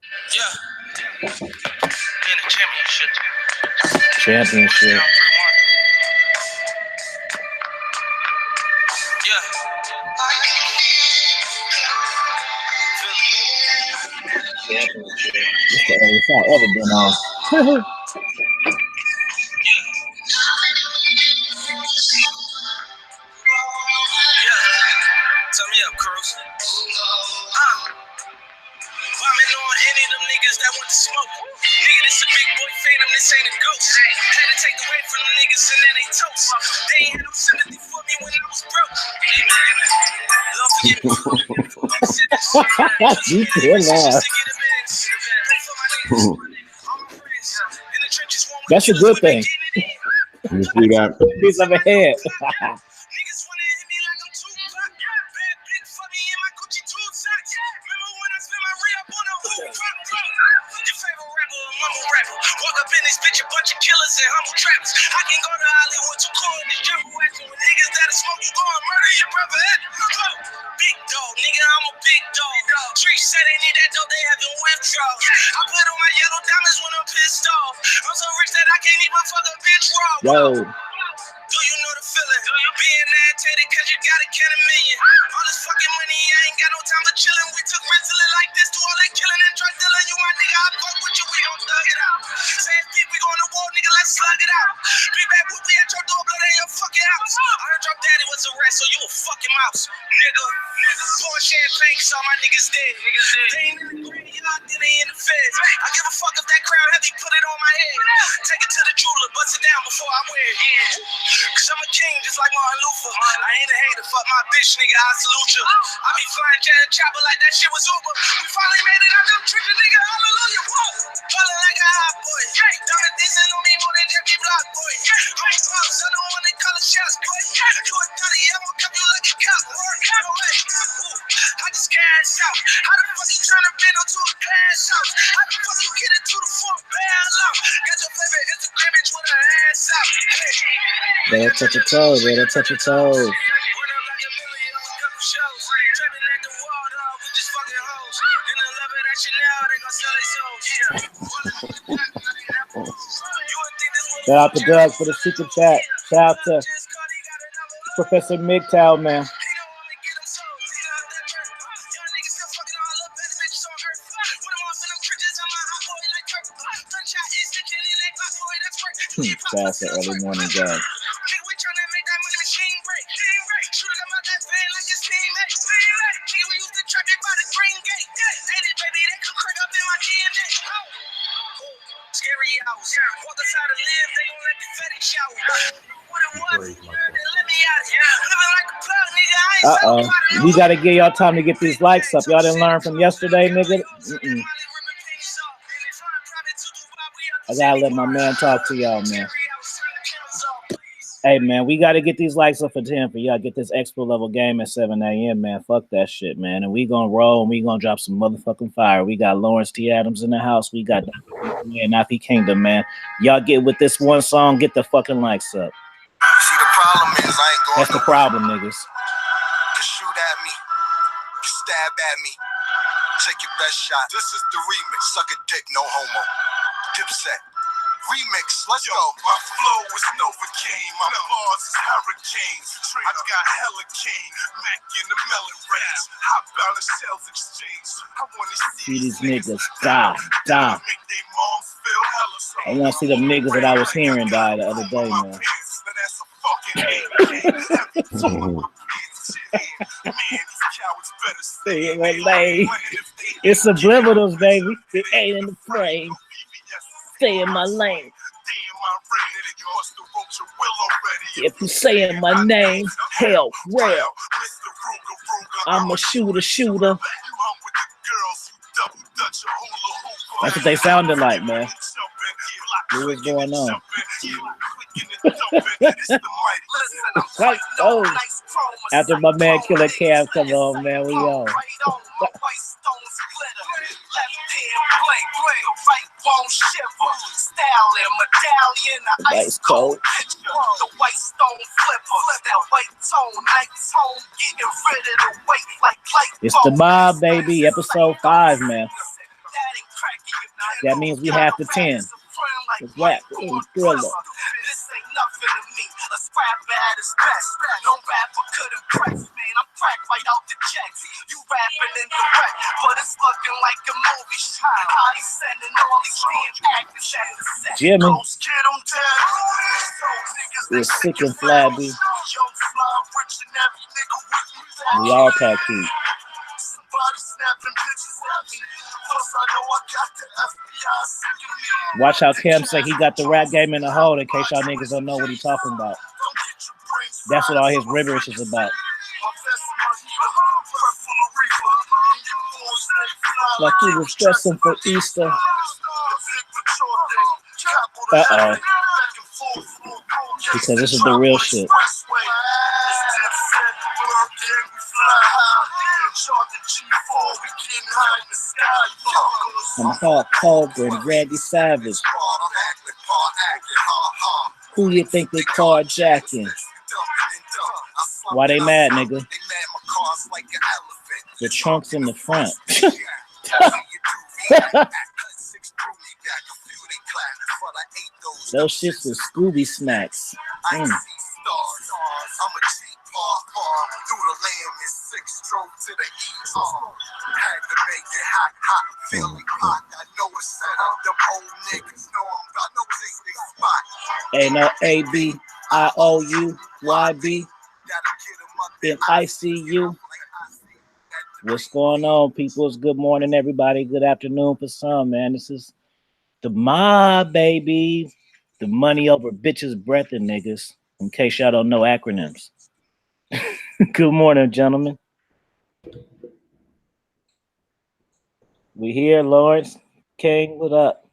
Yeah. In the championship. Championship. Yeah. It's the earliest I've ever been on. Turn me up, Cruz. Vomit on any of them niggas that want to smoke. Nigga, this a big boy phantom, this ain't a ghost. Had to take the weight from them niggas and then they toast. They ain't had no sympathy for me when I was broke. You feel that? That's a good thing. You see that? Piece of a head. Walk up in this bitch, a bunch of killers and humble trappers. I can go to Hollywood to court in this jungle action with niggas that'll smoke you, go and murder your brother. Big dog, nigga, I'm a big dog. Trees said they need that dope, they having withdrawals. I put on my yellow diamonds when I'm pissed off. I'm so rich that I can't even fuck a bitch raw. Yo. Do you know the feeling? Being agitated cause you gotta count a million. All this fucking money, I ain't got no time for chilling. We took risks to live like this, do all that killing and drug dealing. You my nigga, I fuck with you, we gon' thug it out. Say it's deep, we going to war, nigga, let's slug it out. Be back with we at your door, blood in your fucking house. I heard your daddy was arrested, so you a fucking mouse, nigga. Pour champagne, cause all my niggas dead. They ain't in the graveyard, then they in the feds. I give a fuck if that crown heavy, put it on my head. Take it to the jeweler, bust it down before I wear it. Cause I'm a king, just like Martin Luther. I ain't a hater, fuck my bitch, nigga, I salute you. I be flying jet and chopper like that shit was Uber. We finally made it out them trenches, nigga, hallelujah. Whoa, falling like a hot boy. Diamond dancing on me more than Jeffrey Block, boy. I'm a boss, I don't wanna call it shots, boy. You a dirty, I'm gonna cuff you like a cop, boy. I just cashed out. How the fuck you tryna bend onto a glass house? How the fuck you get into the fourth barrel out? Got your favorite Instagram bitch with her ass out. Better touch your toes, better touch your toes. Shout out to Doug for the super chat. Shout out to Professor MGTOW, man. That's an early morning guy. We gotta give y'all time to get these likes up. Y'all didn't learn from yesterday, nigga. I gotta let my man talk to y'all, man. Hey, man, we gotta get these likes up for 10 for y'all. Get this expo level game at 7 a.m., man. Fuck that shit, man. And we gonna roll and we gonna drop some motherfucking fire. We got Lawrence T. Adams in the house. We got Nafi Kingdom, man. Y'all get with this one song, get the fucking likes up. See, the problem is I ain't going. That's the problem, niggas. You shoot at me, you stab at me, take your best shot. This is the remix. Suck a dick, no homo. Dipset. Remix, let's go. My flow is Novocaine, my bars is hurricanes. I got hella cane, Mac in the melon range. Hot balance sales exchange. I wanna see these niggas die. I wanna see the niggas that I was hearing die the other day, man. Stay in my lane. It's subliminals, baby. It ain't in the frame. Stay in my lane. If you saying my name, hell, real. I'm a shooter. That's what they sounded like, man. What's going on? Oh, after my man Killer Cam come on, man, we on. Nice cold. The white stone flipper, that white tone, night tone, getting rid of the weight like It's the mob, baby. Episode 5, man. That means we have to 10. It's rap. It's Thriller. This ain't nothing to me. A scrap at its best. No rapper could impress me. I'm cracked right out the checks. You rapping indirect, but it's looking like a movie shot. How he sending all these actors at the set. Jimmy. Ghost get 'em dead. It's sick and flabby. We all pack heat. Watch how Cam say he got the rap game in the hole in case y'all niggas don't know what he's talking about. That's what all his gibberish is about. Like he was dressing for Easter. Uh-oh. Because this is the real shit. I'm Hulk Hogan, Randy Savage. Who you think they carjacking? Why they mad, nigga? The trunk's in the front. Those shits are Scooby snacks. Ain't no ABIOUYB in ICU. What's going on, peoples? Good morning, everybody. Good afternoon for some, man. This is the mob, baby. The money over bitches, breath, and niggas. In case y'all don't know acronyms. Good morning, gentlemen. We here, Lawrence King. What up?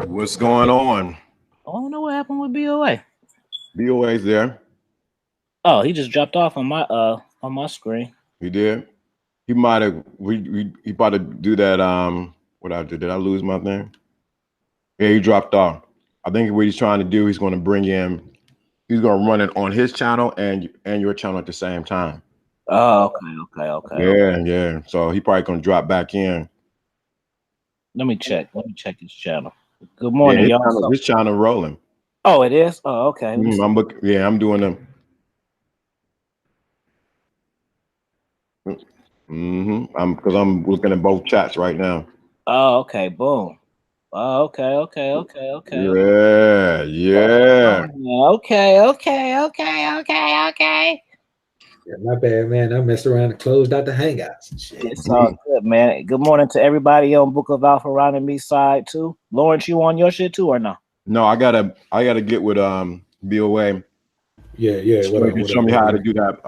What's going on? I don't know what happened with BOA. BOA's there. Oh, he just dropped off on my screen. He did. He might have. He about to do that. What I did? Did I lose my thing? Yeah, he dropped off. I think what he's trying to do, he's going to bring in. He's going to run it on his channel and your channel at the same time. Oh, okay. Yeah. So he probably going to drop back in. Let me check his channel. Good morning, y'all. His channel rolling. Oh, it is? Oh, okay. I'm doing them. Because I'm looking at both chats right now. Oh, okay. Boom. Oh, okay. Yeah. Okay. Yeah, my bad, man. I messed around and closed out the Hangouts and shit. It's all good, man. Good morning to everybody on Book of Alpha Ron and me side too. Lawrence, you on your shit too or no? No, I gotta get with BOA. Yeah. Show me how to do that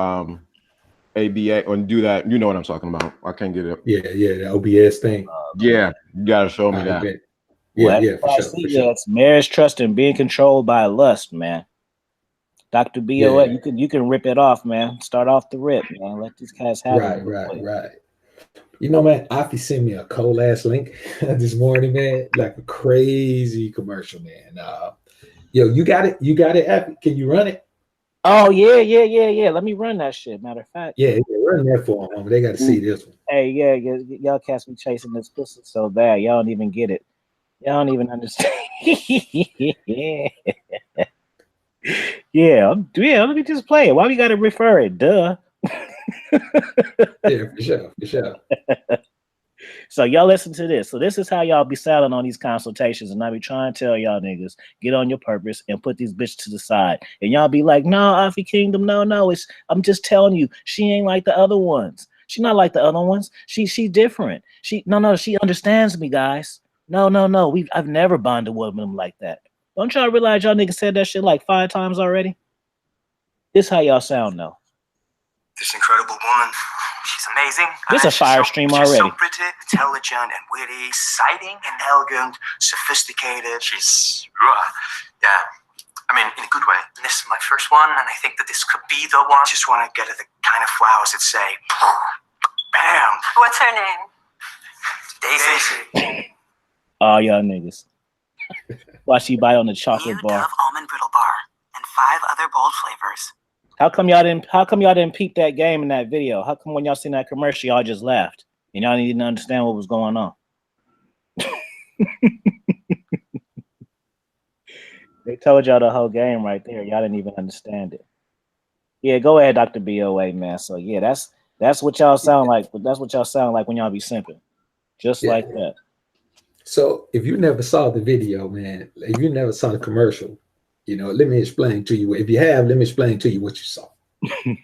ABA or do that. You know what I'm talking about. I can't get it. Yeah, the OBS thing. Yeah, you gotta show me that. Yeah, for sure. It's marriage, trust, and being controlled by lust, man. Dr. BOA, you can rip it off, man. Start off the rip, man. Let these guys have it. Right. You know, man, Afi sent me a cold ass link this morning, man. Like a crazy commercial, man. Yo, you got it, Afi. Can you run it? Oh yeah. Let me run that shit. Matter of fact. Yeah, run that for them. They got to see this one. Hey, yeah, y'all cats be chasing this pussy so bad. Y'all don't even get it. Y'all don't even understand. Yeah. Let me just play it. Why we gotta refer it? Duh. Yeah, for sure. So y'all listen to this. So this is how y'all be selling on these consultations, and I be trying to tell y'all niggas, get on your purpose and put these bitches to the side. And y'all be like, no, Afi Kingdom, no. I'm just telling you, she ain't like the other ones. She not like the other ones. She different. She understands me, guys. No. I've never bonded with them like that. Don't y'all realize y'all niggas said that shit like 5 times already? This how y'all sound though. This incredible woman, she's amazing. This is a fire stream already. She's so pretty, intelligent, and witty, exciting, and elegant, sophisticated. She's yeah. I mean, in a good way. And this is my first one, and I think that this could be the one. I just want to get her the kind of flowers that say, bam. What's her name? Daisy. Oh, y'all niggas. Watch she bite on the chocolate New bar. Dove Almond Brittle Bar and 5 other bold flavors. How come y'all didn't peep that game in that video? How come when y'all seen that commercial, y'all just laughed and y'all didn't understand what was going on? They told y'all the whole game right there. Y'all didn't even understand it. Yeah, go ahead, Dr. BOA, man. So yeah, that's what y'all sound like. That's what y'all sound like when y'all be simping. Just Yeah. like that. So if you never saw the video, man, if you never saw the commercial, let me explain to you. If you have, let me explain to you what you saw.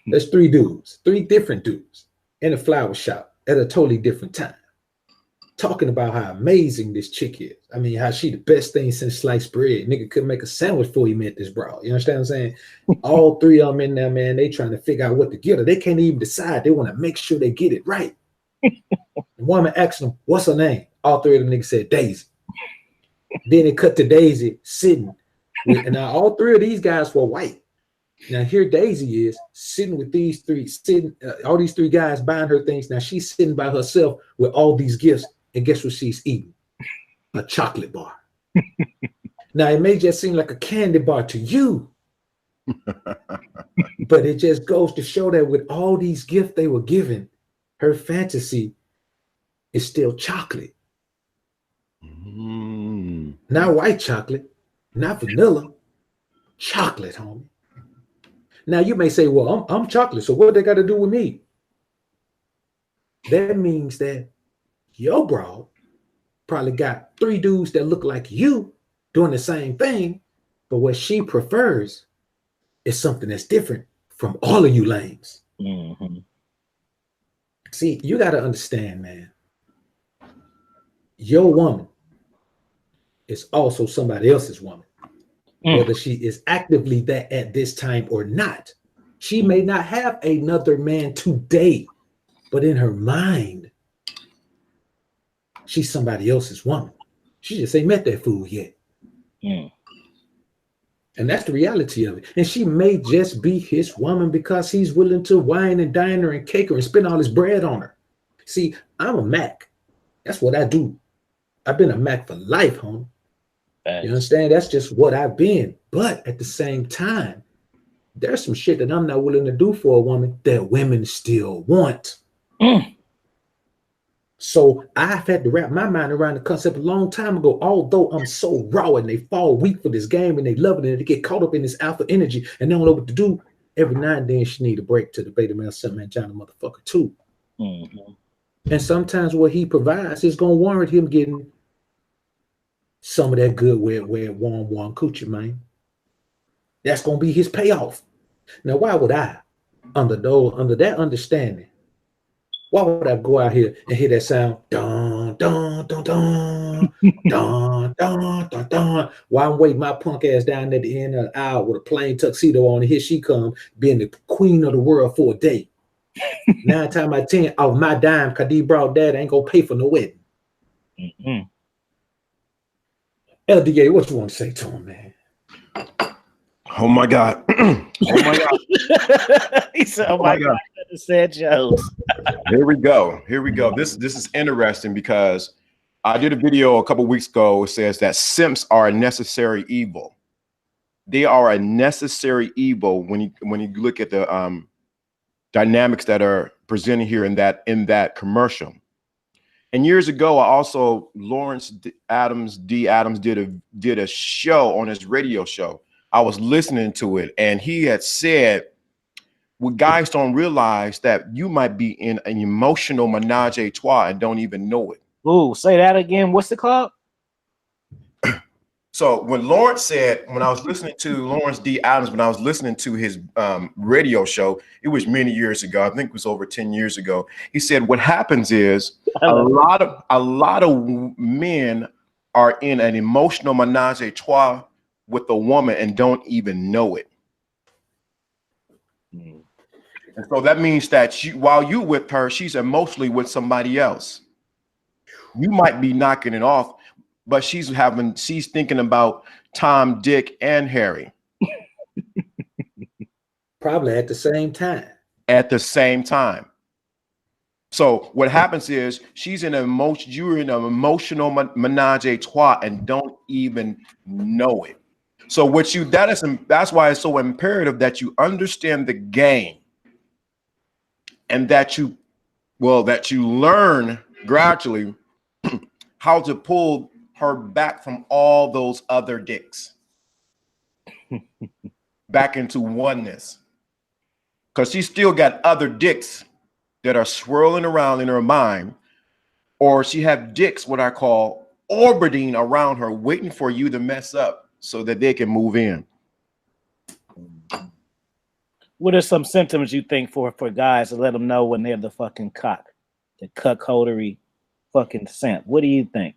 There's three different dudes in a flower shop at a totally different time, talking about how amazing this chick is. I mean, how she the best thing since sliced bread. Nigga couldn't make a sandwich before he met this bro. You understand what I'm saying? All three of them in there, man, they trying to figure out what to get her. They can't even decide. They want to make sure they get it right. The woman asked them, what's her name? All three of them niggas said Daisy. Then it cut to Daisy sitting with, and now all three of these guys were white. Now here Daisy is sitting with these three, all these three guys buying her things. Now she's sitting by herself with all these gifts, and guess what she's eating? A chocolate bar. Now it may just seem like a candy bar to you, but it just goes to show that with all these gifts they were given, her fantasy is still chocolate. Not white chocolate, not vanilla, chocolate, homie. Now you may say, well, I'm chocolate, so what they got to do with me? That means that your bro probably got three dudes that look like you doing the same thing, but what she prefers is something that's different from all of you lames. Mm-hmm. See, you got to understand, man, your woman is also somebody else's woman. Whether she is actively that at this time or not. She may not have another man today, but in her mind, she's somebody else's woman. She just ain't met that fool yet. And that's the reality of it. And she may just be his woman because he's willing to wine and dine her and cake her and spend all his bread on her. See, I'm a Mac. That's what I do. I've been a Mac for life, homie. You understand? That's just what I've been. But at the same time, there's some shit that I'm not willing to do for a woman that women still want. So I've had to wrap my mind around the concept a long time ago, although I'm so raw and they fall weak for this game and they love it and they get caught up in this alpha energy and they don't know what to do. Every now and then she need a break to the beta male, simp man, China motherfucker too. And sometimes what he provides is going to warrant him getting some of that good wet, warm coochie, man. That's going to be his payoff. Now, why would I, under that understanding, why would I go out here and hear that sound? Dun, dun, dun, dun, dun, dun, dun, dun. While I'm waiting my punk ass down at the end of the aisle with a plain tuxedo on, and here she come, being the queen of the world for a day. 9 times out of 10, off my dime, because these broad dad ain't going to pay for no wedding. LDA, what you want to say to him, man? Oh my God. Oh my God. He said, oh my God. Said jokes. Here we go. This is interesting because I did a video a couple weeks ago. It says that simps are a necessary evil. They are a necessary evil when you look at the dynamics that are presented here in that commercial. And years ago, I also Lawrence D. Adams did a show on his radio show. I was listening to it, and he had said, "What guys don't realize that you might be in an emotional menage a trois and don't even know it." Ooh, say that again. What's it called? So when Lawrence said, when I was listening to Lawrence D. Adams, when I was listening to his radio show, it was many years ago. I think it was over 10 years ago. He said, what happens is a lot of men are in an emotional menage a trois with a woman and don't even know it. And so that means that while you with her, she's emotionally with somebody else. You might be knocking it off, but she's thinking about Tom, Dick, and Harry. Probably at the same time. At the same time. So what happens is you're in an emotional menage a trois and don't even know it. So that's why it's so imperative that you understand the game and that you learn gradually how to pull her back from all those other dicks back into oneness. Because she still got other dicks that are swirling around in her mind, or she have dicks, what I call orbiting around her, waiting for you to mess up so that they can move in. What are some symptoms you think for guys to let them know when they're the fucking cock, the cuckoldery fucking simp? What do you think?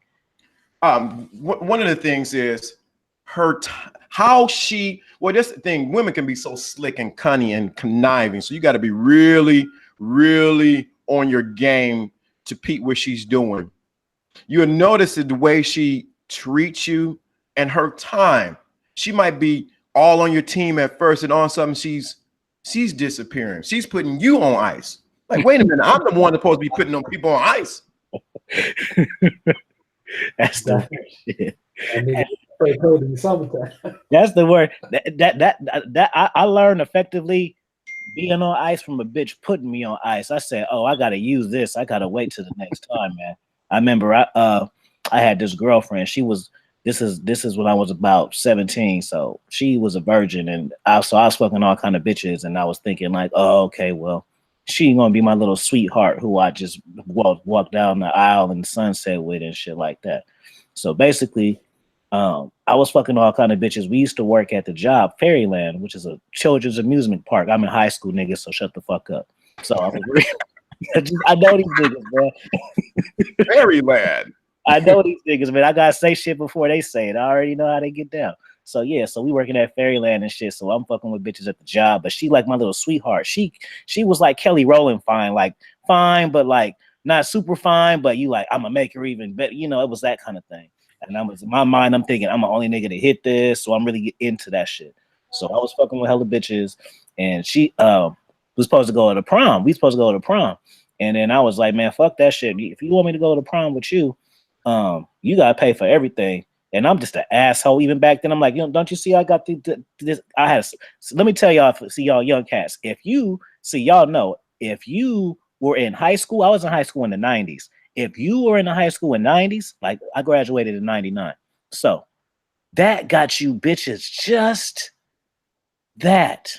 One of the things is how she, well, that's the thing. Women can be so slick and cunning and conniving. So you got to be really, really on your game to peep what she's doing. You'll notice the way she treats you and her time. She might be all on your team at first, and all of a sudden she's disappearing. She's putting you on ice. Like, wait a minute, I'm the one that's supposed to be putting on people on ice. That's the shit. That's the word. That I learned effectively being on ice from a bitch putting me on ice. I said, "Oh, I gotta use this. I gotta wait till the next time, man." I remember I had this girlfriend. She was this is when I was about 17, so she was a virgin, and I was fucking all kind of bitches, and I was thinking like, "Oh, okay, well, she ain't gonna be my little sweetheart who I just walk down the aisle in the sunset with and shit like that." So basically, I was fucking all kind of bitches. We used to work at the job Fairyland, which is a children's amusement park. I'm in high school, niggas, so shut the fuck up. So I know these niggas, man. Fairyland. I know these niggas, man. I gotta say shit before they say it. I already know how they get down. So yeah, so we working at Fairyland and shit. So I'm fucking with bitches at the job, but she like my little sweetheart. She was like Kelly Rowland fine, like fine, but like not super fine. But you like, I'm gonna make her even better. You know, it was that kind of thing. And I was in my mind, I'm thinking I'm the only nigga to hit this, so I'm really into that shit. So I was fucking with hella bitches, and she was supposed to go to the prom. We supposed to go to the prom, and then I was like, man, fuck that shit. If you want me to go to the prom with you, you gotta pay for everything. And I'm just an asshole. Even back then, I'm like, you know, don't you see I got this? I had. So let me tell y'all, see y'all young cats. If you see, y'all know, if you were in high school, I was in high school in the 90s. If you were in the high school in 90s, like I graduated in 99. So that got you bitches just that.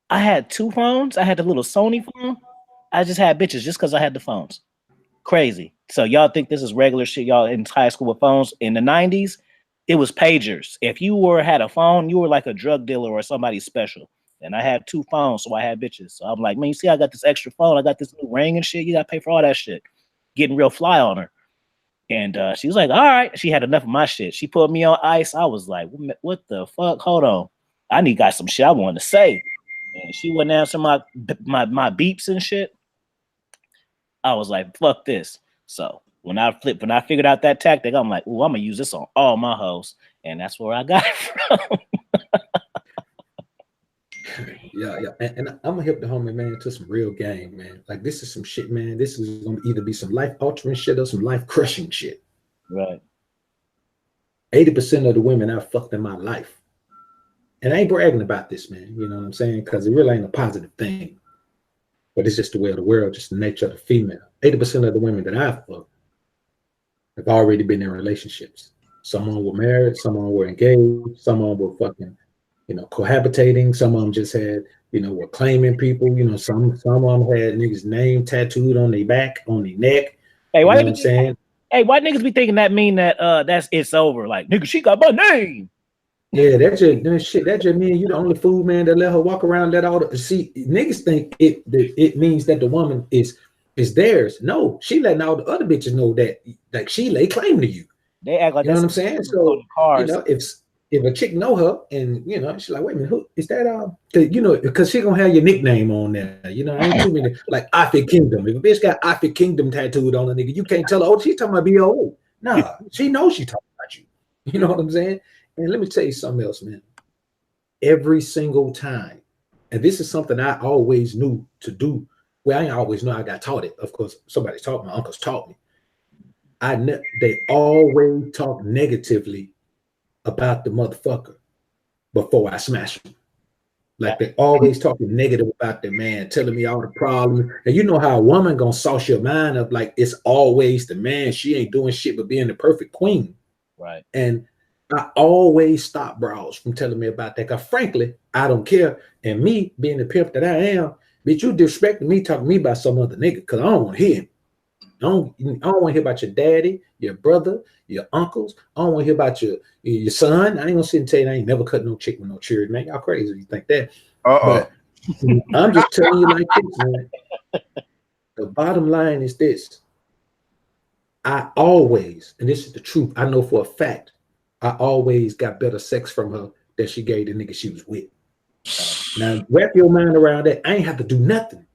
I had 2 phones. I had the little Sony phone. I just had bitches just because I had the phones. Crazy. So y'all think this is regular shit, y'all in high school with phones. In the 90s, it was pagers. If you had a phone, you were like a drug dealer or somebody special. And I had 2 phones, so I had bitches. So I'm like, man, you see, I got this extra phone. I got this new ring and shit. You got to pay for all that shit. Getting real fly on her. And she was like, all right. She had enough of my shit. She put me on ice. I was like, what the fuck? Hold on. I got some shit I wanted to say. And she wouldn't answer my beeps and shit. I was like, fuck this. So when I figured out that tactic, I'm like, ooh, I'm gonna use this on all my hoes. And that's where I got it from. Yeah. And I'm gonna help the homie, man, to some real game, man. Like, this is some shit, man. This is gonna either be some life altering shit or some life crushing shit. Right. 80% of the women I've fucked in my life. And I ain't bragging about this, man. You know what I'm saying? Because it really ain't a positive thing. But it's just the way of the world, just the nature of the female. 80% of the women that I've fucked have already been in relationships. Some of them were married, some of them were engaged, some of them were fucking, cohabitating. Some of them just had, were claiming people. Some of them had niggas' name tattooed on their back, on their neck. Hey, why you know what I'm saying? Hey, why niggas be thinking that mean that that's it's over? Like, nigga, she got my name. Yeah, that just mean you the only fool, man, that let her walk around. See, niggas think it means that the woman is theirs. No, she letting all the other bitches know that like she lay claim to you. They act like, you know what I'm saying? So if a chick know her and she's like, wait a minute, who is that? Because she gonna have your nickname on there. Ain't too many like Afi Kingdom. If a bitch got Afi Kingdom tattooed on her, nigga, you can't tell her, oh, she's talking about B.O. Nah, she knows she talking about you. You know what I'm saying? And let me tell you something else, man. Every single time, and this is something I always knew to do. Well, I ain't always know. I got taught it. Of course, somebody taught me. My uncles taught me. They always talk negatively about the motherfucker before I smash them. Like, they always talking negative about the man, telling me all the problems. And you know how a woman gonna sauce your mind up like it's always the man. She ain't doing shit but being the perfect queen. Right. And I always stop bros from telling me about that. Because frankly, I don't care. And me being the pimp that I am, bitch, you disrespecting me, talking to me about some other nigga, because I don't want to hear him. I don't want to hear about your daddy, your brother, your uncles. I don't want to hear about your son. I ain't gonna sit and tell you I ain't never cut no chick with no children, man. Y'all crazy if you think that. But I'm just telling you like this, man. The bottom line is this. I always, and this is the truth, I know for a fact, I always got better sex from her than she gave the nigga she was with. Now, wrap your mind around that. I ain't have to do nothing.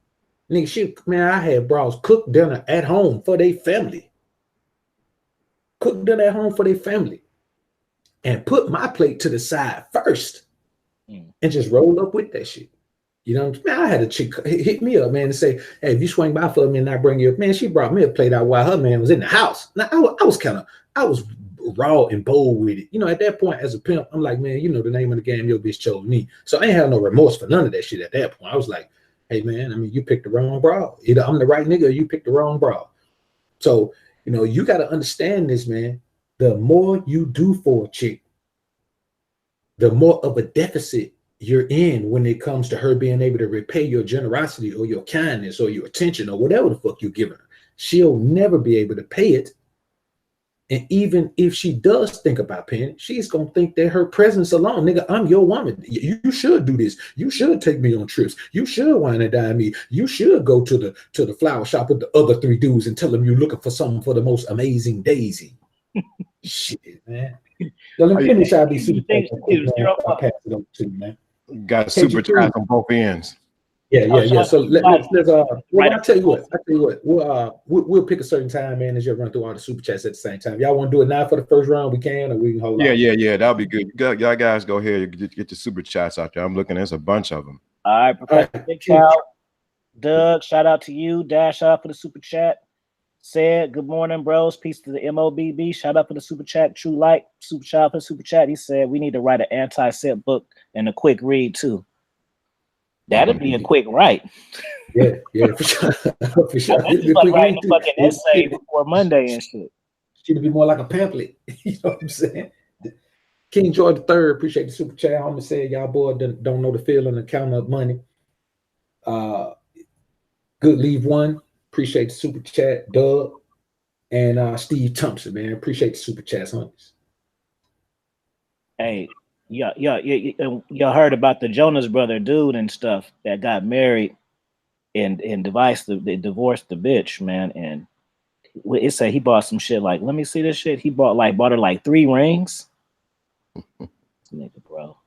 Nigga, I had bros cook dinner at home for their family. Cook dinner at home for their family. And put my plate to the side first. And just roll up with that shit. You know, man, I had a chick hit me up, man, and say, hey, if you swing by for me and I bring you up, man, she brought me a plate out while her man was in the house. Now, I was raw and bold with it. You know, at that point, as a pimp, I'm like, man, you know the name of the game, your bitch chose me. So I ain't have no remorse for none of that shit at that point. I was like, hey, man, I mean, you picked the wrong bra. Either I'm the right nigga or you picked the wrong bra. So, you know, you got to understand this, man. The more you do for a chick, the more of a deficit you're in when it comes to her being able to repay your generosity or your kindness or your attention or whatever the fuck you're giving her. She'll never be able to pay it. And even if she does think about paying it, she's going to think that her presence alone, nigga, I'm your woman. You should do this. You should take me on trips. You should wine and dine me. You should go to the flower shop with the other three dudes and tell them you're looking for something for the most amazing daisy. Shit, man. Let me finish. I'll be super thankful. I'll pass it over to you, man. Got super chat on both ends. Yeah. So let's well, I'll tell you what. We'll pick a certain time, man, as you run through all the super chats at the same time. Y'all want to do it now for the first round? We can, or we can hold on. Yeah. That'll be good. Y'all guys go ahead. Get the super chats out there. I'm looking. There's a bunch of them. All right, Professor Big Cow, Doug, shout out to you. Dash out for the super chat. Said, good morning, bros. Peace to the MOBB. Shout out for the super chat. True Light, super chat for the super chat. He said, we need to write an anti-set book and a quick read, too. That'd be a quick write. Yeah, for sure. For sure. It's like writing a fucking essay before Monday and shit. Should be more like a pamphlet. You know what I'm saying? King George III, appreciate the super chat. I'm gonna say y'all boy don't know the feeling of counting up money. Good leave one. Appreciate the super chat, Doug. And Steve Thompson, man. Appreciate the super chats, honeys. Hey, y'all heard about the Jonas brother dude and stuff that got married and they divorced the bitch, man. And it said he bought some shit like, let me see this shit. He bought her like 3 rings. Nigga, bro.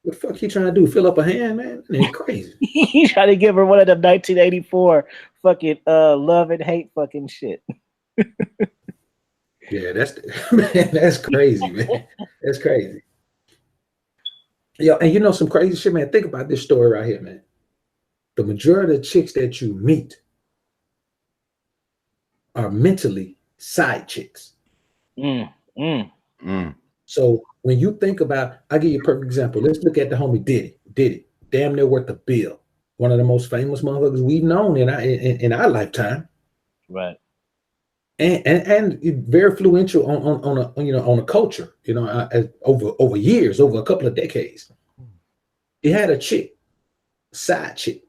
What the fuck he trying to do? Fill up a hand, man? That ain't crazy. He trying to give her one of them 1984 fucking love and hate fucking shit. Yeah, that's crazy, man. That's crazy. Yeah, and you know some crazy shit, man. Think about this story right here, man. The majority of the chicks that you meet are mentally side chicks. So when you think about, I'll give you a perfect example. Let's look at the homie Diddy. Damn near worth a bill. One of the most famous motherfuckers we've known in our lifetime. Right. And very influential on a culture, over years, over a couple of decades. He had a chick, side chick,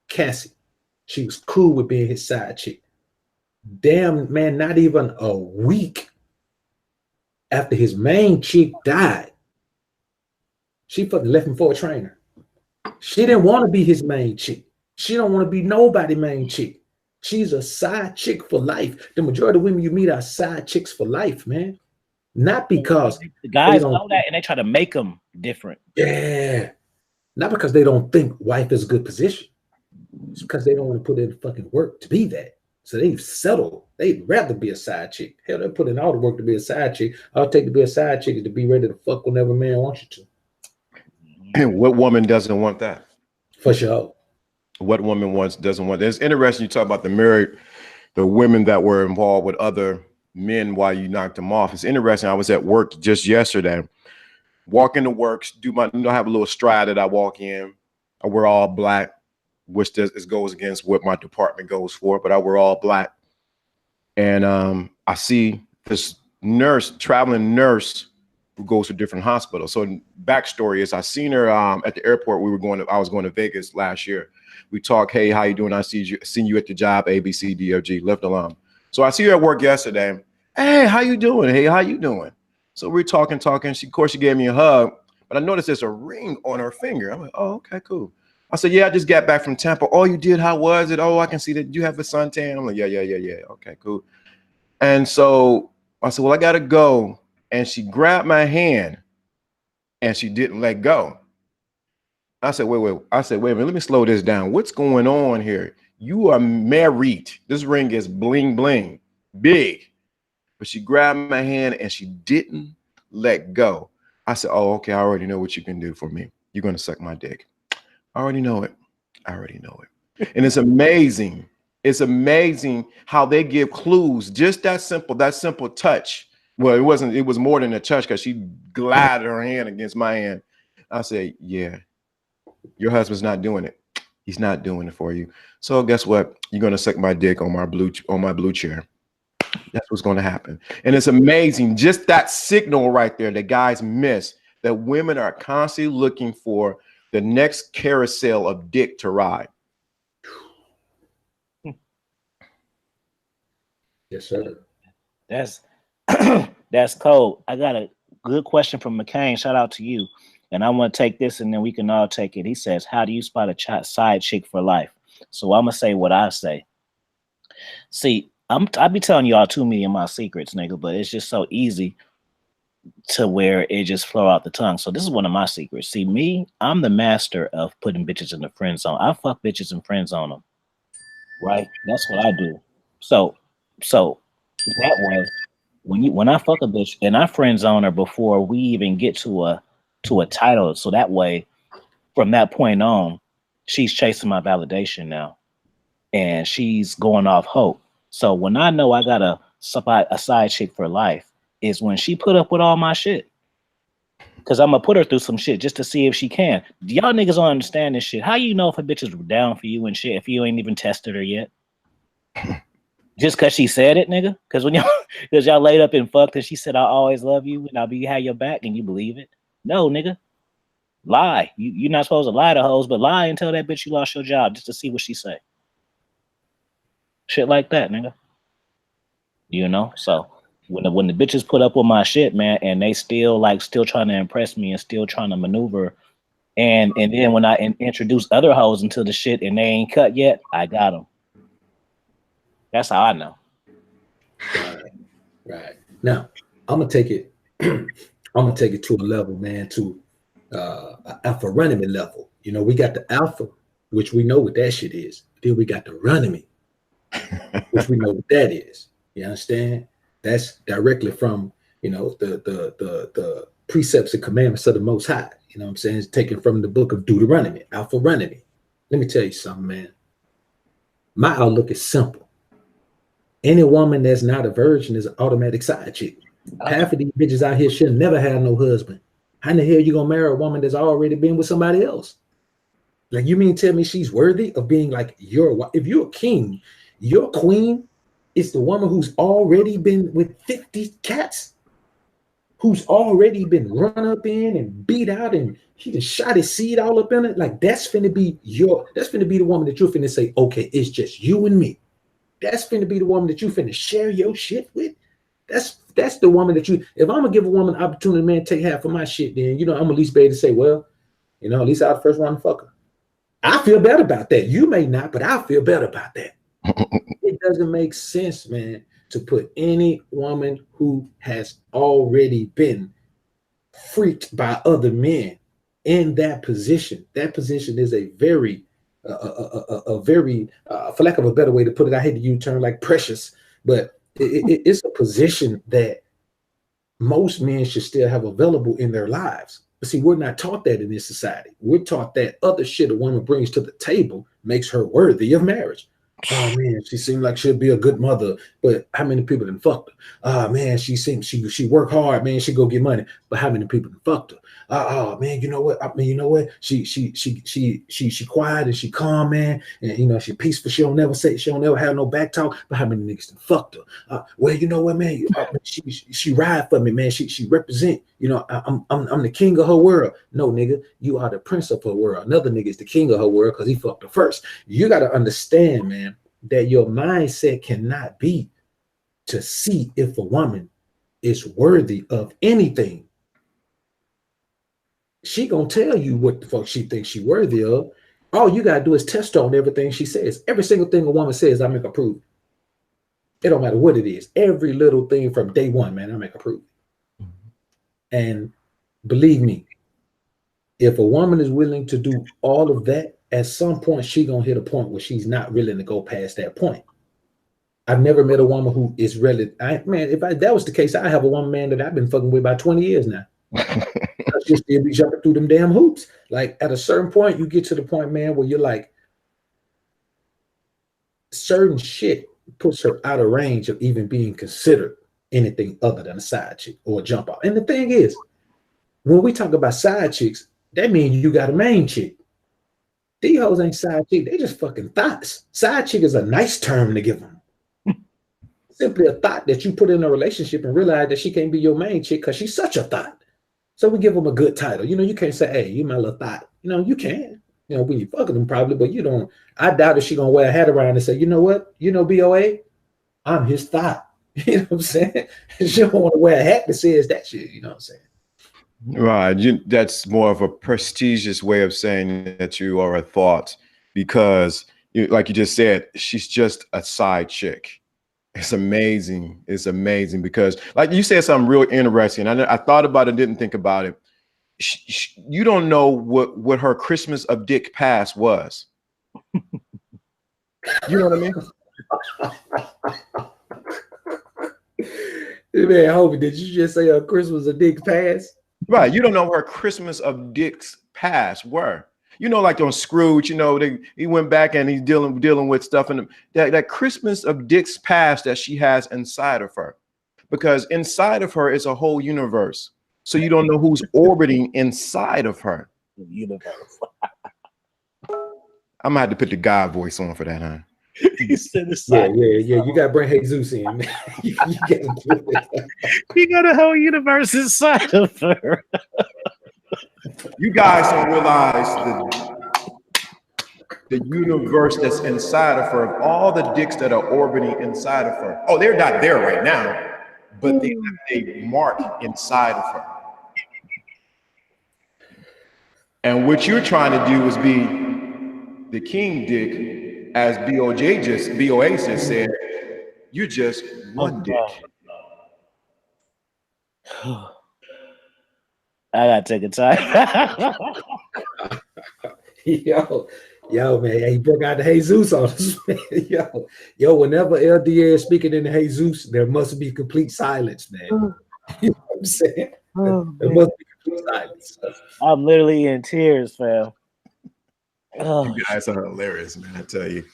Cassie. She was cool with being his side chick. Damn, man, not even a week after his main chick died, she fucking left him for a trainer. She didn't want to be his main chick. She don't want to be nobody's main chick. She's a side chick for life. The majority of women you meet are side chicks for life, man. Not because the guys know that and they try to make them different. Yeah. Not because they don't think wife is a good position. It's because they don't want to put in fucking work to be that. So they've settled. They'd rather be a side chick. Hell, they put in all the work to be a side chick. I'll take to be a side chick is to be ready to fuck whenever a man wants you to. And what woman doesn't want that? For sure. What woman doesn't want that? It's interesting you talk about the women that were involved with other men while you knocked them off. It's interesting. I was at work just yesterday, walking to work, I have a little stride that I walk in. I wear all black, which goes against what my department goes for, but I wear all black. And I see this traveling nurse who goes to different hospitals. So backstory is I seen her at the airport. I was going to Vegas last year. We talk, hey, how you doing? I seen you at the job, ABCDFG, left alone. So I see her at work yesterday. Hey, how you doing? Hey, how you doing? So we're talking. Of course, she gave me a hug, but I noticed there's a ring on her finger. I'm like, oh, okay, cool. I said, yeah, I just got back from Tampa. Oh, you did? How was it? Oh, I can see that you have a suntan. I'm like, yeah. Okay, cool. And so I said, well, I got to go. And she grabbed my hand and she didn't let go. I said, wait. I said, wait a minute, let me slow this down. What's going on here? You are married. This ring is bling, bling, big. But she grabbed my hand and she didn't let go. I said, oh, okay, I already know what you can do for me. You're going to suck my dick. I already know it. And it's amazing. It's amazing how they give clues. Just that simple touch. Well, it was more than a touch because she glided her hand against my hand. I said, yeah, your husband's not doing it. He's not doing it for you. So guess what? You're going to suck my dick on my blue chair. That's what's going to happen. And it's amazing. Just that signal right there that guys miss, that women are constantly looking for the next carousel of dick to ride. Yes, sir. That's cold. I got a good question from McCain. Shout out to you. And I want to take this and then we can all take it. He says, how do you spot a side chick for life? So I'm going to say what I say. See, I be telling y'all too many of my secrets, nigga, but it's just so easy to where it just flow out the tongue. So this is one of my secrets. See, me, I'm the master of putting bitches in the friend zone. I fuck bitches and friend zone them. Right? That's what I do. So that way, when I fuck a bitch and I friend zone her before we even get to a title, so that way, from that point on, she's chasing my validation now, and she's going off hope. So when I know I got a side chick for life, is when she put up with all my shit, because I'm gonna put her through some shit just to see if she can. Y'all niggas don't understand this shit. How you know if a bitch is down for you and shit if you ain't even tested her yet? Just because she said it, nigga? Because y'all laid up and fucked and she said, I'll always love you and I'll have your back, and you believe it? No, nigga. Lie. You're not supposed to lie to hoes, but lie and tell that bitch you lost your job just to see what she say. Shit like that, nigga. You know? So when the bitches put up with my shit, man, and they still trying to impress me and still trying to maneuver, and then when I introduce other hoes into the shit and they ain't cut yet, I got them. That's how I know. Right. Now, I'm gonna take it to a level, man, to alpha running level. You know, we got the alpha, which we know what that shit is. Then we got the running, which we know what that is. You understand? That's directly from, you know, the precepts and commandments of the Most High. You know what I'm saying? It's taken from the book of Deuteronomy, alpha running. Let me tell you something, man. My outlook is simple. Any woman that's not a virgin is an automatic side chick. Half of these bitches out here should never have no husband. How in the hell you gonna marry a woman that's already been with somebody else? Like, you mean tell me she's worthy of being like your wife? If you're a king, your queen is the woman who's already been with 50 cats, who's already been run up in and beat out, and she just shot his seed all up in it. Like, that's finna be the woman that you're finna say, okay, it's just you and me. That's finna be the woman that you finna share your shit with. That's the woman that you, if I'm gonna give a woman an opportunity, man, take half of my shit, then, you know, I'm at least be able to say, well, you know, at least I was the first one to fuck her. I feel better about that. You may not, but I feel better about that. It doesn't make sense, man, to put any woman who has already been freaked by other men in that position. That position is a very, for lack of a better way to put it, I hate to use term like precious, but it's a position that most men should still have available in their lives. But see, we're not taught that in this society. We're taught that other shit a woman brings to the table makes her worthy of marriage. Oh man, she seemed like she'd be a good mother, but how many people done fucked her? Oh man, she seems she work hard, man. She go get money, but how many people done fucked her? Oh man, you know what? I mean, you know what? She quiet and she calm, man, and you know she peaceful. She don't never have no back talk. But how many niggas done fucked her? Well, you know what, man? She ride for me, man. She represent. You know, I'm the king of her world. No, nigga, you are the prince of her world. Another nigga is the king of her world because he fucked her first. You got to understand, man, that your mindset cannot be to see if a woman is worthy of anything. She gonna tell you what the fuck she thinks she worthy of. All you gotta do is test on everything she says. Every single thing a woman says, I make her prove. It don't matter what it is. Every little thing from day one, man, I make her prove. And believe me, if a woman is willing to do all of that, at some point she gonna hit a point where she's not willing to go past that point. I've never met a woman who is really, if that was the case, I have a woman, man, that I've been fucking with about 20 years now. She'll still be jumping through them damn hoops. Like at a certain point, you get to the point, man, where you're like, certain shit puts her out of range of even being considered anything other than a side chick or a jump out. And the thing is, when we talk about side chicks, that means you got a main chick. These hoes ain't side chick, they just fucking thoughts. Side chick is a nice term to give them. Simply a thought that you put in a relationship and realize that she can't be your main chick because she's such a thought. So we give them a good title. You know, you can't say, hey, you my little thought. You know, you can. You know, when you fucking them probably, but you don't. I doubt if she gonna wear a hat around and say, you know what? You know, BOA, I'm his thought. You know what I'm saying? She don't want to wear a hat that says that shit. You know what I'm saying? Right. That's more of a prestigious way of saying that you are a thought because, like you just said, she's just a side chick. It's amazing. It's amazing because, like you said, something real interesting. I thought about it, didn't think about it. You don't know what her Christmas of Dick past was. You know what I mean? Man, Hobie, did you just say her Christmas of Dick past? Right. You don't know what her Christmas of Dick's past were. You know, like on Scrooge, you know, he went back and he's dealing with stuff in that Christmas of Dick's past that she has inside of her, because inside of her is a whole universe. So you don't know who's orbiting inside of her. Universe. I'm gonna have to put the God voice on for that, huh? He said Yeah. You gotta bring Jesus in. You got a whole universe inside of her. You guys don't realize the universe that's inside of her, of all the dicks that are orbiting inside of her. Oh, they're not there right now, but they have a mark inside of her. And what you're trying to do is be the king dick, as BOA just said, you're just one dick. I gotta take a time. Yo, man, he broke out the Jesus on us. Yo, whenever LDA is speaking in the Jesus, there must be complete silence, man. You know what I'm saying? There must be complete silence. I'm literally in tears, fam. You guys are hilarious, man, I tell you.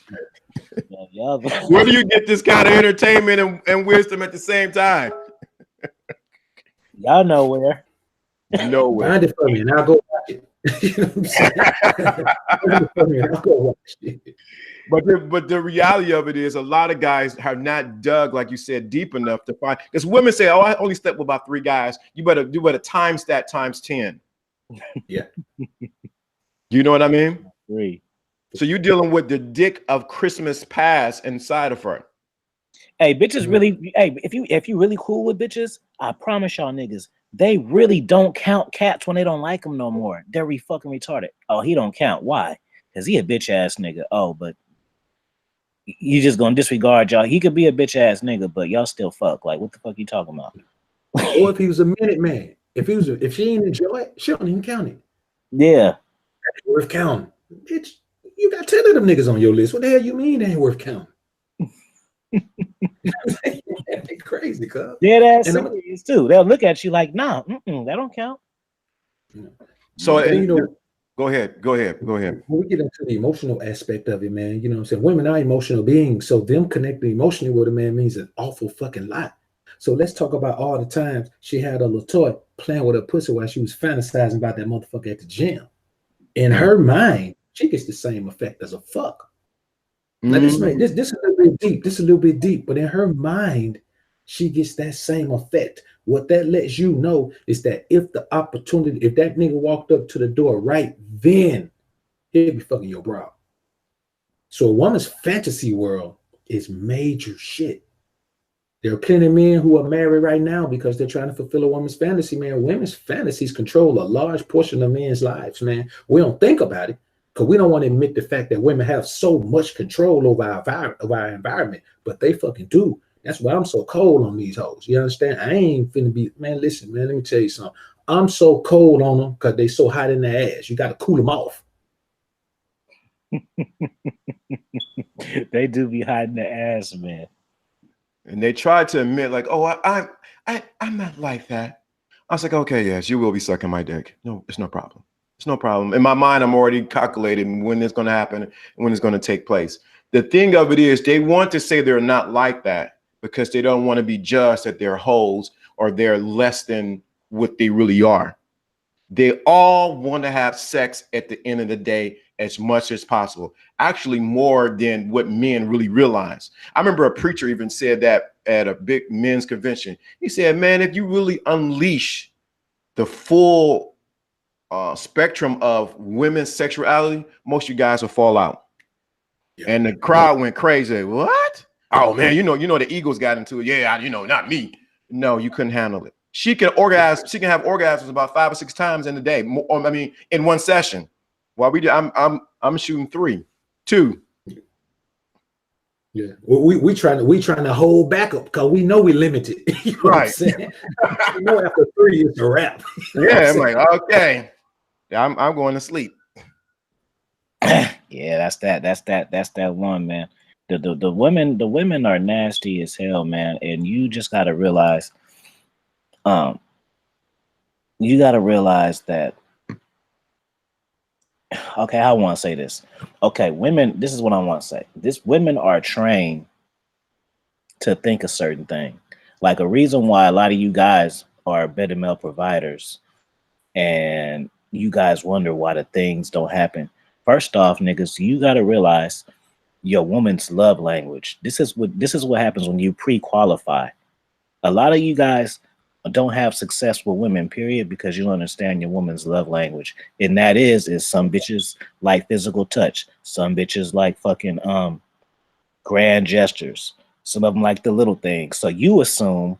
Where do you get this kind of entertainment and wisdom at the same time? Y'all know where. Nowhere. Find it for me and I'll go watch it. You know what I'm saying? Find it for me and I'll go watch it. But the reality of it is a lot of guys have not dug, like you said, deep enough to find, because women say, oh, I only slept with about 3 guys. You better times that times 10. Yeah. You know what I mean? 3. So you're dealing with the dick of Christmas past inside of her. Hey, bitches really, hey, if you really cool with bitches, I promise y'all niggas, they really don't count cats when they don't like them no more. They're fucking retarded. Oh, he don't count. Why? Because he a bitch ass nigga. Oh, but you just gonna disregard y'all. He could be a bitch ass nigga, but y'all still fuck. Like, what the fuck you talking about? Or if he was a minute man. If she didn't enjoy it, she don't even count it. Yeah. That's worth counting. Bitch, you got 10 of them niggas on your list. What the hell you mean they ain't worth counting? They crazy, cuz. Dead ass serious too. They'll look at you like, nah, that don't count. So you know, go Go ahead. When we get into the emotional aspect of it, man, you know what I'm saying? Women are emotional beings. So them connecting emotionally with a man means an awful fucking lot. So let's talk about all the times she had a little toy playing with her pussy while she was fantasizing about that motherfucker at the gym. In her mind, she gets the same effect as a fuck. Now this is a little bit deep. This is a little bit deep, but in her mind, she gets that same effect. What that lets you know is that if the opportunity, if that nigga walked up to the door right then, he'll be fucking your bra. So a woman's fantasy world is major shit. There are plenty of men who are married right now because they're trying to fulfill a woman's fantasy, man. Women's fantasies control a large portion of men's lives, man. We don't think about it because we don't want to admit the fact that women have so much control over our environment, but they fucking do. That's why I'm so cold on these hoes. You understand? I ain't finna be, man, listen, man, let me tell you something. I'm so cold on them because they so hot in the ass. You got to cool them off. They do be hiding the ass, man. And they tried to admit, like, oh, I'm not like that. I was like, okay, yes, you will be sucking my dick. No, it's no problem. It's no problem. In my mind, I'm already calculating when it's going to happen and when it's going to take place. The thing of it is, they want to say they're not like that because they don't want to be judged that they're hoes or they're less than what they really are. They all want to have sex at the end of the day as much as possible, actually more than what men really realize. I remember a preacher even said that at a big men's convention. He said, man, if you really unleash the full spectrum of women's sexuality, most of you guys will fall out. Yeah. And the crowd went crazy. What? Oh man, you know the Eagles got into it. Yeah, not me. No, you couldn't handle it. She can orgasm. She can have orgasms about 5 or 6 times in a day. In one session. While we do, I'm shooting 2. Yeah, well, we trying to hold back up because we know we're limited. You know what I'm saying? You know, after 3 it's a wrap. Yeah, I'm like, okay, I'm going to sleep. Yeah, that's that one, man. The women are nasty as hell, man, and you just gotta realize, that. Okay, I want to say this. Okay, women, this is what I want to say. Women are trained to think a certain thing. Like a reason why a lot of you guys are better male providers and you guys wonder why the things don't happen. First off, niggas, you got to realize your woman's love language. This is what happens when you pre-qualify. A lot of you guys don't have success with women, period, because you don't understand your woman's love language. And that is some bitches like physical touch. Some bitches like fucking grand gestures. Some of them like the little things. So you assume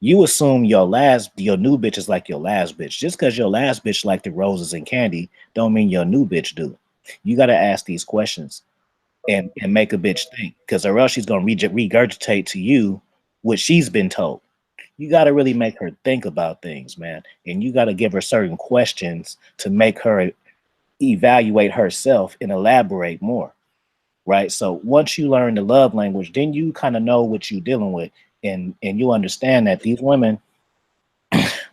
your new bitch is like your last bitch. Just because your last bitch like the roses and candy don't mean your new bitch do. You got to ask these questions and make a bitch think, because or else she's going to regurgitate to you what she's been told. You got to really make her think about things, man. And you got to give her certain questions to make her evaluate herself and elaborate more, right? So once you learn the love language, then you kind of know what you're dealing with. And you understand that these women,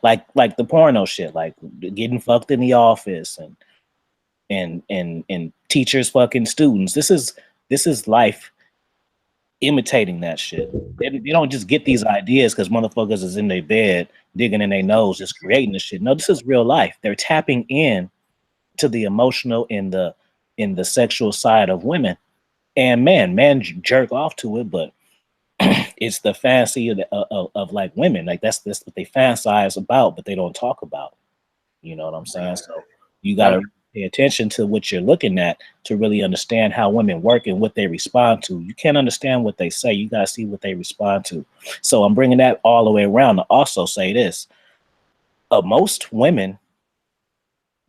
like the porno shit, like getting fucked in the office and teachers fucking students. This is life imitating that shit. They don't just get these ideas because motherfuckers is in their bed digging in their nose just creating this shit. No, this is real life. They're tapping in to the emotional in the sexual side of women, and men jerk off to it, but it's the fancy of like women. Like that's what they fantasize about, but they don't talk about. You know what I'm saying? So you gotta pay attention to what you're looking at to really understand how women work and what they respond to. You can't understand what they say. You got to see what they respond to. So I'm bringing that all the way around to also say this. Most women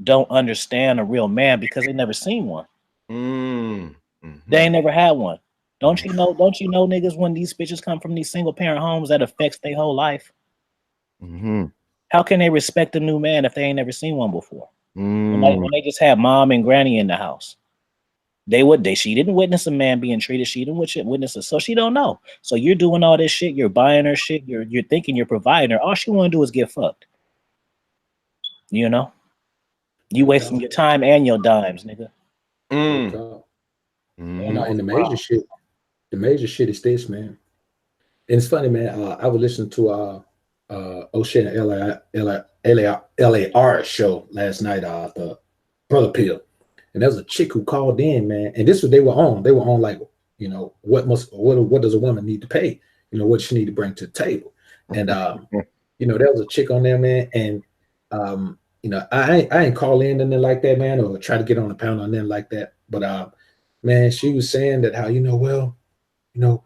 don't understand a real man because they never seen one. Mm-hmm. They ain't never had one. Don't you know niggas, when these bitches come from these single parent homes, that affects their whole life? Mm-hmm. How can they respect a new man if they ain't never seen one before? When they just had mom and granny in the house, she didn't witness a man being treated. She didn't witness it, so she don't know. So you're doing all this shit. You're buying her shit. You're thinking you're providing her. All she want to do is get fucked. You know. You wasting your time and your dimes, nigga. Mm. No, and the major shit is this, man. And it's funny, man. I was listening to O'Shea and LAR show last night, the Brother Pill, and there was a chick who called in, man. And this was they were on. They were on like, you know, what does a woman need to pay? You know, what she need to bring to the table. And you know, there was a chick on there, man. And you know, I ain't call in and then like that, man, or try to get on the pound on them like that. But man, she was saying that how, you know, well, you know,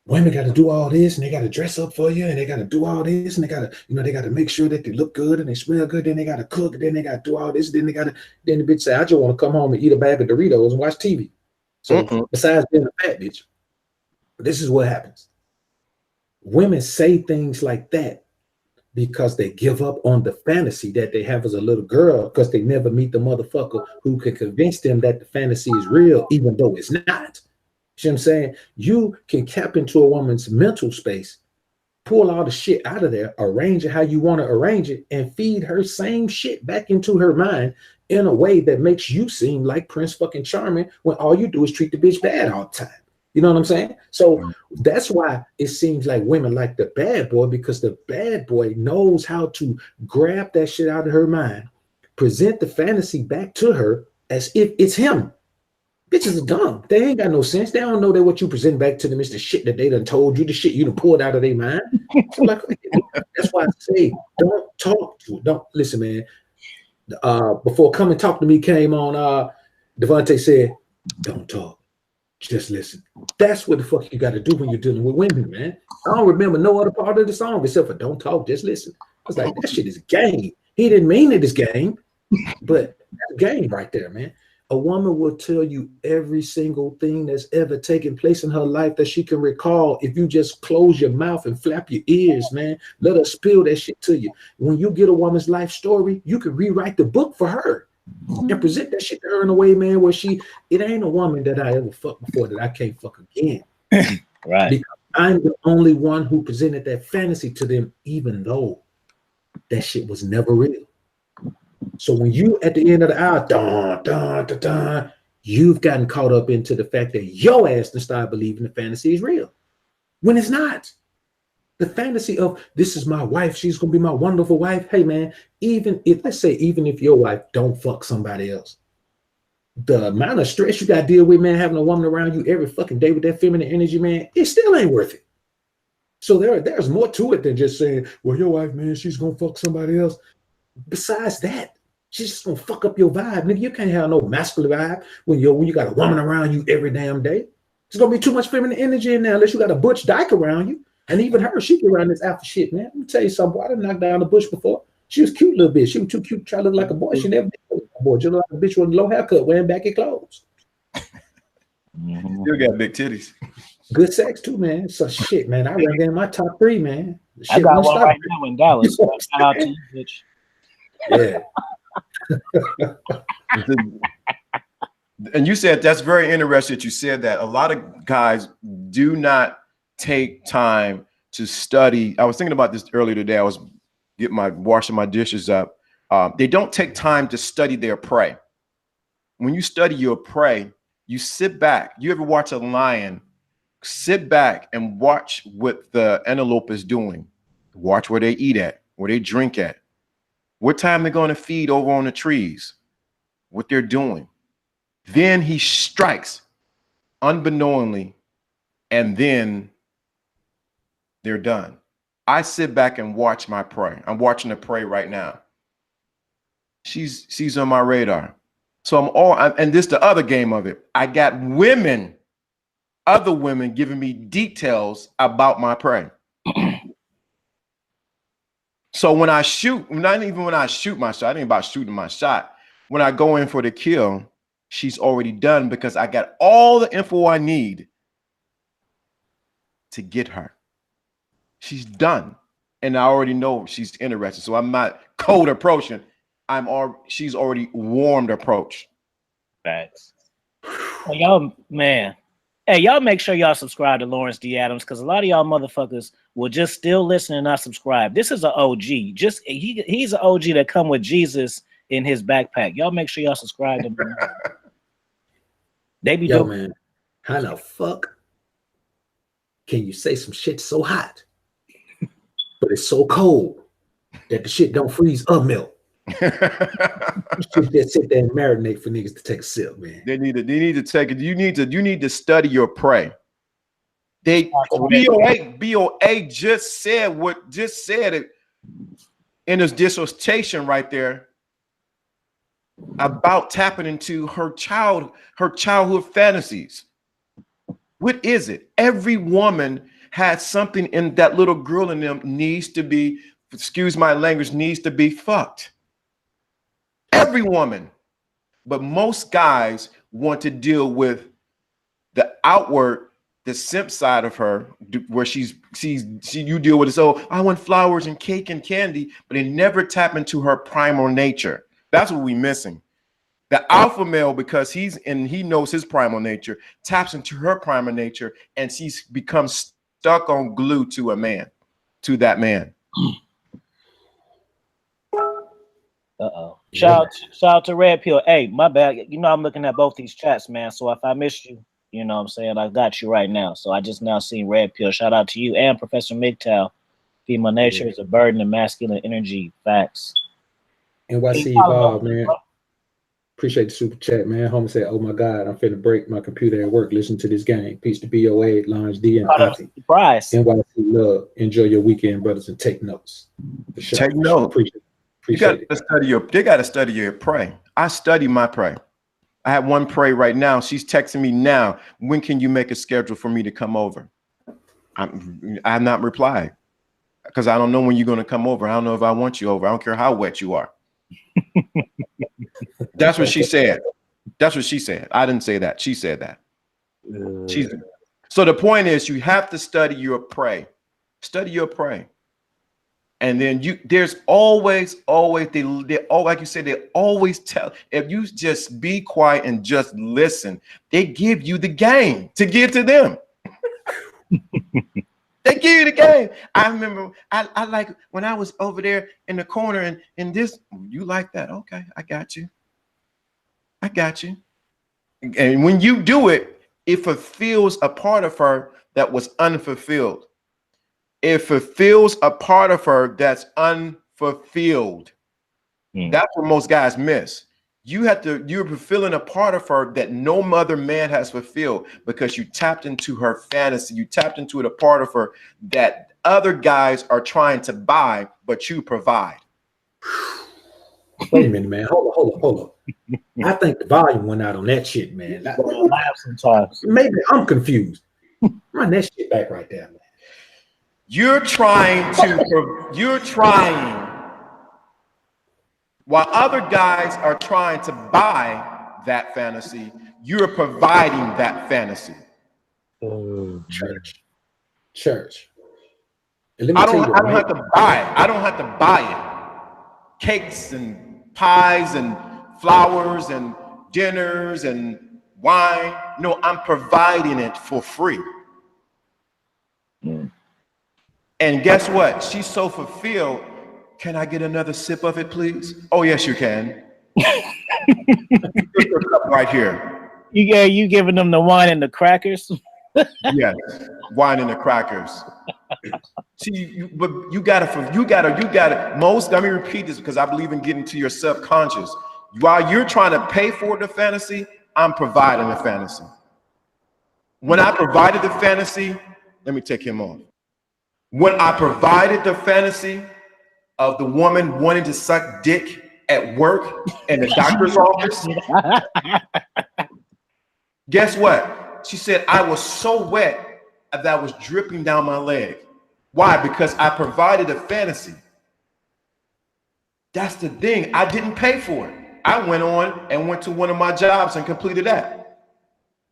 women got to do all this and they got to dress up for you and they got to do all this and they got to, you know, they got to make sure that they look good and they smell good. Then they got to cook. Then they got to do all this. Then the bitch say, I just want to come home and eat a bag of Doritos and watch TV. So besides being a fat bitch, this is what happens. Women say things like that because they give up on the fantasy that they have as a little girl because they never meet the motherfucker who can convince them that the fantasy is real, even though it's not. You know what I'm saying? You can tap into a woman's mental space, pull all the shit out of there, arrange it how you want to arrange it, and feed her same shit back into her mind in a way that makes you seem like Prince fucking Charming when all you do is treat the bitch bad all the time. You know what I'm saying? So that's why it seems like women like the bad boy, because the bad boy knows how to grab that shit out of her mind, present the fantasy back to her as if it's him. Bitches are dumb. They ain't got no sense. They don't know that what you present back to them is the shit that they done told you, the shit you done pulled out of their mind. So like, that's why I say, don't talk to it. Don't listen, man. Before Come and Talk to Me came on, Devontae said, don't talk. Just listen. That's what the fuck you got to do when you're dealing with women, man. I don't remember no other part of the song except for don't talk, just listen. I was like, that shit is game. He didn't mean it is game, but that's game right there, man. A woman will tell you every single thing that's ever taken place in her life that she can recall if you just close your mouth and flap your ears, man. Let her spill that shit to you. When you get a woman's life story, you can rewrite the book for her and present that shit to her in a way, man, where it ain't a woman that I ever fucked before that I can't fuck again. Right. Because I'm the only one who presented that fantasy to them, even though that shit was never real. So when you at the end of the hour, dun, dun, dun, dun, you've gotten caught up into the fact that your ass to start believing the fantasy is real when it's not. The fantasy of this is my wife, she's gonna be my wonderful wife. Hey man, even if your wife don't fuck somebody else, the amount of stress you gotta deal with, man, having a woman around you every fucking day with that feminine energy, man, it still ain't worth it. So there's more to it than just saying, well, your wife, man, she's gonna fuck somebody else. Besides that, she's just gonna fuck up your vibe, nigga. You can't have no masculine vibe when you got a woman around you every damn day. There's gonna be too much feminine energy in there unless you got a butch dyke around you. And even her, she get around this alpha shit, man. Let me tell you something. I done knocked down a bush before. She was cute little bitch. She was too cute to try to look like a boy. She never did look like a boy. Just like a bitch with a low haircut wearing baggy clothes. Still got big titties. Good sex too, man. So shit, man. I rank in my top 3, man. I got one right now in Dallas. So shout out to you, bitch. Yeah. And you said that's very interesting that you said that. A lot of guys do not take time to study. I was thinking about this earlier today. I was washing my dishes up. They don't take time to study their prey. When you study your prey, you sit back. You ever watch a lion? Sit back and watch what the antelope is doing. Watch where they eat at, where they drink at, what time they're going to feed over on the trees, what they're doing. Then he strikes unbeknowingly, and then they're done. I sit back and watch my prey. I'm watching the prey right now. She's on my radar. So and this the other game of it. I got other women giving me details about my prey. So when I shoot, not even when I shoot my shot, I ain't about shooting my shot. When I go in for the kill, she's already done because I got all the info I need to get her. She's done. And I already know she's interested. So I'm not cold approaching. She's already warmed approach. Facts. Well, y'all, man. Hey, y'all make sure y'all subscribe to Lawrence D. Adams because a lot of y'all motherfuckers will just still listen and not subscribe. This is an OG. He's an OG that come with Jesus in his backpack. Y'all make sure y'all subscribe to me. They be Yo, doing man, how the fuck can you say some shit so hot, but it's so cold that the shit don't freeze or melt? Shit that sit there and marinate for niggas to take a sip, man. They need to take it. You need to study your prey. BOA just said it in his dissertation right there about tapping into her childhood fantasies. What is it? Every woman has something in that little girl in them needs to be, excuse my language, needs to be fucked. Every woman. But most guys want to deal with the outward, the simp side of her, where you deal with it. So I want flowers and cake and candy, but they never tap into her primal nature. That's what we're missing. The alpha male, because he knows his primal nature, taps into her primal nature, and she's becomes stuck on glue to that man. Shout out to Red Pill. Hey, my bad. You know I'm looking at both these chats, man. So if I missed you, you know what I'm saying, I got you right now. So I just now seen Red Pill. Shout out to you and Professor MGTOW. Female nature is a burden of masculine energy. Facts. NYC Evolve, man. Appreciate the super chat, man. Homie said, "Oh my God, I'm finna break my computer at work. Listen to this game. Peace to BOA, Lawrence D, and Ati. Surprise. NYC love. Enjoy your weekend, brothers, and take notes. For sure. Take notes. Appreciate it. They got to study your prey. I study my prey. I have one prey right now. She's texting me now. When can you make a schedule for me to come over? I have not replied because I don't know when you're going to come over. I don't know if I want you over. I don't care how wet you are. That's what she said. That's what she said. I didn't say that. She said that. So the point is, you have to study your prey. Study your prey. And then there's always, like you said, they always tell, if you just be quiet and just listen, they give you the game to give to them. They give you the game. I remember, I like when I was over there in the corner and this, you like that? Okay, I got you. I got you. And when you do it, it fulfills a part of her that was unfulfilled. It fulfills a part of her that's unfulfilled. That's what most guys miss. You're fulfilling a part of her that no other man has fulfilled because you tapped into her fantasy. You tapped into a part of her that other guys are trying to buy, but you provide. Wait a minute, man. Hold on. I think the volume went out on that shit, man. Maybe I'm confused. Run that shit back right there, man. You're trying while other guys are trying to buy that fantasy, you're providing that fantasy. Church. I don't have to buy it. I don't have to buy it. Cakes and pies and flowers and dinners and wine. No, I'm providing it for free. And guess what? She's so fulfilled. Can I get another sip of it, please? Oh, yes, you can. Right here. You giving them the wine and the crackers? Yes, wine and the crackers. See, but you gotta. Most, let me repeat this because I believe in getting to your subconscious. While you're trying to pay for the fantasy, I'm providing the fantasy. When I provided the fantasy, let me take him off. When I provided the fantasy of the woman wanting to suck dick at work in the doctor's office, guess what? She said, I was so wet that I was dripping down my leg. Why? Because I provided a fantasy. That's the thing. I didn't pay for it. I went on and went to one of my jobs and completed that.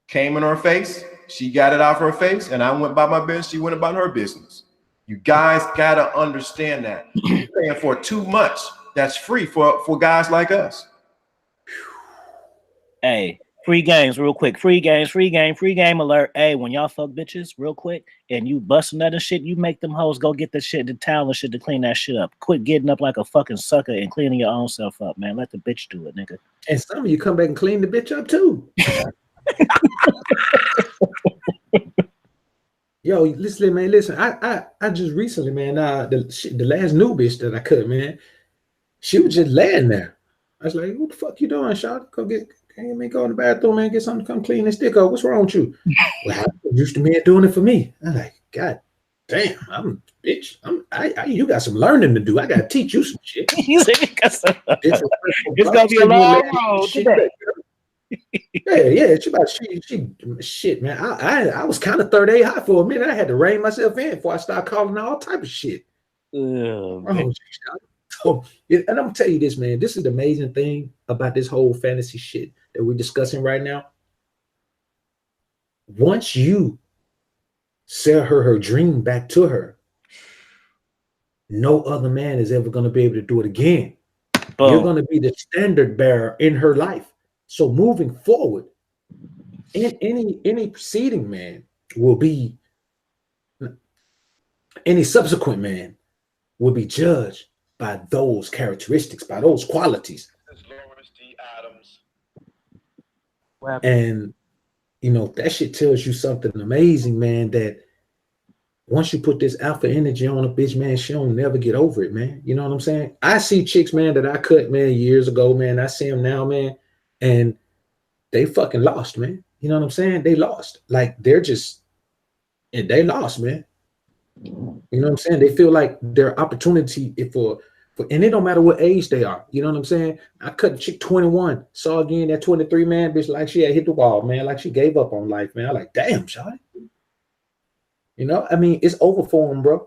Came in her face. She got it out of her face, and I went by my business. She went about her business. You guys gotta understand that. You're paying for too much that's free for guys like us. Hey, Free games, real quick. Free game alert. Hey, when y'all fuck bitches, real quick, and you busting that and shit, you make them hoes go get the shit, the towel and shit to clean that shit up. Quit getting up like a fucking sucker and cleaning your own self up, man. Let the bitch do it, nigga. And some of you come back and clean the bitch up too. Yo, listen, man. Listen, I just recently, man. The last new bitch that I cut, man, she was just laying there. I was like, "What the fuck you doing, Shawty? Go in the bathroom, man. Get something to come clean this dick up. What's wrong with you?" Well, I'm used to men doing it for me. I'm like, God damn, you got some learning to do. I gotta teach you some shit. It's gonna be a long road today. Yeah. Shit, man. I was kind of third A high for a minute. I had to rein myself in before I started calling all type of shit. So, and I'm gonna tell you this, man. This is the amazing thing about this whole fantasy shit that we're discussing right now. Once you sell her dream back to her, no other man is ever going to be able to do it again. Boom. You're going to be the standard bearer in her life. So moving forward, any preceding man will be, any subsequent man will be judged by those characteristics, by those qualities. And that shit tells you something amazing, man, that once you put this alpha energy on a bitch, man, she don't never get over it, man. You know what I'm saying? I see chicks, man, that I cut, man, years ago, man. I see them now, man, and they fucking lost, man. You know what I'm saying? They lost. Like, they lost, man. You know what I'm saying? They feel like their opportunity and it don't matter what age they are. You know what I'm saying? I cut a chick 21, saw again that 23, man, bitch, like she had hit the wall, man, like she gave up on life, man. I'm like, damn, shawty. I mean, it's over for them, bro.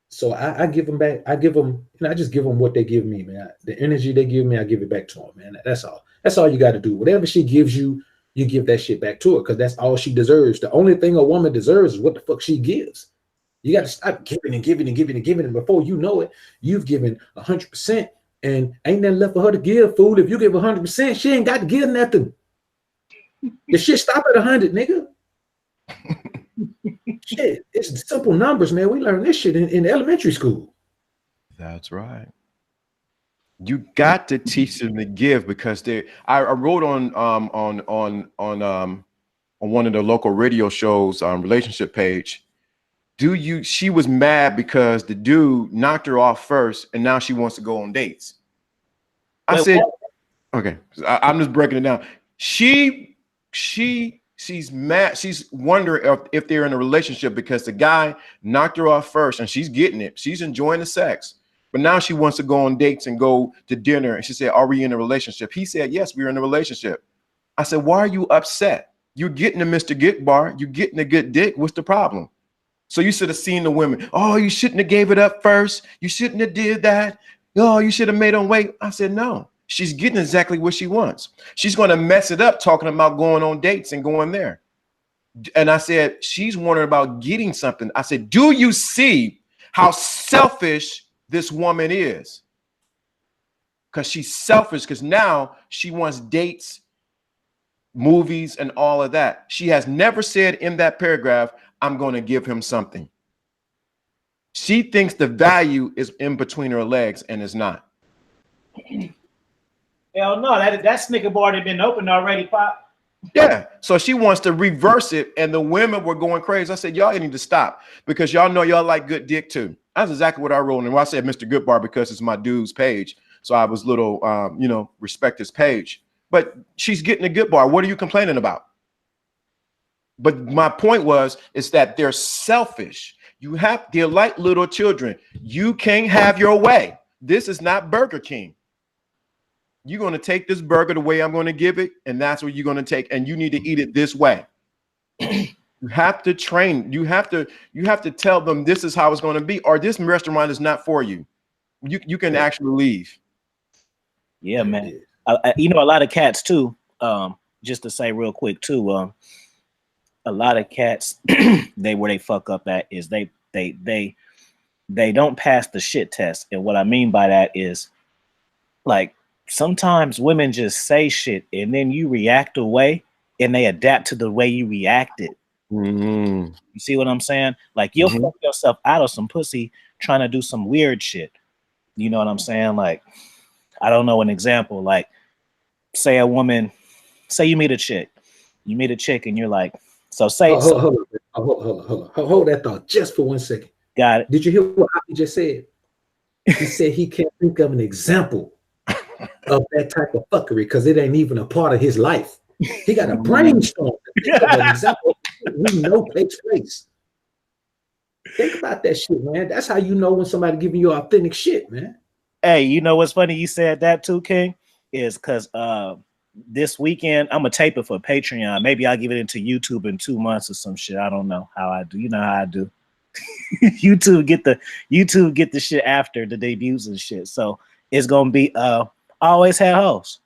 So I give them back. I just give them what they give me, man. The energy they give me, I give it back to them, man. That's all. That's all you got to do. Whatever she gives you, you give that shit back to her, because that's all she deserves. The only thing a woman deserves is what the fuck she gives. You got to stop giving and giving and giving and giving. And before you know it, you've given 100%, and ain't nothing left for her to give, fool. If you give 100%, she ain't got to give nothing. The shit stop at 100, nigga. Shit, it's simple numbers, man. We learned this shit in elementary school. That's right. You got to teach them to give, because I wrote on one of the local radio shows relationship page. She was mad because the dude knocked her off first, and now she wants to go on dates. I said, okay, I'm just breaking it down. She's mad. She's wondering if they're in a relationship because the guy knocked her off first, and she's getting it. She's enjoying the sex, but now she wants to go on dates and go to dinner. And she said, "Are we in a relationship?" He said, "Yes, we're in a relationship." I said, "Why are you upset? You're getting a Mr. Get Bar. You're getting a good dick. What's the problem?" So you should have seen the women. "Oh, you shouldn't have gave it up first. You shouldn't have did that. Oh, you should have made them wait." I said, no. She's getting exactly what she wants. She's going to mess it up talking about going on dates and going there. And I said, she's wondering about getting something. I said, do you see how selfish this woman is? Because she's selfish, because now she wants dates, movies, and all of that. She has never said in that paragraph, "I'm going to give him something." She thinks the value is in between her legs, and it's not. Hell no, that snicker bar had been opened already, Pop. Yeah, so she wants to reverse it, and the women were going crazy. I said, y'all need to stop, because y'all know y'all like good dick too. That's exactly what I wrote. And I said Mr. Goodbar because it's my dude's page, so I was little, respect his page. But she's getting a good bar. What are you complaining about? But my point is that they're selfish. They're like little children. You can't have your way. This is not Burger King. You're going to take this burger the way I'm going to give it, and that's what you're going to take, and you need to eat it this way. You have to train. You have to tell them this is how it's going to be, or this restaurant is not for you. You can actually leave. Yeah, man. A lot of cats too. Just to say real quick too. A lot of cats, where they fuck up at is they don't pass the shit test, and what I mean by that is, like, sometimes women just say shit and then you react away and they adapt to the way you reacted. Mm-hmm. You see what I'm saying? Like you'll fuck yourself out of some pussy trying to do some weird shit. You know what I'm saying? Like, I don't know an example. Like, say a woman, say you meet a chick and you're like, so say, hold on. Hold that thought just for 1 second. Got it. Did you hear what he just said? He said he can't think of an example of that type of fuckery because it ain't even a part of his life. He got a brainstorm to think of an example we know takes place. Think about that shit, man. That's how you know when somebody giving you authentic shit, man. Hey, you know what's funny? You said that too, King, is because this weekend I'm gonna tape it for Patreon. Maybe I'll give it into YouTube in 2 months or some shit. I don't know how I do. You know how I do. YouTube get the shit after the debuts and shit. So it's gonna be always had hoes,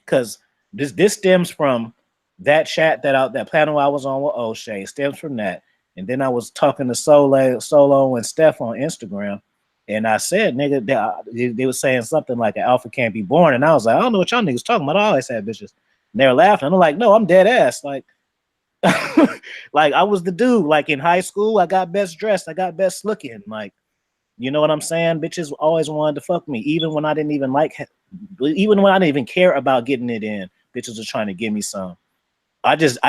because this stems from that chat that panel I was on with O'Shea. Stems from that, and then I was talking to Solo and Steph on Instagram, and I said, nigga, they were saying something like an alpha can't be born, and I was like, I don't know what y'all niggas talking about. I always had bitches. And they were laughing. I'm like, no, I'm dead ass. Like, like I was the dude. Like in high school, I got best dressed, I got best looking. Like, you know what I'm saying? Bitches always wanted to fuck me, even when I didn't even care about getting it in. Bitches were trying to give me some. As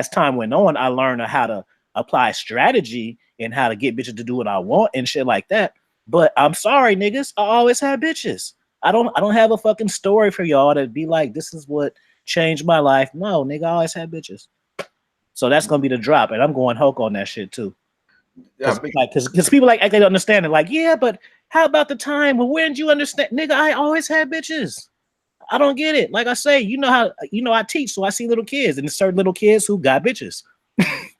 time went on, I learned how to apply strategy and how to get bitches to do what I want and shit like that. But I'm sorry, niggas, I always had bitches. I don't have a fucking story for y'all to be like, this is what changed my life. No, nigga, I always had bitches. So that's gonna be the drop, and I'm going Hulk on that shit too. Because people like they don't understand it. Like, yeah, but how about the time when did you understand, nigga? I always had bitches. I don't get it. Like I say, I teach, so I see little kids, and there's certain little kids who got bitches.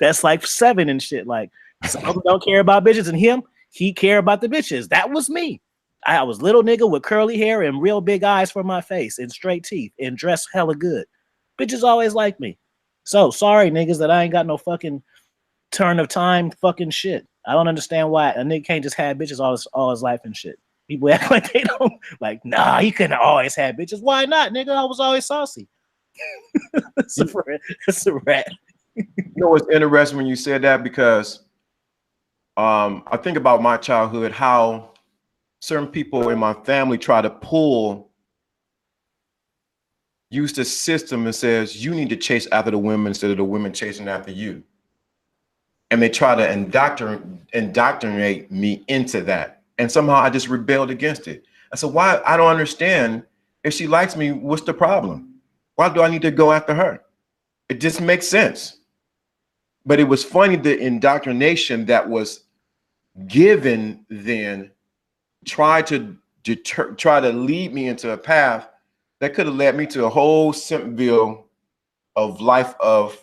That's like 7 and shit. Like some of them don't care about bitches, and he care about the bitches. That was me. I was little nigga with curly hair and real big eyes for my face and straight teeth and dressed hella good. Bitches always like me. So sorry, niggas, that I ain't got no fucking turn of time fucking shit. I don't understand why a nigga can't just have bitches all his life and shit. People act like they don't, like, nah, he couldn't always have bitches. Why not, nigga? I was always saucy. It's a rat. You know what's interesting when you said that, because I think about my childhood, how certain people in my family try to use the system and says, you need to chase after the women instead of the women chasing after you. And they try to indoctrinate me into that. And somehow I just rebelled against it. I said, why? I don't understand. If she likes me, what's the problem? Why do I need to go after her? It just makes sense. But it was funny, the indoctrination that was given then tried to lead me into a path that could have led me to a whole Simpsonville of life of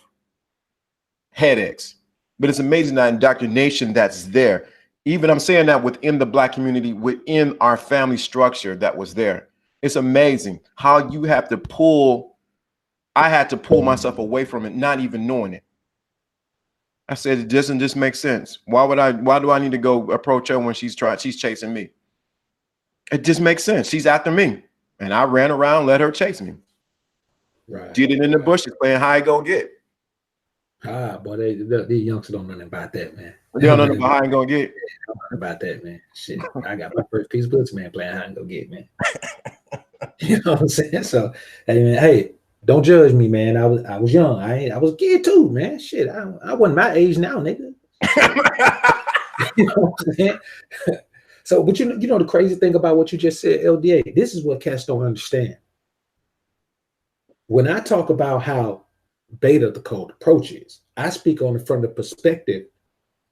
headaches. But it's amazing that indoctrination that's there. Even I'm saying that within the Black community, within our family structure that was there. It's amazing how you have to I had to pull myself away from it, not even knowing it. I said, it doesn't just make sense. Why do I need to go approach her when she's chasing me? It just makes sense. She's after me. And I ran around, let her chase me. Right. Did it in the bushes playing hide go get. Boy, these youngsters don't know nothing about that, man. They don't know about hide and go get. About that, man. Shit, I got my first piece of pussy, man, playing hide and go get, man. You know what I'm saying? So, hey, man, hey, don't judge me, man. I was young. I was a kid too, man. Shit, I wasn't my age now, nigga. You know what I'm saying? So, but you know the crazy thing about what you just said, LDA, this is what cats don't understand. When I talk about how beta the cold approach is, I speak from the perspective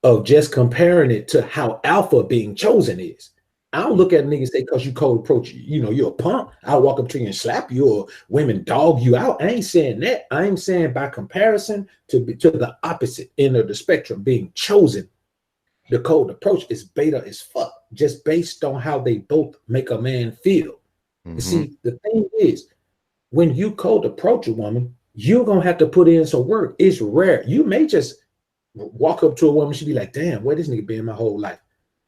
of just comparing it to how alpha being chosen is. I don't look at a nigga and say, because you cold approach, you're a punk, I'll walk up to you and slap you, or women dog you out. I ain't saying that. I'm saying by comparison to the opposite end of the spectrum, being chosen, the cold approach is beta as fuck, just based on how they both make a man feel. Mm-hmm. You see, the thing is, when you cold approach a woman, you're going to have to put in some work. It's rare. You may just walk up to a woman, she'd be like, damn, where this nigga been my whole life?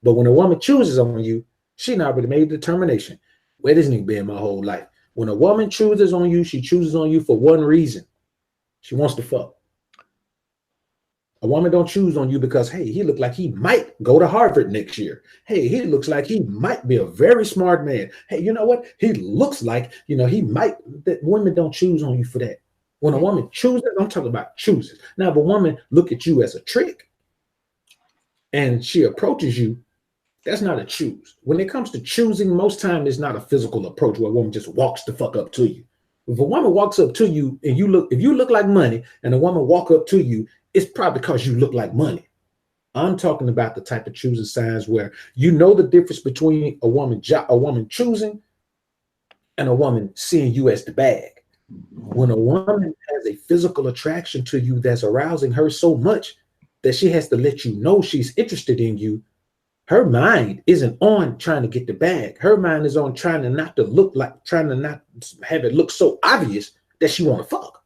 But when a woman chooses on you, she not already made a determination, where this nigga been my whole life. When a woman chooses on you, she chooses on you for one reason. She wants to fuck. A woman don't choose on you because, hey, he looked like he might go to Harvard next year. Hey, he looks like he might be a very smart man. Hey, you know what? He looks like, he might. That women don't choose on you for that. When a woman chooses, I'm talking about chooses. Now, if a woman look at you as a trick and she approaches you, that's not a choose. When it comes to choosing, most time it's not a physical approach where a woman just walks the fuck up to you. If a woman walks up to you and if you look like money and a woman walk up to you, it's probably because you look like money. I'm talking about the type of choosing signs where you know the difference between a woman choosing and a woman seeing you as the bag. When a woman has a physical attraction to you that's arousing her so much that she has to let you know she's interested in you, her mind isn't on trying to get the bag. Her mind is on trying to not have it look so obvious that she want to fuck.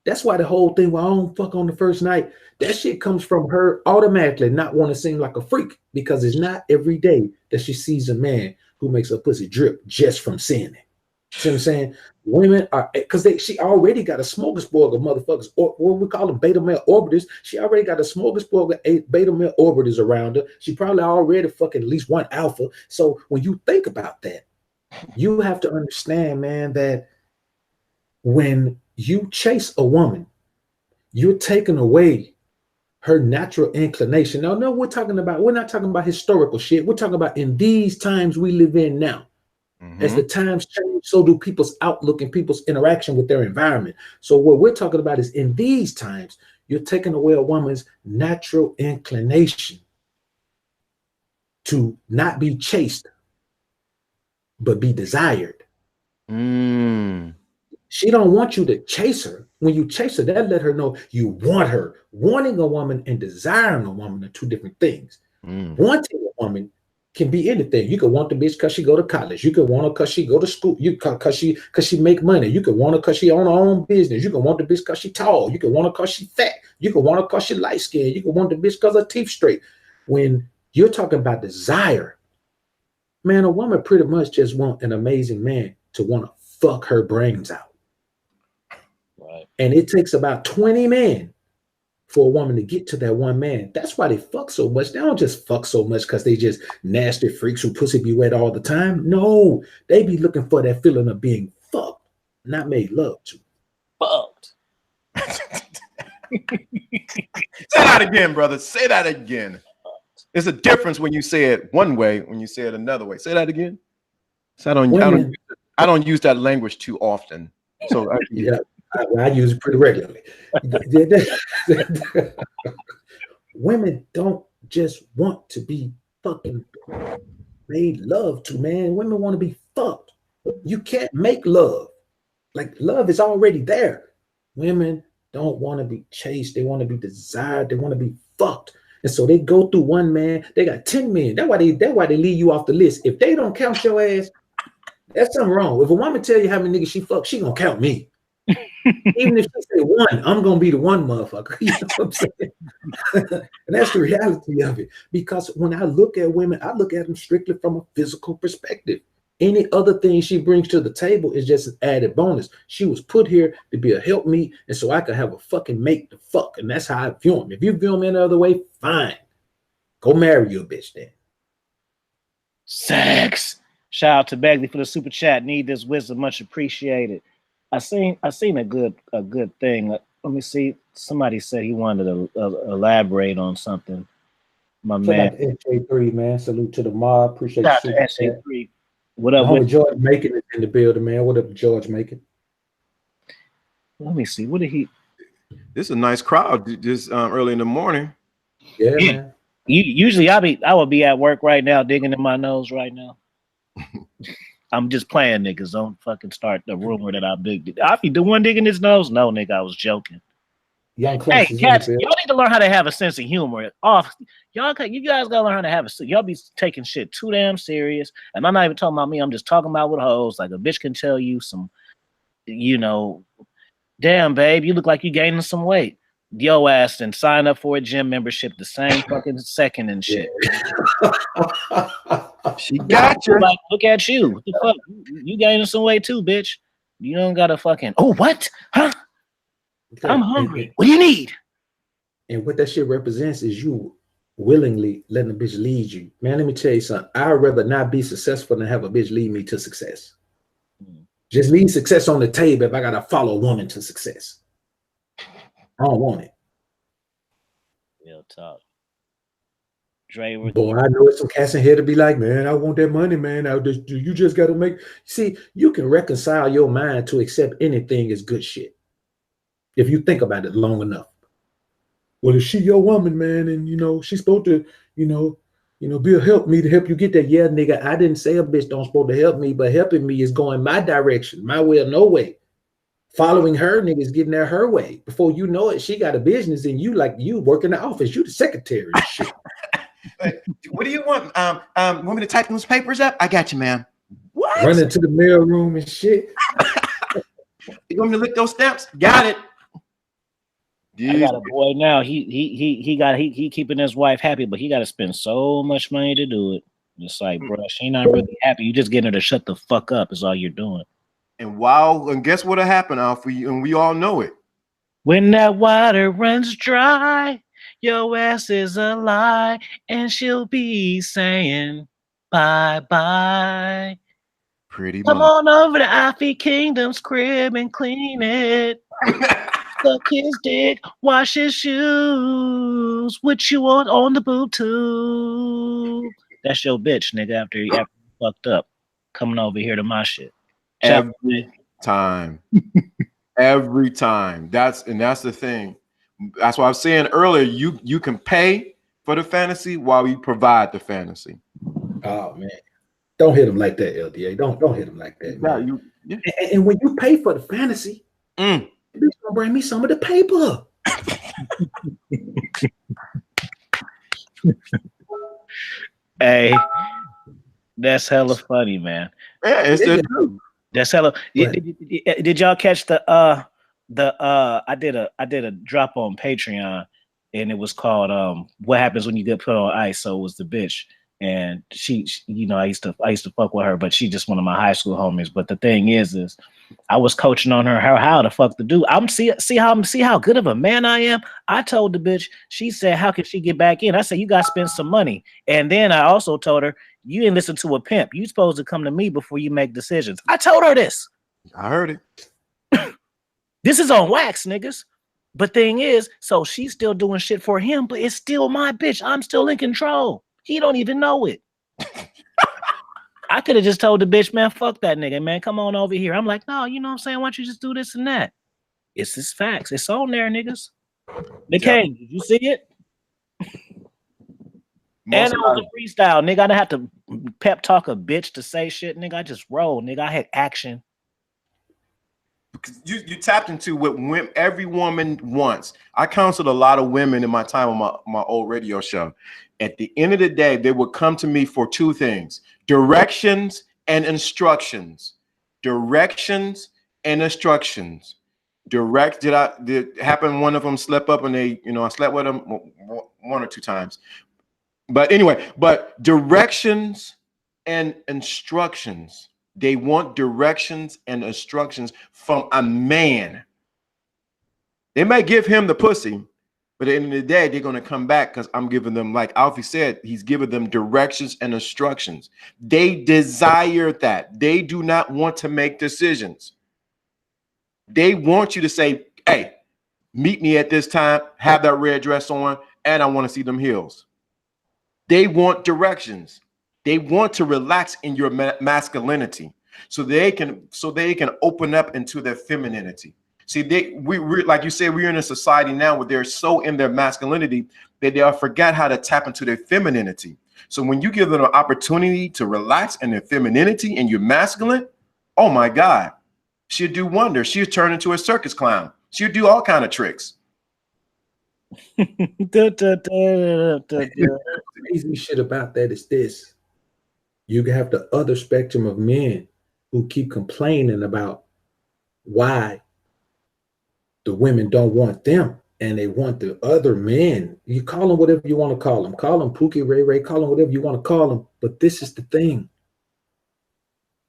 That's why the whole thing, well, I don't fuck on the first night, that shit comes from her automatically not want to seem like a freak, because it's not every day that she sees a man who makes her pussy drip just from seeing it. See what I'm saying? Women are, because she already got a smorgasbord of motherfuckers, or what we call them beta male orbiters. She already got a smorgasbord of beta male orbiters around her. She probably already fucking at least one alpha. So when you think about that, you have to understand, man, that when you chase a woman, you're taking away her natural inclination. No, we're not talking about historical shit. We're talking about in these times we live in now. Mm-hmm. As the times change, so do people's outlook and people's interaction with their environment. So what we're talking about is in these times, you're taking away a woman's natural inclination to not be chased, but be desired. She don't want you to chase her. When you chase her, that let her know you want her. Wanting a woman and desiring a woman are two different things. Wanting a woman can be anything. You could want the bitch because she go to college. You could want her because she go to school. You because she make money. You could want her because she own her own business. You can want the bitch because she tall. You can want her because she fat. You can want her because she light skinned. You can want the bitch because her teeth straight. When you're talking about desire, man, a woman pretty much just want an amazing man to want to fuck her brains out. Right. And it takes about 20 men for a woman to get to that one man. That's why they fuck so much. They don't just fuck so much because they just nasty freaks who pussy be wet all the time. No, they be looking for that feeling of being fucked, not made love to. Fucked. Say that again, brother. Say that again. There's a difference when you say it one way, when you say it another way. Say that again. So I don't use that language too often. So yeah. I use it pretty regularly. Women don't just want to be fucking made love to, man. Women want to be fucked. You can't make love. Like, love is already there. Women don't want to be chased. They want to be desired. They want to be fucked. And so they go through one man. They got 10 men. That's why they leave you off the list. If they don't count your ass, that's something wrong. If a woman tell you how many niggas she fucked, she gonna count me. Even if she say one, I'm gonna be the one motherfucker. You know what I'm saying? And that's the reality of it. Because when I look at women, I look at them strictly from a physical perspective. Any other thing she brings to the table is just an added bonus. She was put here to be a helpmeet, and so I could have a fucking mate to fuck. And that's how I view them. If you view them any other way, fine. Go marry your bitch then. Sex. Shout out to Bagley for the super chat. Need this wisdom, much appreciated. I seen a good thing. Let me see. Somebody said he wanted to elaborate on something. My man, SJ3, man. Salute to the mob. Appreciate you. SJ3. What up, George Macon is in the building, man. What up, George Macon? Let me see. What did he? This is a nice crowd. Just early in the morning. Yeah, man. Usually I would be at work right now, digging in my nose right now. I'm just playing, niggas. Don't fucking start the rumor that I big. I be the one digging his nose. No, nigga, I was joking. Hey, cats, y'all need to learn how to have a sense of humor. You guys gotta learn how to have y'all be taking shit too damn serious. And I'm not even talking about me. I'm just talking about with hoes. Like, a bitch can tell you some, damn, babe, you look like you gaining some weight. Yo ass and sign up for a gym membership the same fucking second and shit. She got you. Like, look at you. What the fuck? You gaining some weight too, bitch. You don't gotta fucking. Oh, what? Huh? I'm hungry. What do you need? And what that shit represents is you willingly letting a bitch lead you. Man, let me tell you something. I'd rather not be successful than have a bitch lead me to success. Just leave success on the table if I gotta follow a woman to success. I don't want it. Real talk. Dre, boy, I know it's some cats in here to be like, man, I want that money, man. You just got to make. See, you can reconcile your mind to accept anything as good shit if you think about it long enough. Well, is she your woman, man? And you know she's supposed to, be a help me to help you get there. Yeah, nigga, I didn't say a bitch don't supposed to help me, but helping me is going my direction, my way or no way. Following her, niggas getting there her way. Before you know it, she got a business, and you work in the office. You the secretary and shit. What do you want? Want me to type those papers up? I got you, ma'am. What? Running to the mail room and shit. You want me to lick those stamps? Got it. I got a boy now. He keeping his wife happy, but he got to spend so much money to do it. It's like, bro, she not really happy. You just getting her to shut the fuck up is all you're doing. And guess what'll happen, Alpha? And we all know it. When that water runs dry, your ass is a lie, and she'll be saying bye-bye. Pretty much. Come on over to Alfie Kingdom's crib and clean it. Suck his dick, wash his shoes. What you want on the boob tube? That's your bitch, nigga, after you fucked up. Coming over here to my shit. Every time. Every time. That's the thing. That's what I was saying earlier. You can pay for the fantasy while we provide the fantasy. Oh man, don't hit them like that, LDA. Don't hit them like that. Yeah. And when you pay for the fantasy, you're gonna bring me some of the paper. Hey, that's hella funny, man. Yeah, it's the truth. That's hella. Did y'all catch the I did a drop on Patreon, and it was called what happens when you get put on ice. So it was the bitch, and she I used to fuck with her, but she just one of my high school homies. But the thing is I was coaching on her how the fuck to do. See how good of a man I am. I told the bitch. She said, how can she get back in? I said, you got to spend some money. And then I also told her, you didn't listen to a pimp. You supposed to come to me before you make decisions. I told her this. I heard it. This is on wax, niggas. But thing is, so she's still doing shit for him, but it's still my bitch. I'm still in control. He don't even know it. I could have just told the bitch, man, fuck that nigga, man. Come on over here. I'm like, no, you know what I'm saying? Why don't you just do this and that? It's just facts. It's on there, niggas. McCain, did you see it? And it was a freestyle, nigga. I didn't have to pep talk a bitch to say shit, nigga. I just rolled, nigga. I had action. Because you tapped into what every woman wants. I counseled a lot of women in my time on my old radio show. At the end of the day, they would come to me for two things: directions and instructions. Directions and instructions. Did happen? One of them slept up, and I slept with them one or two times. But anyway, directions and instructions. They want directions and instructions from a man. They may give him the pussy, but at the end of the day, they're going to come back because I'm giving them, like Alfie said, he's giving them directions and instructions. They desire that. They do not want to make decisions. They want you to say, hey, meet me at this time, have that red dress on, and I want to see them heels. They want directions. They want to relax in your masculinity so they can open up into their femininity. See, we like you said, we're in a society now where they're so in their masculinity that they forget how to tap into their femininity. So when you give them an opportunity to relax in their femininity and you're masculine, oh my God, she'll do wonders. She'll turn into a circus clown. She'll do all kind of tricks. Crazy shit about that is this. You have the other spectrum of men who keep complaining about why the women don't want them. and they want the other men. You call them whatever you want to call them. Call them Pookie, Ray Ray, call them whatever you want to call them. But this is the thing.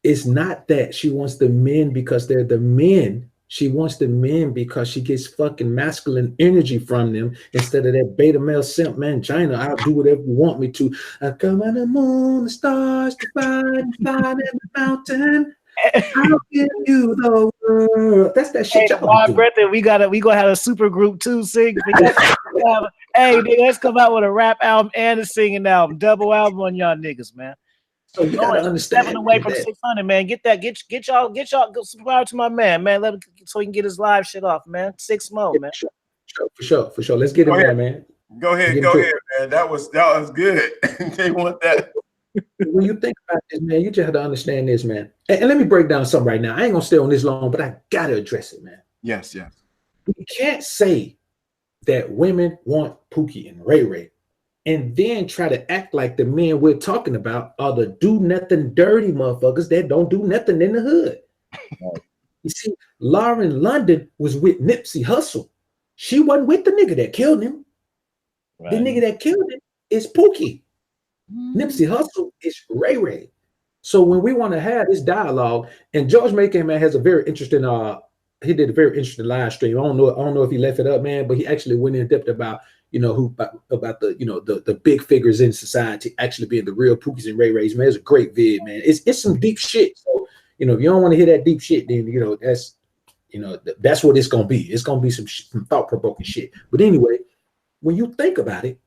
It's not that she wants the men because they're the men. She wants the men because she gets fucking masculine energy from them instead of that beta male simp man. China, I'll do whatever you want me to. I come on the moon, the stars, the fire, and the mountain. I'll give you the world. That's that shit. Hey, Bob Breather, we gonna have a super group too. Sing. Hey, nigga, let's come out with a rap album and a singing album, double album on y'all niggas, man. So you gotta understand. 7 away from 600, man. Get y'all subscribe to my man. Let him so he can get his live shit off, man. 6 more, man. For sure. Let's get him there, man. Go ahead, man. That was good. They want that. When you think about this, man, you just have to understand this, man. And let me break down something right now. I ain't gonna stay on this long, but I gotta address it, man. Yes. We can't say that women want Pookie and Ray Ray and then try to act like the men we're talking about are the do nothing dirty motherfuckers that don't do nothing in the hood. You see, Lauren London was with Nipsey Hussle. She wasn't with the nigga that killed him. Right. The nigga that killed him is Pookie. Nipsey Hussle is Ray Ray. So when we want to have this dialogue, and George Macon, man, has a very interesting he did a very interesting live stream. I don't know if he left it up, man, but he actually went in depth about about the the big figures in society actually being the real Pookies and Ray Rays, man. It's a great vid, man. It's some deep shit. So if you don't want to hear that deep shit, then that's what it's gonna be. It's gonna be some thought-provoking shit. But anyway, when you think about it,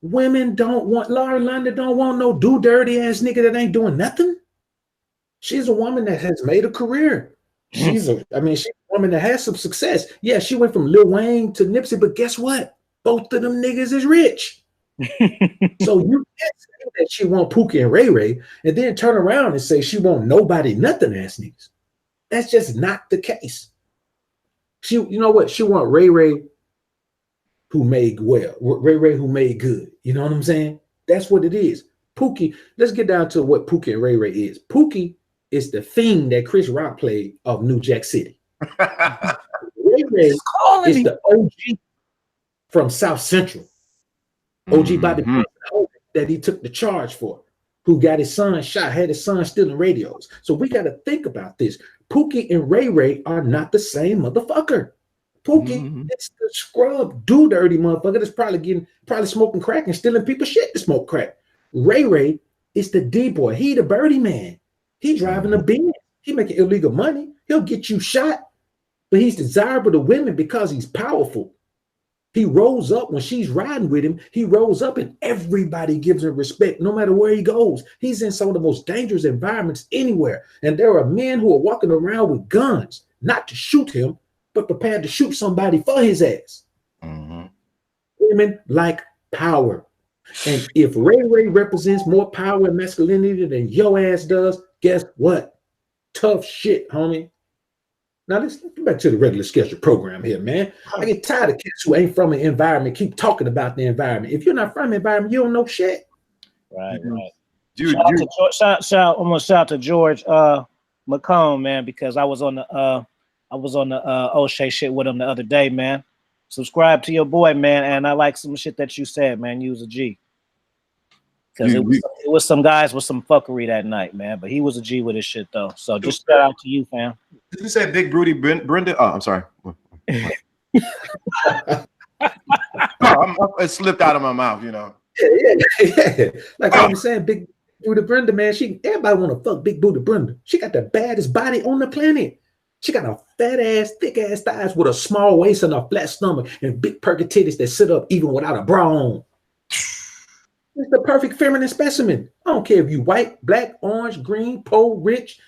women don't want Lauren London don't want no do dirty ass nigga that ain't doing nothing. She's a woman that has made a career. She's a woman that has some success. Yeah, she went from Lil Wayne to Nipsey, but guess what? Both of them niggas is rich. So you can't say that she want Pookie and Ray Ray and then turn around and say she want nobody nothing ass niggas. That's just not the case. She want Ray Ray who made well, Ray Ray who made good. You know what I'm saying? That's what it is. Pookie, let's get down to what Pookie and Ray Ray is. Pookie is the thing that Chris Rock played of New Jack City. Ray Ray is the OG from South Central. OG Bobby that he took the charge for, who got his son shot, had his son stealing radios. So we got to think about this. Pookie and Ray Ray are not the same motherfucker. Pookie is the scrub, do dirty motherfucker that's probably smoking crack and stealing people's shit to smoke crack. Ray Ray is the D-boy. He the Birdie man. He driving a Benz. He making illegal money. He'll get you shot, but he's desirable to women because he's powerful. He rolls up when she's riding with him. He rolls up and everybody gives him respect no matter where he goes. He's in some of the most dangerous environments anywhere. And there are men who are walking around with guns, not to shoot him, but prepared to shoot somebody for his ass. Women like power. And if Ray Ray represents more power and masculinity than your ass does, guess what? Tough shit, homie. Now let's get back to the regular scheduled program here, man. I get tired of kids who ain't from an environment keep talking about the environment. If you're not from the environment, you don't know shit. Right. Dude, I'm gonna shout out to George McComb, man, because I was on the O'Shea shit with him the other day, man. Subscribe to your boy, man, and I like some shit that you said, man. You was a G. Because it was some guys with some fuckery that night, man. But he was a G with his shit, though. So just shout out to you, fam. Did you say Big Broody Brenda? Oh, I'm sorry. It slipped out of my mouth, Yeah. Like I was saying, Big Booty Brenda, man. Everybody want to fuck Big Booty Brenda. She got the baddest body on the planet. She got a fat ass, thick ass thighs with a small waist and a flat stomach and big perky titties that sit up even without a bra on. It's the perfect feminine specimen. I don't care if you white, black, orange, green, poor, rich.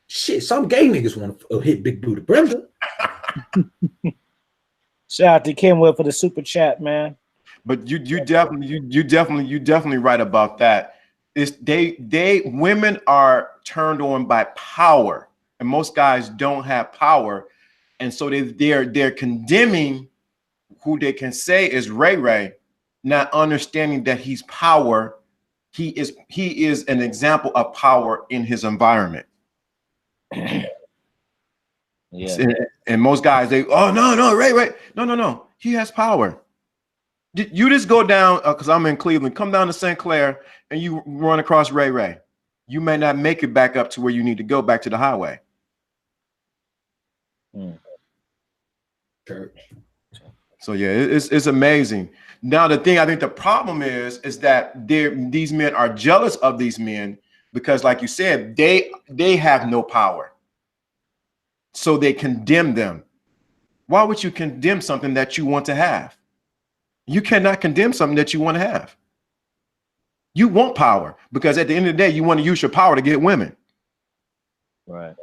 Shit, some gay niggas want to hit Big Booty Brenda. Shout out to Kenwood for the super chat, man. But you definitely right about that. Women are turned on by power, and most guys don't have power, and so they're condemning who they can say is Ray Ray, not understanding that he's power. He is an example of power in his environment. Yeah. And most guys, no, Ray, no. He has power. You just go down, because I'm in Cleveland, come down to St. Clair and you run across Ray Ray. You may not make it back up to where you need to go, back to the highway. Church. So yeah, it's amazing. Now the thing, I think the problem is that these men are jealous of these men because, like you said, they have no power. So they condemn them. Why would you condemn something that you want to have? You cannot condemn something that you want to have. You want power because at the end of the day, you want to use your power to get women. Right.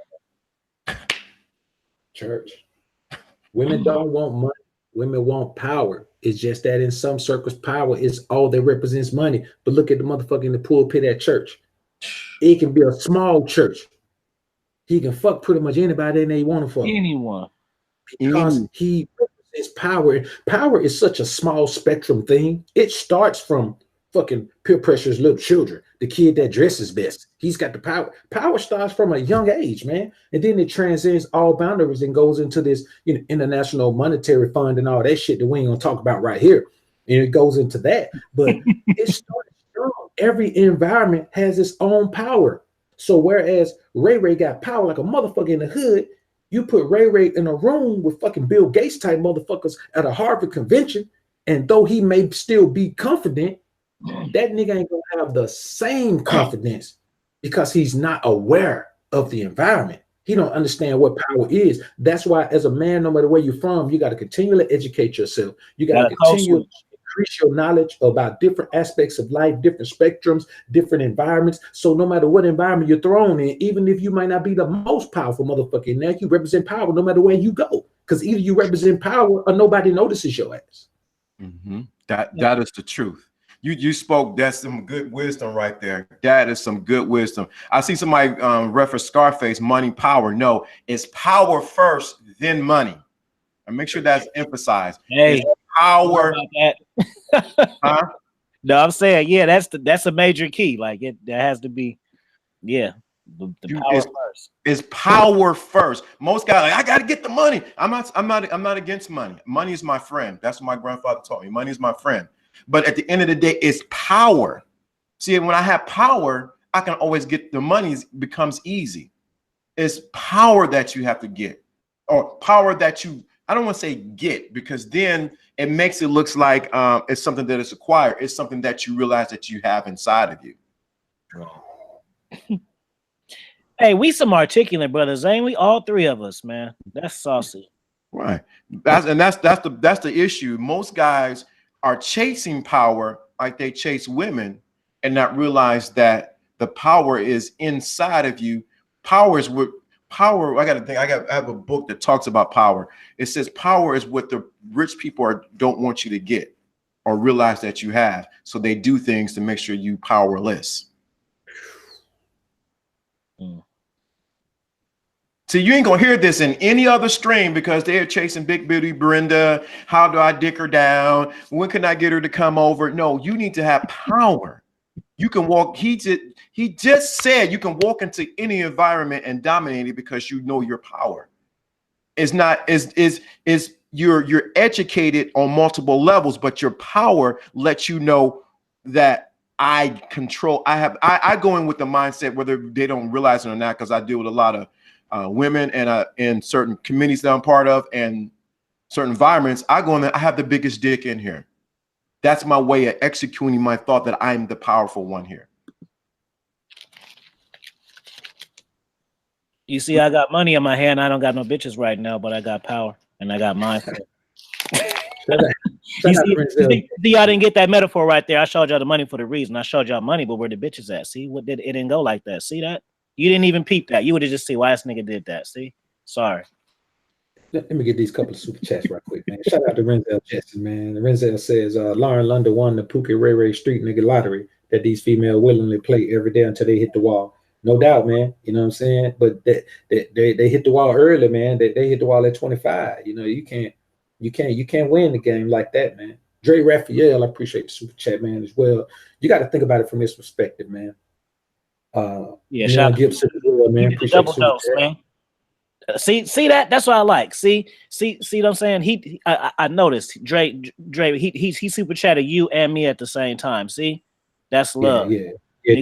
Church. Women don't want money. Women want power. It's just that in some circles, power is all that represents money. But look at the motherfucker in the pulpit at church. It can be a small church. He can fuck pretty much anybody and they want to fuck. Anyone. Because he represents power. Power is such a small spectrum thing. It starts from fucking peer pressure's little children. The kid that dresses best. He's got the power. Power starts from a young age, man. And then it transcends all boundaries and goes into this, you know, international monetary fund and all that shit that we ain't gonna talk about right here. And it goes into that. But it starts strong. Every environment has its own power. So whereas Ray Ray got power like a motherfucker in the hood, you put Ray Ray in a room with fucking Bill Gates type motherfuckers at a Harvard convention, and though he may still be confident, that nigga ain't gonna have the same confidence because he's not aware of the environment. He don't understand what power is. That's why, as a man, no matter where you're from, you got to continually educate yourself. You got to continue to increase your knowledge about different aspects of life, different spectrums, different environments. So no matter what environment you're thrown in, even if you might not be the most powerful motherfucker in there, you represent power no matter where you go. Because either you represent power or nobody notices your ass. Mm-hmm. That is the truth. You spoke, that's some good wisdom right there. That is some good wisdom. I see somebody reference Scarface, money, power. No, it's power first, then money. And make sure that's emphasized. Hey, it's power. Huh? No, I'm saying, yeah, that's a major key. Like that has to be, yeah. The power first. It's power first. Most guys like, I gotta get the money. I'm not against money. Money is my friend. That's what my grandfather taught me. Money is my friend. But at the end of the day, it's power. See, when I have power, I can always get the money. Becomes easy. It's power that you have to get, or power that you, I don't want to say get, because then it makes it looks like it's something that is acquired. It's something that you realize that you have inside of you. Hey, we some articulate brothers, ain't we? All three of us, man. That's saucy. Right. That's the issue. Most guys are chasing power like they chase women and not realize that the power is inside of you. Power is what power. I have a book that talks about power. It says power is what the rich people don't want you to get or realize that you have. So they do things to make sure you powerless. See, you ain't gonna hear this in any other stream because they're chasing Big Booty Brenda. How do I dick her down? When can I get her to come over? No, you need to have power. You can walk. He just said you can walk into any environment and dominate it because you know your power. It's not you're educated on multiple levels, but your power lets you know that I control. I go in with the mindset whether they don't realize it or not, because I deal with a lot of women and in certain communities that I'm part of and certain environments. I go in there, I have the biggest dick in here. That's my way of executing my thought that I'm the powerful one here. You see, I got money in my hand. I don't got no bitches right now, but I got power and I got mindset. You see, y'all didn't get that metaphor right there. I showed y'all the money for the reason. I showed y'all money, but where the bitches at? See, what did it didn't go like that? See that? You didn't even peep that. You would have just seen why this nigga did that. See? Sorry. Let me get these couple of super chats right quick, man. Shout out to Renzel Jetson, man. Renzel says Lauren London won the Pookie Ray Ray Street nigga lottery that these females willingly play every day until they hit the wall. No doubt, man. You know what I'm saying? But they hit the wall early, man. They hit the wall at 25. You know, you can't win the game like that, man. Dre Raphael, I appreciate the super chat, man, as well. You got to think about it from this perspective, man. Yeah, shout out Gibson, man. Appreciate double dose, man. See that? That's what I like. See what I'm saying? I noticed Dre, he super chatted you and me at the same time. See, that's love. Yeah.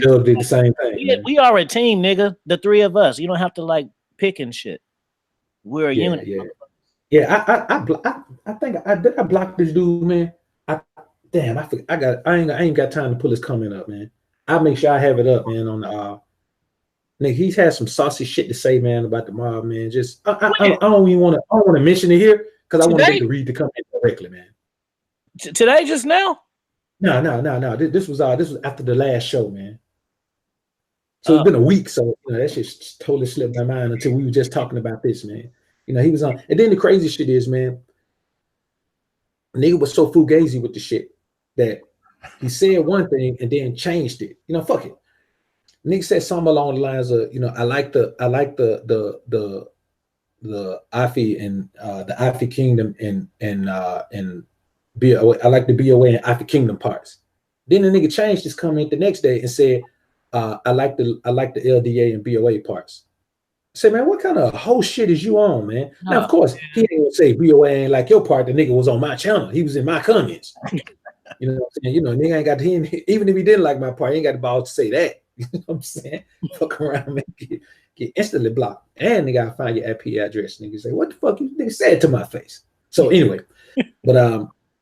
Dub did the same thing, man. We are a team, nigga. The three of us. You don't have to like pick and shit. We're a unit. Yeah. I think I blocked this dude, man. I ain't got time to pull his comment up, man. I'll make sure I have it up, man. On the nigga, he's had some saucy shit to say, man, about the mob, man. Just I don't even want to mention it here because I want to read the comment directly, man. Today, just now? No. This was after the last show, man. So it's been a week, so that shit totally slipped my mind until we were just talking about this, man. He was on, and then the crazy shit is, man, nigga was so fugazi with the shit that he said one thing and then changed it. Fuck it. Nick said something along the lines of, I like the Afi and the Afi Kingdom and BOA. I like the BOA and Afi Kingdom parts. Then the nigga changed his comment the next day and said, I like the LDA and BOA parts. I said, man, what kind of whole shit is you on, man? Now, of course, he ain't gonna say BOA ain't like your part. The nigga was on my channel. He was in my comments. You know what I'm saying? Nigga ain't got even if he didn't like my part, he ain't got the balls to say that. You know what I'm saying? Fuck around and get instantly blocked. And they gotta find your IP address. Nigga say, what the fuck you nigga said to my face? So anyway, but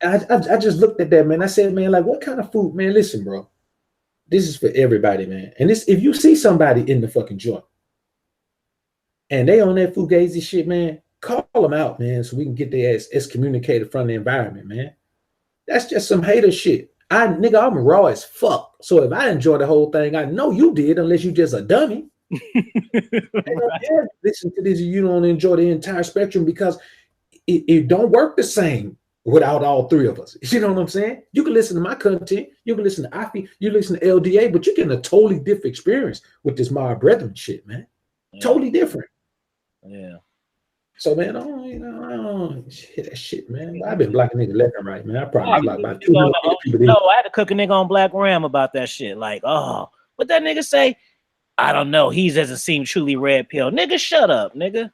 I just looked at that, man. I said, man, like, what kind of food, man? Listen, bro. This is for everybody, man. And this, if you see somebody in the fucking joint and they on that fugazi shit, man, call them out, man, so we can get their ass excommunicated from the environment, man. That's just some hater shit. I'm raw as fuck. So if I enjoy the whole thing, I know you did, unless you just a dummy. Listen to this, you don't enjoy the entire spectrum because it don't work the same without all three of us. You know what I'm saying? You can listen to my content, you can listen to Afi, you listen to LDA, but you're getting a totally different experience with this my brethren shit, man. Yeah. Totally different. Yeah. So, man, I don't hear that shit, man. I've been blocking niggas left and right, man. I probably blocked about 200 people. No, I had to cook a nigga on Black Ram about that shit. Like, oh, what that nigga say? I don't know. He doesn't seem truly red pill. Nigga, shut up, nigga.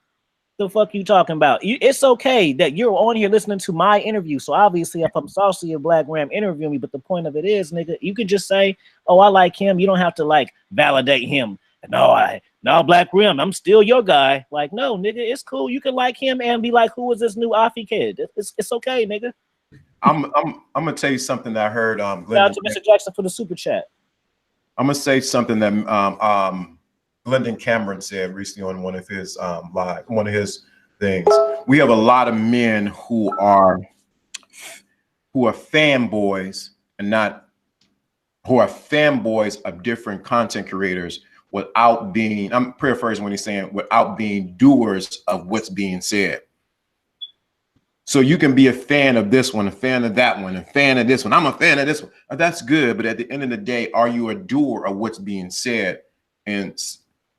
The fuck you talking about? It's okay that you're on here listening to my interview. So obviously, if I'm saucy or Black Ram interviewing me, but the point of it is, nigga, you can just say, oh, I like him. You don't have to like validate him. No, Black Rim, I'm still your guy. Like, no, nigga, it's cool. You can like him and be like, who is this new Afi kid? It's okay, nigga. I'm gonna tell you something that I heard. Shout out to Mr. Jackson for the super chat. I'm gonna say something that Glendon Cameron said recently on one of his things. We have a lot of men who are fanboys and not who are fanboys of different content creators without being, I'm paraphrasing when he's saying, without being doers of what's being said. So you can be a fan of this one, a fan of that one, a fan of this one. I'm a fan of this one. That's good. But at the end of the day, are you a doer of what's being said and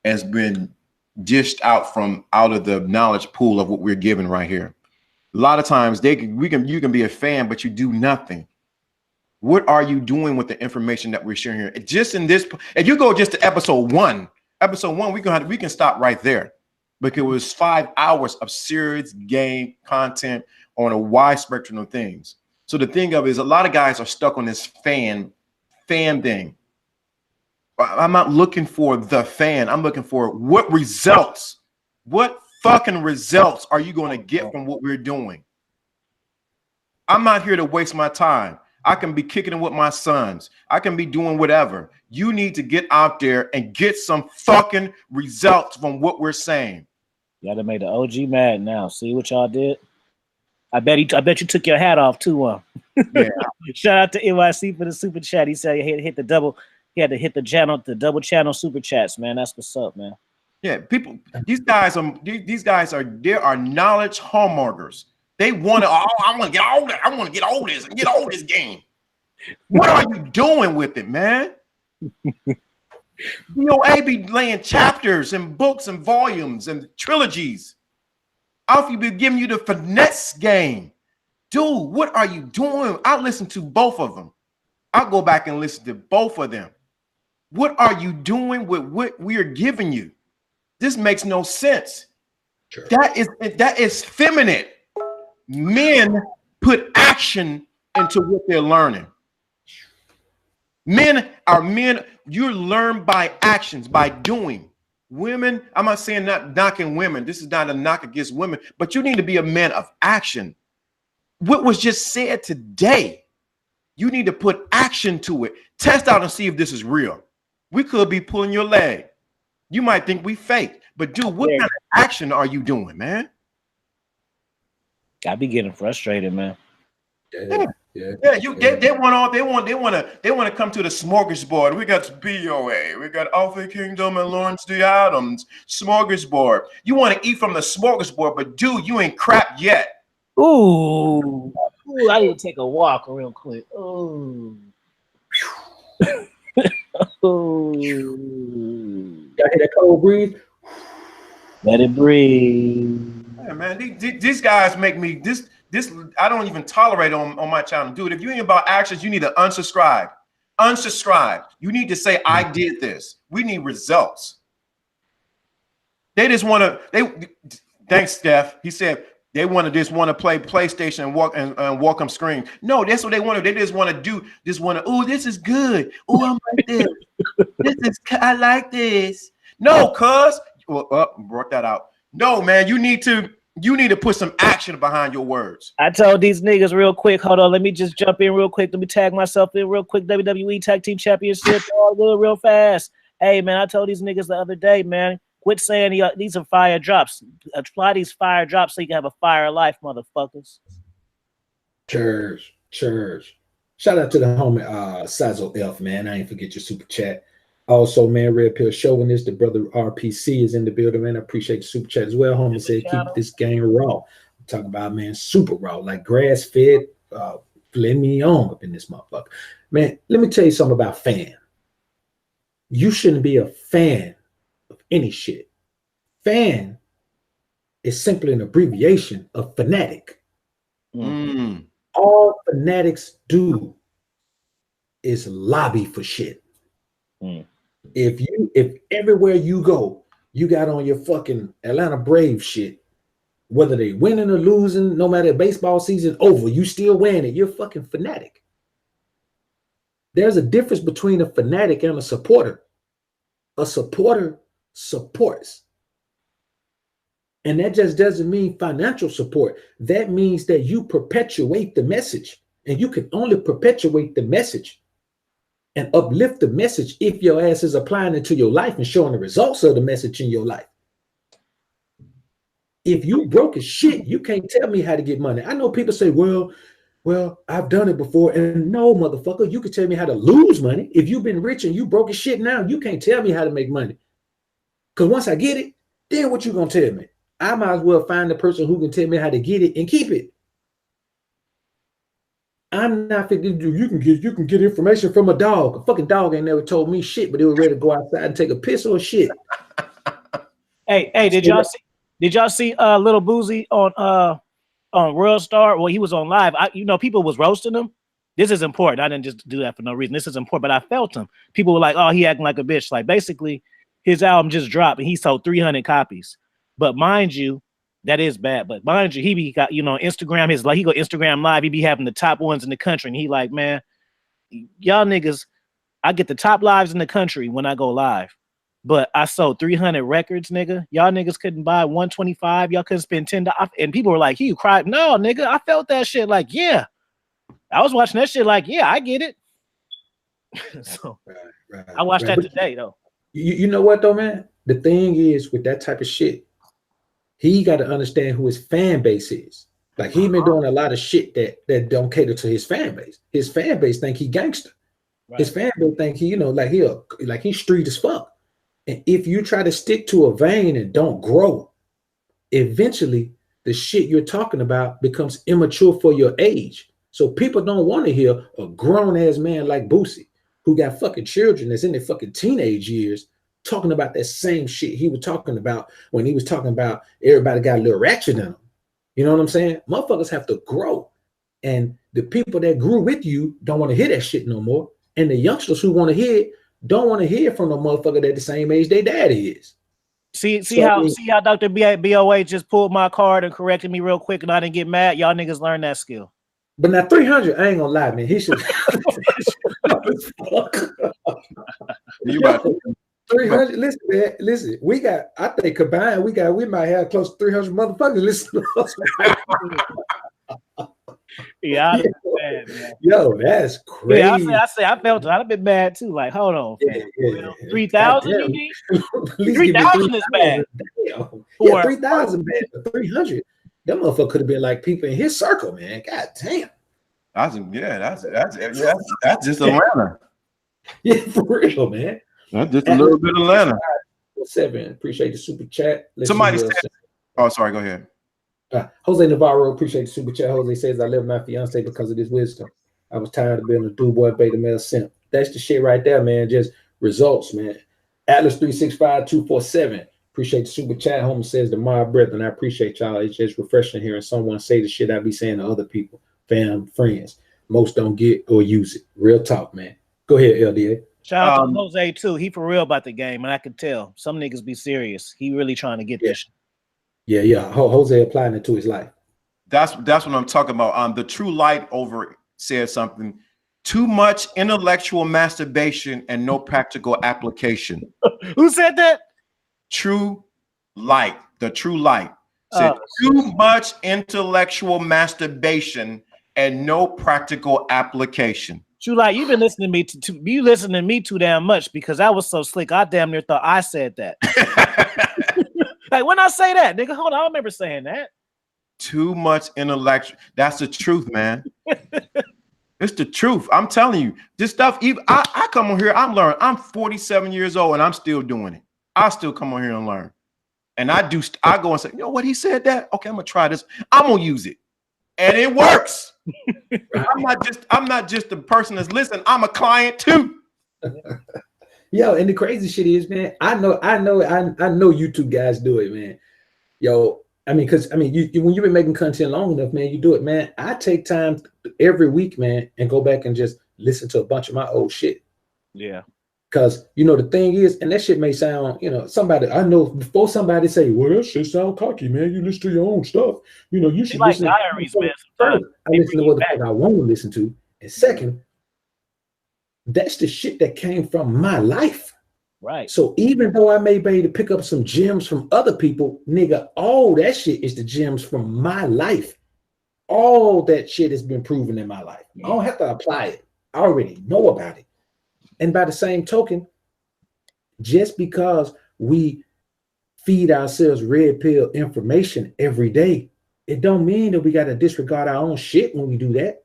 has been dished out of the knowledge pool of what we're given right here? A lot of times you can be a fan, but you do nothing. What are you doing with the information that we're sharing here? Just in this, if you go just to episode one, we can stop right there, because it was 5 hours of serious game content on a wide spectrum of things. So the thing of it is, a lot of guys are stuck on this fan thing. I'm not looking for the fan. I'm looking for what fucking results are you going to get from what we're doing? I'm not here to waste my time. I can be kicking it with my sons. I can be doing whatever. You need to get out there and get some fucking results from what we're saying. Y'all done made the OG mad now. See what y'all did? I bet you took your hat off too. Yeah. Shout out to NYC for the super chat. He said he had to hit the double channel super chats, man. That's what's up, man. Yeah, people, these guys are knowledge hallmarkers. They want to, I want to get all that. I want to get all this and get all this game. What are you doing with it, man? BOA be laying chapters and books and volumes and trilogies. Alfie be giving you the finesse game. Dude, what are you doing? I listen to both of them. I'll go back and listen to both of them. What are you doing with what we are giving you? This makes no sense. Sure. That is feminine. Men put action into what they're learning. Men. You learn by actions, by doing. Women, I'm not saying not knocking women. This is not a knock against women, but you need to be a man of action. What was just said today, you need to put action to it. Test out and see if this is real. We could be pulling your leg. You might think we fake, but dude, what kind of action are you doing, man? I be getting frustrated, man. They want to come to the smorgasbord. We got BOA, we got Alpha Kingdom and Lawrence D. Adams smorgasbord. You want to eat from the smorgasbord, but dude, you ain't crap yet. Ooh, I need to take a walk real quick. Ooh. Ooh. Y'all hear that cold breeze? Let it breathe. Yeah, man, these guys make me this. I don't even tolerate on my channel, dude. If you ain't about actions, you need to unsubscribe. Unsubscribe. You need to say, I did this. We need results. They just want to. Thanks, Steph. He said they want to play PlayStation and walk on screen. No, that's what they want to. They just want to do. Just want to. Oh, this is good. Oh, I'm like this. I like this. No, cuz. Well, brought that out. No, man, you need to put some action behind your words. I told these niggas real quick. Hold on, let me just jump in real quick. Let me tag myself in real quick. WWE Tag Team Championship, all good, real fast. Hey, man, I told these niggas the other day, man, quit saying these are fire drops. Apply these fire drops so you can have a fire life, motherfuckers. Church. Shout out to the homie Sazo Elf, man. I ain't forget your super chat. Also, man, Red Pill showing this. The brother RPC is in the building, man. I appreciate the super chat as well. Homie said, keep this game raw. I'm talking about, man, super raw, like grass fed, filet mignon up in this motherfucker. Man, let me tell you something about fan. You shouldn't be a fan of any shit. Fan is simply an abbreviation of fanatic. All fanatics do is lobby for shit. If everywhere you go, you got on your fucking Atlanta Braves shit, whether they winning or losing, no matter baseball season over, you still wearing it. You're a fucking fanatic. There's a difference between a fanatic and a supporter. A supporter supports. And that just doesn't mean financial support. That means that you perpetuate the message. And you can only perpetuate the message and uplift the message if your ass is applying it to your life and showing the results of the message in your life. If you broke as shit, you can't tell me how to get money. I know people say, well, I've done it before. And no, motherfucker, you can tell me how to lose money. If you've been rich and you broke as shit now, you can't tell me how to make money. Because once I get it, then what you gonna tell me? I might as well find the person who can tell me how to get it and keep it. I'm not thinking you can get information from a dog. A fucking dog ain't never told me shit, but it was ready to go outside and take a piss or shit. Hey, did y'all see Little Boozy on World Star? Well, he was on live. People was roasting him. This is important. I didn't just do that for no reason. This is important, but I felt him. People were like, "Oh, he acting like a bitch." Like basically, his album just dropped and he sold 300 copies. But mind you, that is bad. But mind you, he got Instagram. He go Instagram live. He be having the top ones in the country, and he like, man, y'all niggas, I get the top lives in the country when I go live. But I sold 300 records, nigga. Y'all niggas couldn't buy 125. Y'all couldn't spend $10. And people were like, you cried. No, nigga, I felt that shit. Like, yeah. I was watching that shit like, yeah, I get it. So right. I watched that today, though. You know what, though, man? The thing is, with that type of shit, he got to understand who his fan base is. Like, he been doing a lot of shit that don't cater to his fan base. His fan base think he gangster. Right. His fan base think he, he's street as fuck. And if you try to stick to a vein and don't grow, eventually the shit you're talking about becomes immature for your age. So people don't want to hear a grown-ass man like Boosie, who got fucking children that's in their fucking teenage years, talking about that same shit he was talking about when he was talking about everybody got a little ratchet in them. You know what I'm saying? Motherfuckers have to grow. And the people that grew with you don't want to hear that shit no more. And the youngsters who want to hear it don't want to hear from a motherfucker that the same age their daddy is. See So, how I mean, see how Dr. BOA just pulled my card and corrected me real quick, and I didn't get mad. Y'all niggas learn that skill. but now 300, I ain't gonna lie, man. He should. You about 300. Listen, man. Listen. We got. I think combined, we might have close to 300 motherfuckers listening to us. Yeah, I'd have been mad, man. Yo, that's crazy. Yeah, I felt it. I'd have been mad too. Like, hold on, fam. Yeah. 3,000, you need? At least give me 3,000 is bad. Damn. Yeah, 3,000 bad, but 300. That motherfucker could have been like people in his circle, man. God damn. that's just Atlanta. Yeah, for real, man. That's just a little bit of Atlanta. 7. Appreciate the super chat. Somebody said, oh, sorry, go ahead. Jose Navarro, appreciate the super chat. Jose says, I left my fiance because of this wisdom. I was tired of being a do-boy beta male simp. That's the shit right there, man. Just results, man. Atlas 365247. Appreciate the super chat. Homer says, the my brethren, I appreciate y'all. It's just refreshing hearing someone say the shit I be saying to other people, fam, friends. Most don't get or use it. Real talk, man. Go ahead, LDA. Shout out to Jose too. He for real about the game, and I could tell some niggas be serious. He really trying to get this shit. Yeah. Jose applying it to his life. That's what I'm talking about. The True Light over said something. Too much intellectual masturbation and no practical application. Who said that? True Light. The True Light said too much intellectual masturbation and no practical application. True Light, you've been listening to me you listening to me too damn much because I was so slick. I damn near thought I said that. Like when I say that, nigga, hold on, I remember saying that. Too much intellectual. That's the truth, man. It's the truth. I'm telling you, this stuff. Even I come on here, I'm learning. I'm 47 years old and I'm still doing it. I still come on here and learn. And I go and say, you know what, he said that. Okay, I'm gonna try this. I'm gonna use it, and it works. I'm not just the person that's listening. I'm a client too. Yo, and the crazy shit is, man, I know you two guys do it, man. Yo, I mean, you when you've been making content long enough, man, you do it, man. I take time every week, man, and go back and just listen to a bunch of my old shit. Yeah. Because, the thing is, and that shit may sound, somebody, I know before somebody say, well, that shit sound cocky, man. You listen to your own stuff. You should like listen diaries, to man. First, I listen to what the fuck I want to listen to. And second, that's the shit that came from my life. Right. So even though I may be able to pick up some gems from other people, nigga, all that shit is the gems from my life. All that shit has been proven in my life. I don't have to apply it. I already know about it. And by the same token, just because we feed ourselves red pill information every day, it don't mean that we got to disregard our own shit when we do that.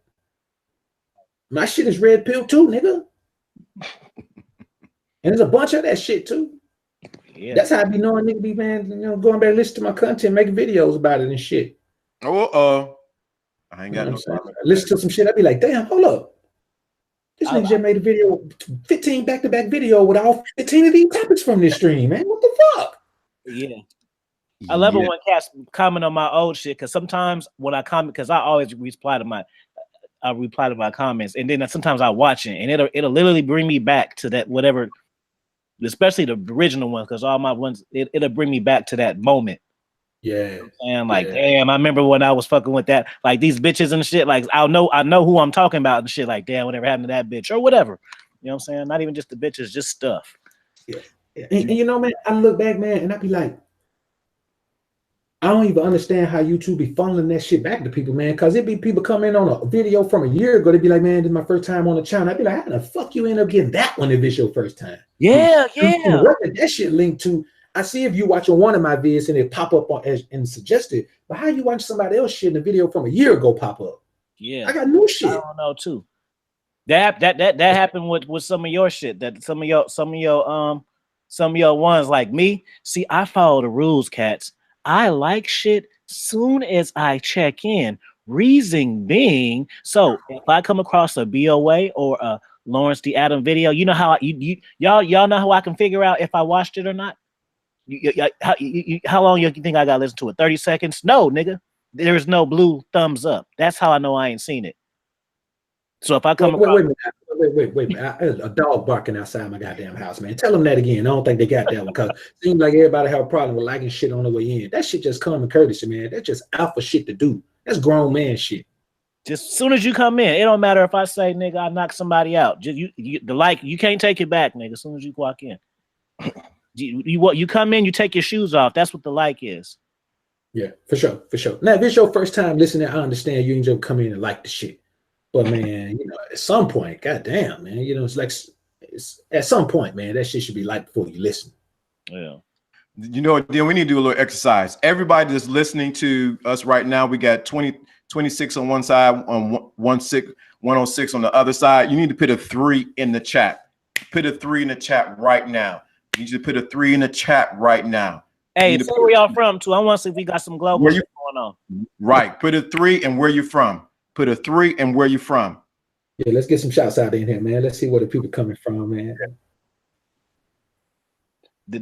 My shit is red pill too, nigga. And there's a bunch of that shit too. Yeah. That's how I be knowing nigga be, man, going back and listen to my content, making videos about it and shit. I ain't got no problem. Listen to some shit, I be like, damn, hold up. This nigga just made a video, 15 back-to-back video with all 15 of these topics from this stream, man. What the fuck? Yeah. I love it when cats comment on my old shit, because sometimes when I comment, because I always reply to my comments, and then sometimes I watch it, and it'll literally bring me back to that whatever, especially the original ones, because all my ones, it'll bring me back to that moment. Yeah. And damn, I remember when I was fucking with that, like these bitches and shit. Like I know who I'm talking about and shit. Like damn, whatever happened to that bitch or whatever. You know what I'm saying? Not even just the bitches, just stuff. Yeah. And man, I look back, man, and I be like, I don't even understand how you two be funneling that shit back to people, man. Because it be people come in on a video from a year ago. They be like, man, this is my first time on the channel. I'd be like, how the fuck you end up getting that one if it's your first time? Yeah. What did that shit link to? I see if you watching one of my videos and it pop up on and suggested, but how you watch somebody else shit in a video from a year ago pop up? Yeah, I got new shit. I don't know too. That happened with some of your shit. That some of your ones like me. See, I follow the rules, cats. I like shit soon as I check in. Reason being, so if I come across a BOA or a Lawrence D. Adam video, you know how y'all know how I can figure out if I watched it or not. How long you think I gotta listen to it? 30 seconds? No, nigga. There's no blue thumbs up. That's how I know I ain't seen it. So if I come across, Wait, man. A dog barking outside my goddamn house, man. Tell them that again. I don't think they got that one because it seems like everybody have a problem with liking shit on the way in. That shit just common courtesy, man. That's just alpha shit to do. That's grown man shit. Just as soon as you come in, it don't matter if I say, nigga, I knock somebody out. Just the like, you can't take it back, nigga. As soon as you walk in, you come in, you take your shoes off. That's what the like is. Yeah, for sure. Now, if it's your first time listening, I understand you ain't just come in and like the shit. But man, you know, at some point, goddamn, man, you know, it's at some point, man, that shit should be like before you listen. Yeah. You know, then we need to do a little exercise. Everybody that's listening to us right now, we got 26 on one side, on 106 on the other side. You need to put a 3 in the chat. Put a 3 in the chat right now. You need to put a 3 in the chat right now. Hey, say where y'all from too. I want to see if we got some global shit going on. Right. Put a 3 and where you from. Put a 3 and where you from. Yeah, let's get some shots out in here, man. Let's see where the people coming from, man.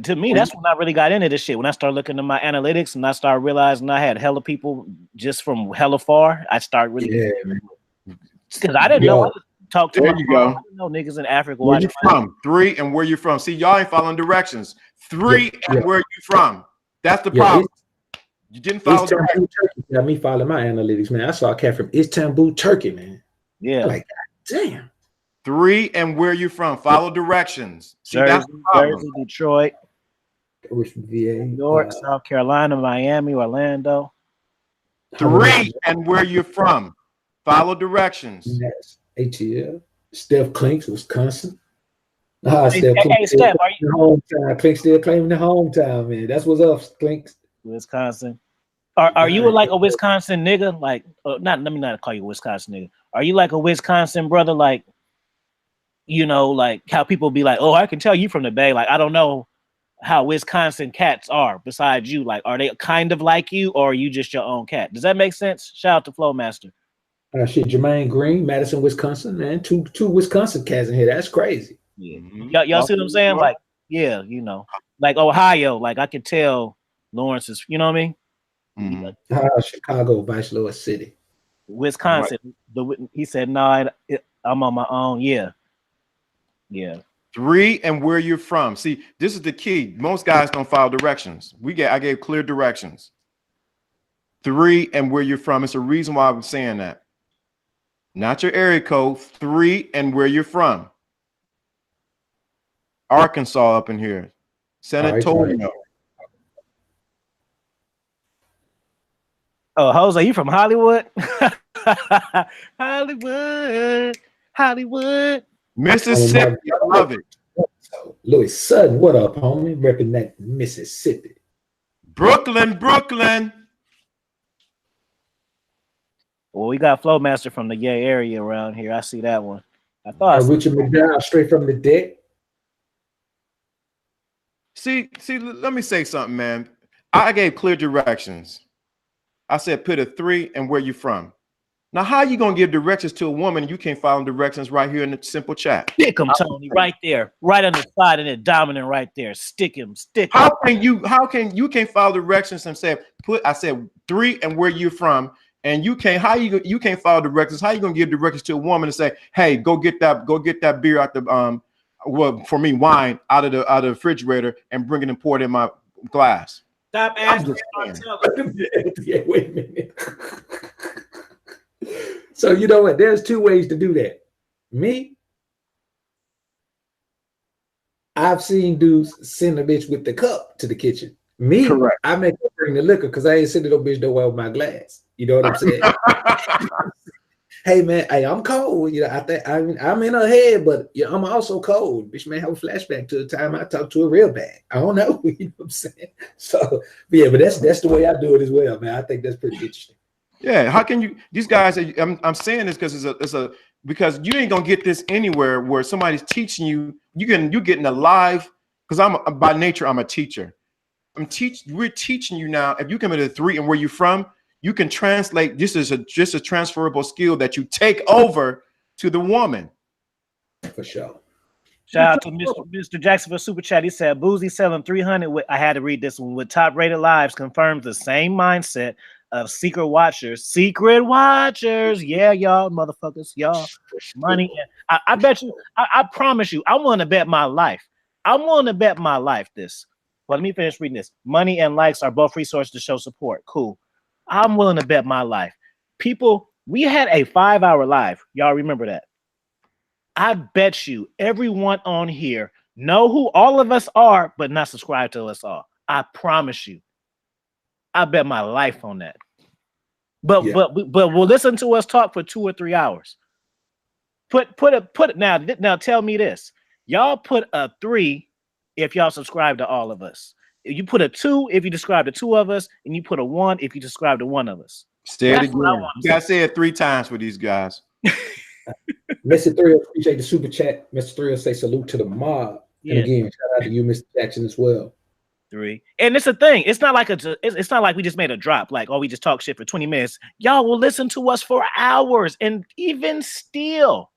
To me, that's when I really got into this shit. When I started looking at my analytics and I started realizing I had hella people just from hella far, I started really because I didn't know. I talked to there you go. I didn't know niggas in Africa. Where you from? 3 and where you from. See, y'all ain't following directions. 3 and where you from. That's the problem. You didn't follow directions. Got me following my analytics, man. I saw a cat from Istanbul, Turkey, man. Yeah. Like, damn. 3 and where you from. Follow directions. See, Jersey, that's the problem. Jersey, Detroit, VA, New York, South Carolina, Miami, Orlando. 3 and where you're from. Follow directions. Yes. ATL. Steph Clinks, Wisconsin. Steph, are you hometown? Clinks still claiming the hometown, man. That's what's up, Clinks. Wisconsin. Are you like a Wisconsin nigga? Like, let me not call you a Wisconsin nigga. Are you like a Wisconsin brother? Like, you know, like how people be like, oh, I can tell you from the Bay. Like, I don't know how Wisconsin cats are besides you. Like, are they kind of like you or are you just your own cat? Does that make sense? Shout out to Flowmaster. Shit, Jermaine Green, Madison, Wisconsin, man. Two Wisconsin cats in here. That's crazy. Yeah. Y'all see what I'm saying? Like, yeah, you know, like Ohio, like I could tell Lawrence is, you know what I mean? Chicago, Vice Lord City. Wisconsin. Right. He said, no, I'm on my own. Yeah. 3 and where you're from. See, this is the key. Most guys don't follow directions. I gave clear directions. 3 and where you're from. It's a reason why I'm saying that. Not your area code. 3 and where you're from. Arkansas up in here. San Antonio. Oh, Jose, you from Hollywood? Hollywood. Mississippi. I love it. Louis Sutton, what up, homie? Repping that Mississippi. Brooklyn. Well, we got Flowmaster from the gay area around here. I see that one. I thought Richard McDowell straight from the deck. See, let me say something, man. I gave clear directions. I said put a 3 and where you from. Now, how you gonna give directions to a woman and you can't follow directions right here in the simple chat? Stick him, Tony, right there, right on the side and it dominant right there. Stick him. How can you can't follow directions and say I said 3 and where you from, and you can't follow directions? How you gonna give directions to a woman and say, hey, go get that beer out the well, for me, wine out of the refrigerator and bring it and pour it in my glass? Stop asking. Yeah, wait a minute. So you know what? There's 2 ways to do that. Me, I've seen dudes send a bitch with the cup to the kitchen. Me, correct. I make her bring the liquor because I ain't sending no bitch nowhere with my glass. You know what I'm saying? Hey man, hey, I'm cold. You know, I think I'm in her head, but yeah, I'm also cold. Bitch may have a flashback to the time I talked to her real bad. I don't know. You know what I'm saying? So yeah, but that's the way I do it as well, man. I think that's pretty interesting. Yeah, how can you? These guys, I'm saying this because because you ain't gonna get this anywhere where somebody's teaching you. You're getting a live, because by nature I'm a teacher. We're teaching you now. If you come into 3 and where you from, you can translate. This is just a transferable skill that you take over to the woman. For sure. Shout out to Mr. Jackson for Super Chat. He said, Boozy selling 300. I had to read this one. With top rated lives confirms the same mindset of secret watchers. Yeah, y'all, motherfuckers, y'all. Money. I bet you. I promise you. I'm willing to bet my life. This. Well, let me finish reading this. Money and likes are both resources to show support. Cool. I'm willing to bet my life. People, we had a 5-hour live. Y'all remember that? I bet you everyone on here know who all of us are, but not subscribe to us all. I promise you. I bet my life on that. But we'll listen to us talk for 2 or 3 hours. Put it now. Tell me this. Y'all put a 3 if y'all subscribe to all of us. You put a 2 if you subscribe to 2 of us, and you put a 1 if you subscribe to 1 of us. Say it again. You gotta say it 3 times for these guys. Mr. Thrill, appreciate the super chat. Mr. Thrill say salute to the mob. Yeah. And again, shout out to you, Mr. Jackson, as well. 3. And it's a thing. It's not like it's not like we just made a drop, like, oh, we just talk shit for 20 minutes. Y'all will listen to us for hours, and even still.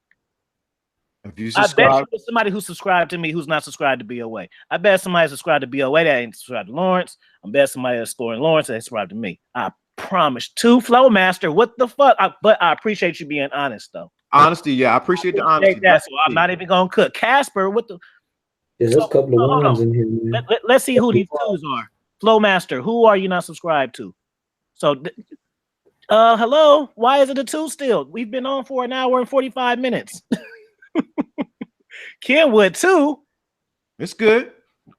If you subscribe, I bet you somebody who subscribed to me who's not subscribed to BOA. I bet somebody subscribed to BOA that ain't subscribed to Lawrence. I bet somebody that's scoring Lawrence that subscribed to me. I promise. 2 Flow Master. What the fuck? But I appreciate you being honest, though. Honesty, yeah, I appreciate the honesty. That, so I'm not even gonna cook. Casper, what the? Yeah, there's a couple of ones in here, man. Let's see who these 2s are. Flow Master, who are you not subscribed to? So, hello. Why is it a 2 still? We've been on for 1 hour and 45 minutes. Kenwood 2. It's good.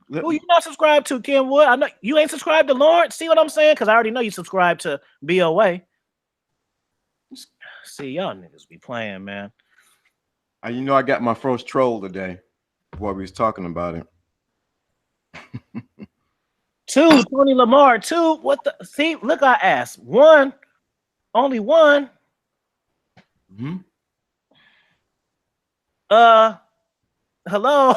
Who you not subscribed to, Kenwood? I know you ain't subscribed to Lawrence. See what I'm saying? Because I already know you subscribed to BOA. See, y'all niggas be playing, man. You know, I got my first troll today while we was talking about it. 2, Tony Lamar. 2, what the? See, look, I asked. 1, only 1. Mm-hmm. Hello.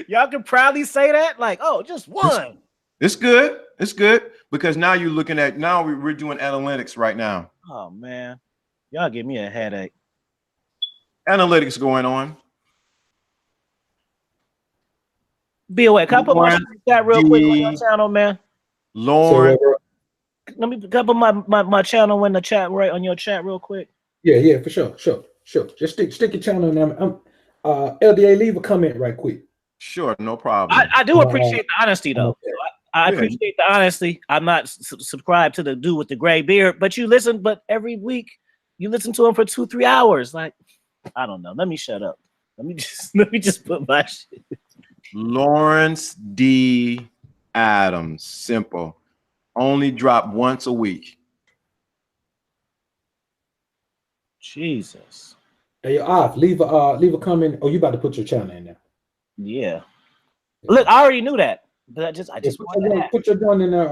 Y'all can proudly say that, like, oh, just 1. It's good. It's good because now you're looking at we're doing analytics right now. Oh man, y'all give me a headache. Analytics going on. BOA, can I put my chat real quick on your channel, man? Lauren, let me put my channel in the chat right on your chat real quick. Yeah, for sure. Just stick your channel in there. LDA, leave a comment right quick. Sure, no problem. I do appreciate the honesty, though. Okay. I appreciate the honesty. I'm not subscribed to the dude with the gray beard, but you listen. But every week you listen to him for 2-3 hours. Like, I don't know. Let me shut up. Let me just put my shit. Lawrence D. Adams, simple. Only drop once a week. Jesus. Hey, leave a comment. Oh, you about to put your channel in there? Yeah. Look, I already knew that, but I just put your joint in there.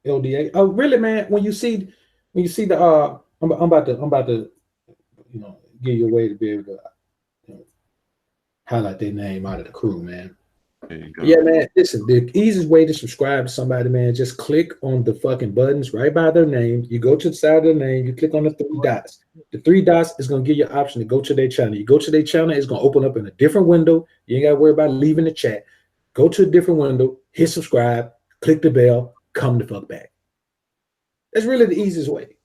LDA. Oh, really, man? When you see the I'm about to give you a way to be able to highlight their name out of the crew, man. There you go. Yeah, man. Listen, the easiest way to subscribe to somebody, man, just click on the fucking buttons right by their name. You go to the side of their name, you click on the 3 dots. The 3 dots is gonna give you an option to go to their channel. You go to their channel, it's gonna open up in a different window. You ain't gotta worry about leaving the chat. Go to a different window, hit subscribe, click the bell, come the fuck back. That's really the easiest way.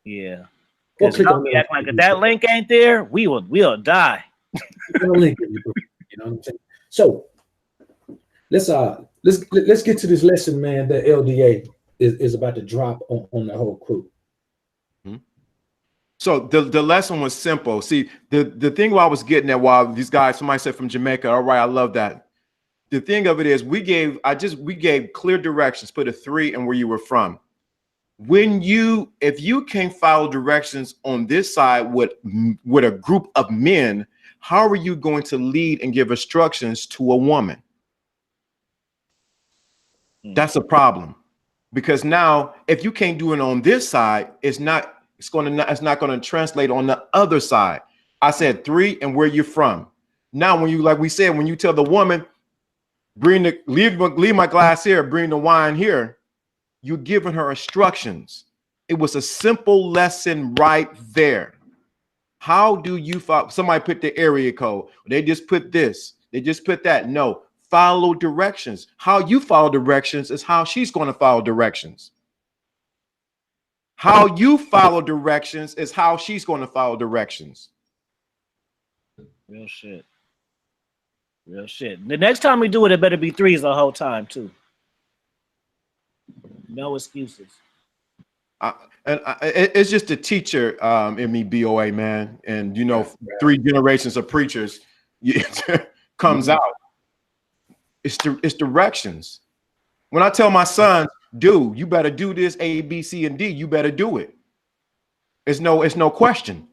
Yeah. Or click on like if that link ain't there, we'll die. Link, you know what I'm saying? So let's get to this lesson, man, that LDA is about to drop on the whole crew. Mm-hmm. So the lesson was simple. See, the thing I was getting at while these guys, somebody said from Jamaica, all right, I love that. The thing of it is we gave clear directions, put a 3 and where you were from. If you can't follow directions on this side with a group of men, how are you going to lead and give instructions to a woman? That's a problem, because now if you can't do it on this side, it's not going to translate on the other side. I said 3 and where you're from. Now, when you tell the woman, leave my glass here, bring the wine here, you're giving her instructions. It was a simple lesson right there. How do you follow? Somebody put the area code. They just put this. They just put that. No. Follow directions. How you follow directions is how she's going to follow directions. How you follow directions is how she's going to follow directions. Real shit. Real shit. The next time we do it, it better be threes the whole time too. No excuses. It's just the teacher in me, BOA, man. And, you know, 3 generations of preachers comes out. It's directions. When I tell my sons, dude, you better do this A, B, C, and D, you better do it. It's no question.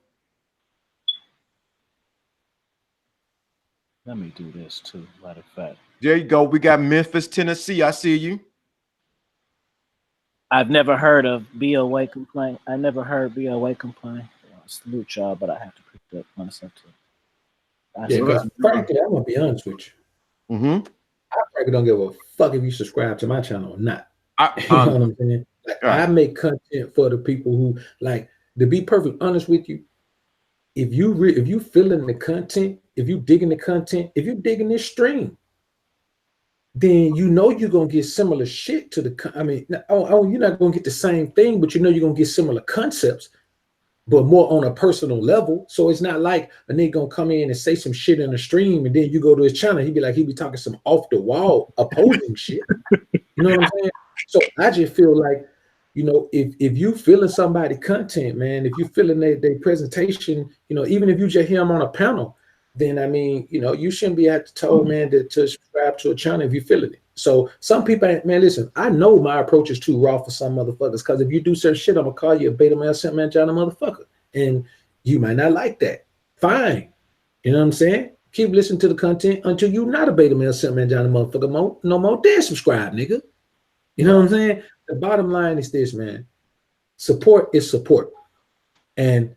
Let me do this too, matter of fact. There you go. We got Memphis, Tennessee. I see you. I've never heard of BOA complaint. I never heard BOA complaint. Salute y'all, but I have to pick that concept too. Yeah, because frankly, I'm gonna be honest with you. Mm-hmm. I frankly don't give a fuck if you subscribe to my channel or not. You know what I'm saying? Like, I make content for the people who like. To be perfectly honest with you, if you feeling the content, if you digging the content, if you digging this stream, then you know you're gonna get similar shit to the. I mean, you're not gonna get the same thing, but you know you're gonna get similar concepts, but more on a personal level. So it's not like a nigga gonna come in and say some shit in the stream, and then you go to his channel, he be talking some off the wall opposing shit. You know what I'm saying? So I just feel like, you know, if you feeling somebody content, man, if you feeling their presentation, you know, even if you just hear them on a panel, then I mean, you know, you shouldn't be at the toe, man, to subscribe to a channel if you're feeling it. So some people, man, listen, I know my approach is too raw for some motherfuckers, because if you do certain shit, I'm gonna call you a beta male simp man Johnny motherfucker, and you might not like that. Fine, you know what I'm saying? Keep listening to the content until you're not a beta male simp man Johnny motherfucker no more. Then subscribe, nigga. You know what I'm saying? The bottom line is this, man. Support is support, and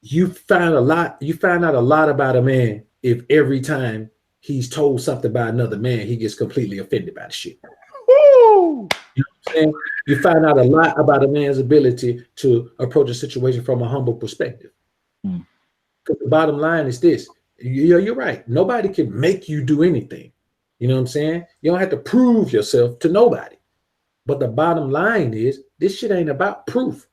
you find out a lot about a man if every time he's told something by another man, he gets completely offended by the shit. Woo! You know what I'm saying? You find out a lot about a man's ability to approach a situation from a humble perspective. Because the bottom line is this. You're right. Nobody can make you do anything. You know what I'm saying? You don't have to prove yourself to nobody. But the bottom line is, this shit ain't about proof.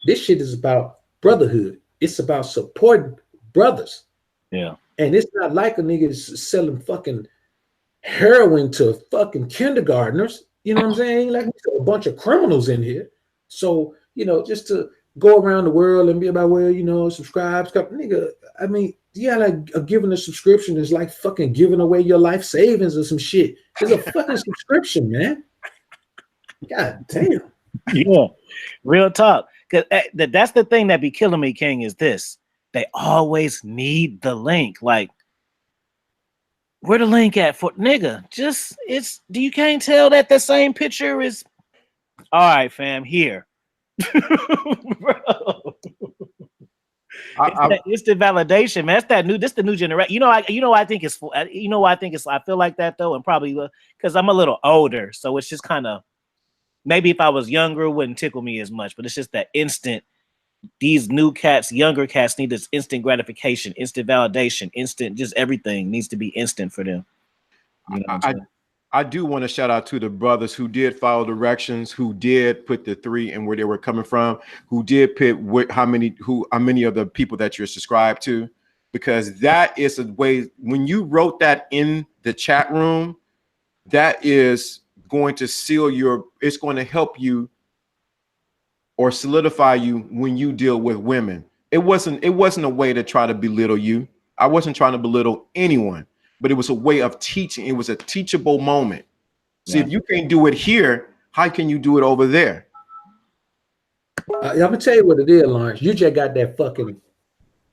This shit is about brotherhood. It's about supporting brothers. Yeah. And it's not like a nigga is selling fucking heroin to fucking kindergartners. You know what I'm saying? Ain't like a bunch of criminals in here. So, you know, just to go around the world and be about, well, you know, subscribe, nigga. I mean, yeah, like giving a subscription is like fucking giving away your life savings or some shit. It's a fucking subscription, man. God damn. Yeah, real talk. Cause that's the thing that be killing me, King, is this. They always need the link. Like, where the link at for nigga? Just you can't tell that the same picture is all right, fam, here. Bro. It's the validation, man. This the new generation. I think it's I feel like that though, and probably because I'm a little older, so it's just kind of. Maybe if I was younger, it wouldn't tickle me as much, but it's just that instant. These new cats, younger cats need this instant gratification, instant validation, instant, just everything needs to be instant for them. You know I do want to shout out to the brothers who did follow directions, who did put the 3 and where they were coming from, who did put how many of the people that you're subscribed to, because that is a way, when you wrote that in the chat room, that is going to it's going to help you or solidify you when you deal with women. It wasn't a way to try to belittle you. I wasn't trying to belittle anyone, but it was a way of teaching. It was a teachable moment. Yeah. See, if you can't do it here, how can you do it over there? I'm gonna tell you what it is, Lawrence. You just got that fucking,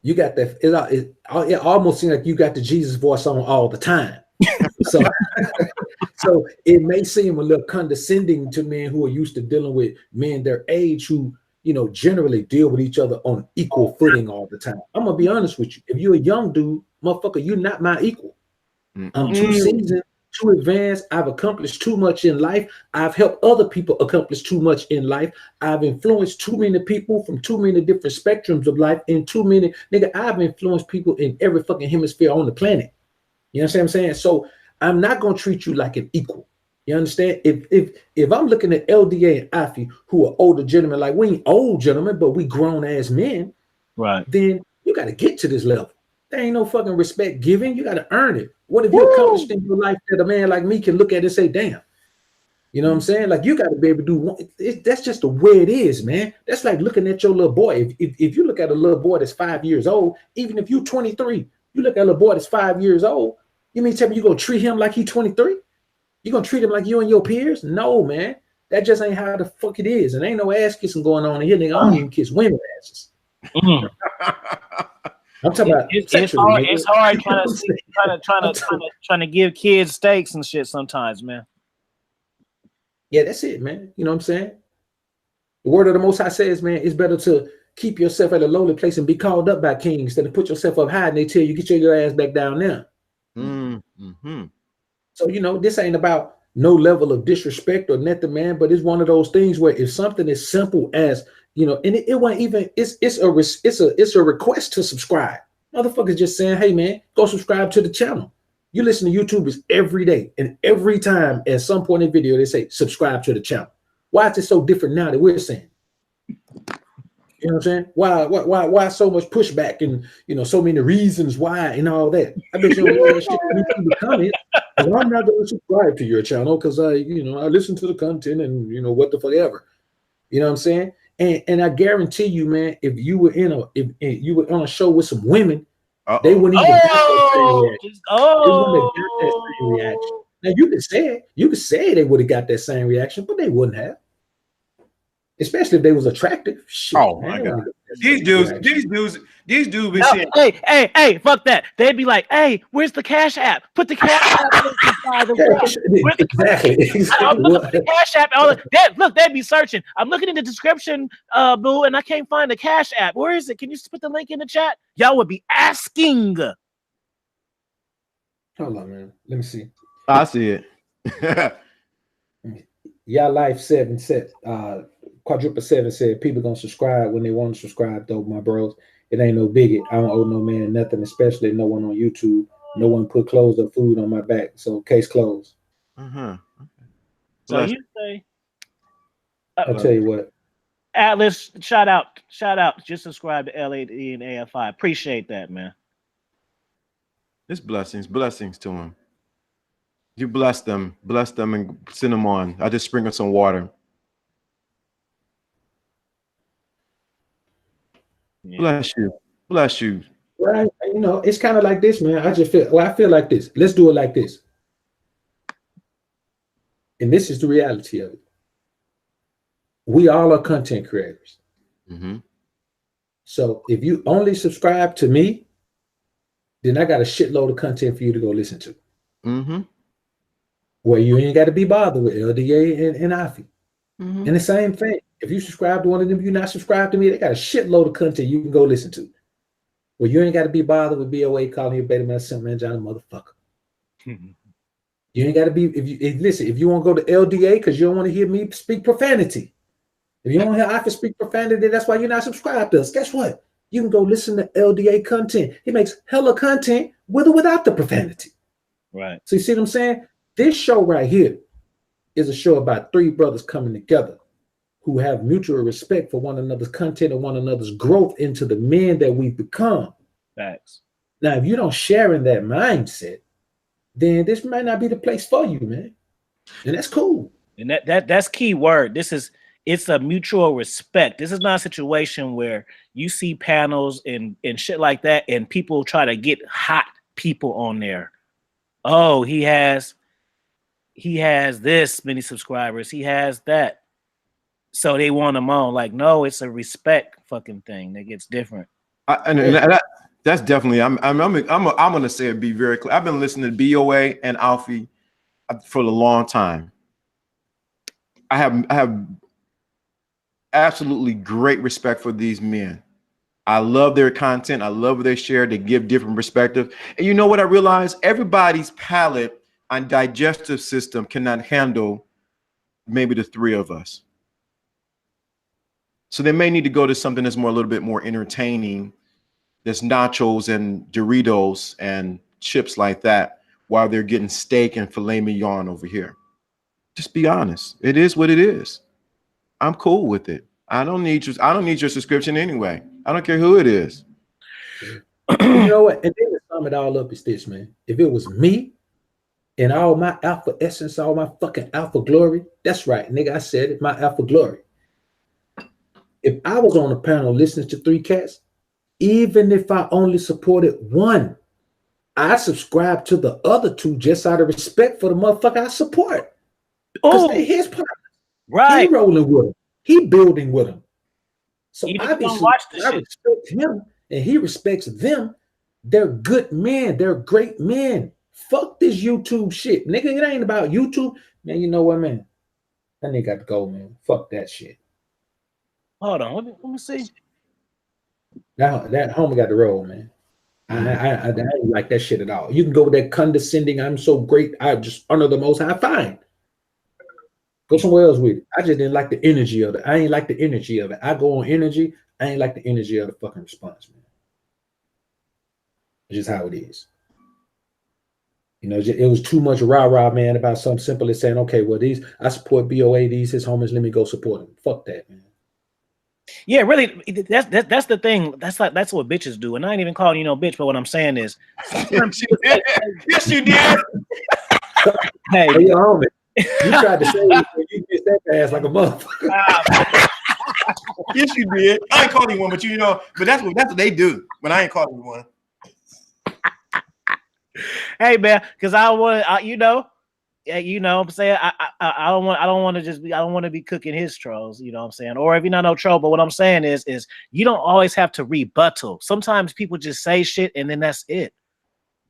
you got that, it almost seems like you got the Jesus voice on all the time. So it may seem a little condescending to men who are used to dealing with men their age who, you know, generally deal with each other on equal footing all the time. I'm gonna be honest with you. If you're a young dude, motherfucker, you're not my equal. I'm too seasoned, too advanced. I've accomplished too much in life. I've helped other people accomplish too much in life. I've influenced too many people from too many different spectrums of life and too many, nigga, I've influenced people in every fucking hemisphere on the planet. You know what I'm saying? So I'm not going to treat you like an equal. You understand? If I'm looking at LDA and Afi, who are older gentlemen, like we ain't old gentlemen, but we grown ass men, Right. then you got to get to this level. There ain't no fucking respect given. You got to earn it. What have you Woo! accomplished in your life that a man like me can look at and say, damn? You know what I'm saying? Like you got to be able to do one. That's just the way it is, man. That's like looking at your little boy. If you look at a little boy that's 5 years old, even if you're 23, you look at a little boy that's 5 years old, you mean tell me you're going to treat him like he's 23? You gonna treat him like you and your peers? No, man. That just ain't how the fuck it is. And ain't no ass kissing going on in here. Nigga, I don't even kiss women asses. Mm. I'm talking about sexually. It's hard trying to give kids steaks and shit sometimes, man. Yeah, that's it, man. You know what I'm saying? The word of the Most High says, man, it's better to keep yourself at a lowly place and be called up by kings than to put yourself up high and they tell you get your ass back down there. Mm-hmm. So, you know, this ain't about no level of disrespect or nothing, man, but it's one of those things where if something is simple as, you know, and it wasn't even, it's a request to subscribe. Motherfuckers just saying, hey, man, go subscribe to the channel. You listen to YouTubers every day, and every time at some point in the video, they say, subscribe to the channel. Why is it so different now that we're saying? You know what I'm saying? Why so much pushback and, you know, so many reasons why and all that? I bet you don't hear that shit in the comments. I'm not going to subscribe to your channel because I listen to the content and, you know, what the fuck ever. You know what I'm saying? And I guarantee you, man, if you were on a show with some women, they wouldn't even get that same reaction. They wouldn't have got that same reaction. Now you could say they would have got that same reaction, but they wouldn't have. Especially if they was attractive. Shit, oh my God. These dudes be saying, hey, fuck that. They'd be like, hey, where's the Cash App? Put the Cash App inside the Exactly. I'm looking for the Cash App. Look, they'd be searching. I'm looking in the description, boo, and I can't find the Cash App. Where is it? Can you put the link in the chat? Y'all would be asking. Hold on, man. Let me see. I see it. Y'all Life 7 said, quadruple 7 said, people gonna subscribe when they want to subscribe, though, my bros. It ain't no biggie. I don't owe no man nothing, especially no one on YouTube. No one put clothes or food on my back. So case closed. So you say, I'll tell you what. Atlas, shout out. Just subscribe to LAD and AFI. Appreciate that, man. It's blessings to him. You bless them and send them on. I just sprinkle some water. Yeah. Bless you. Right. You know, it's kind of like this, man. I feel like this. Let's do it like this. And this is the reality of it. We all are content creators. Mm-hmm. So if you only subscribe to me, then I got a shitload of content for you to go listen to. Mm-hmm. Where you ain't got to be bothered with LDA and Afi. Mm-hmm. And the same thing. If you subscribe to one of them, you're not subscribed to me, they got a shitload of content you can go listen to. Well, you ain't got to be bothered with BOA calling you Betty Man, Simp Man, Johnny motherfucker. You ain't got to be, if you want to go to LDA because you don't want to hear me speak profanity. If you don't want to hear Afi speak profanity, that's why you're not subscribed to us. Guess what? You can go listen to LDA content. He makes hella content with or without the profanity. Right. So you see what I'm saying? This show right here is a show about three brothers coming together who have mutual respect for one another's content and one another's growth into the men that we've become. Facts. Now, if you don't share in that mindset, then this might not be the place for you, man. And that's cool. And that's key word. It's a mutual respect. This is not a situation where you see panels and shit like that and people try to get hot people on there. Oh, he has this many subscribers. He has that. So they want him on. Like, no, it's a respect fucking thing that gets different. That's definitely. I'm gonna say it. Be very clear. I've been listening to BOA and Alfie for a long time. I have absolutely great respect for these men. I love their content. I love what they share. They give different perspective. And you know what I realized? Everybody's palate and digestive system cannot handle maybe the three of us. So they may need to go to something that's a little bit more entertaining. There's nachos and Doritos and chips like that while they're getting steak and filet mignon over here. Just be honest. It is what it is. I'm cool with it. I don't need your subscription anyway. I don't care who it is. You know what? And then to sum it all up is this, man. If it was me and all my alpha essence, all my fucking alpha glory, that's right, nigga. I said it, my alpha glory. If I was on a panel listening to 3 cats, even if I only supported one, I subscribe to the other 2 just out of respect for the motherfucker I support. Because they're his partner. Right. He rolling with him. He building with him. So Even obviously, watch the I shit. respect him and he respects them. They're good men. They're great men. Fuck this YouTube shit. Nigga, it ain't about YouTube. Man, you know what, man? That nigga got to go, man. Fuck that shit. Hold on. Let me see. That homie got the roll, man. I don't like that shit at all. You can go with that condescending, I'm so great, I just honor the most high. Fine. Go somewhere else with it. I just didn't like the energy of it. I ain't like the energy of it. I go on energy. I ain't like the energy of the fucking response, man. It's just how it is. You know, it was too much rah-rah, man, about something simple as saying, okay, well, I support BOA, these his homies, let me go support them. Fuck that, man. Yeah, really, that's the thing. That's what bitches do. And I ain't even calling you no bitch, but what I'm saying is, Yes, you did. Hey, homie, you tried to say you missed that ass like a motherfucker. Yes, you did. I ain't calling you one, but but that's what they do when I ain't calling you one. Hey man, because I want I'm saying I don't want to be cooking his trolls, you know what I'm saying? Or if you're not no troll, but what I'm saying is you don't always have to rebuttal. Sometimes people just say shit and then that's it.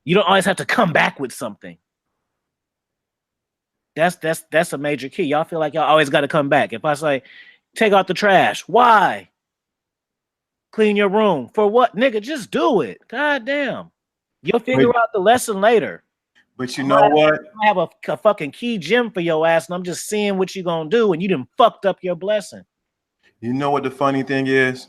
You don't always have to come back with something. That's a major key. Y'all feel like y'all always got to come back. If I say, take out the trash, why? Clean your room for what, nigga? Just do it. God damn. You'll figure out the lesson later. But you know what? I have a fucking key gem for your ass, and I'm just seeing what you gonna do, and you done fucked up your blessing. You know what the funny thing is?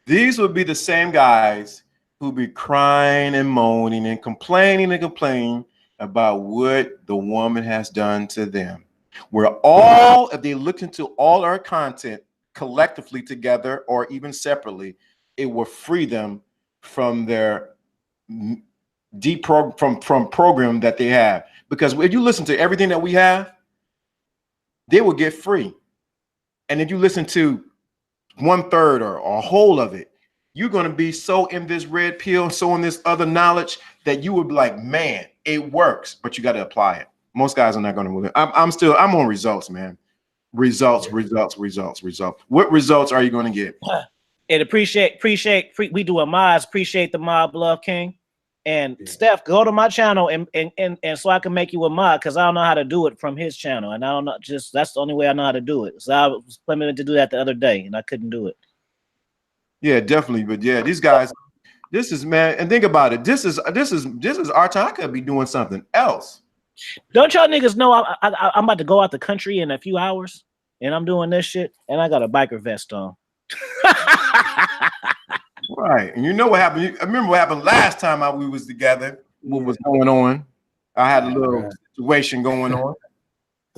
These would be the same guys who be crying and moaning and complaining about what the woman has done to them. If they look into all our content collectively together or even separately, it will free them from their from program that they have. Because if you listen to everything that we have, they will get free. And if you listen to 1/3 or a whole of it, you're going to be so in this red pill, so in this other knowledge that you would be like, man, it works, but you got to apply it. Most guys are not going to move it. I'm on results, man. Results. What results are you going to get? And appreciate we do a mods, appreciate the mob love king. And Steph, go to my channel and so I can make you a mod, because I don't know how to do it from his channel. And I don't know, that's the only way I know how to do it. So I was planning to do that the other day and I couldn't do it. Yeah, definitely. But yeah, these guys, this is, man, and think about it. This is our time. I could be doing something else. Don't y'all niggas know I'm about to go out the country in a few hours and I'm doing this shit and I got a biker vest on. Right. And you know what happened? I remember what happened last time we was together. What was going on? I had a little situation going on.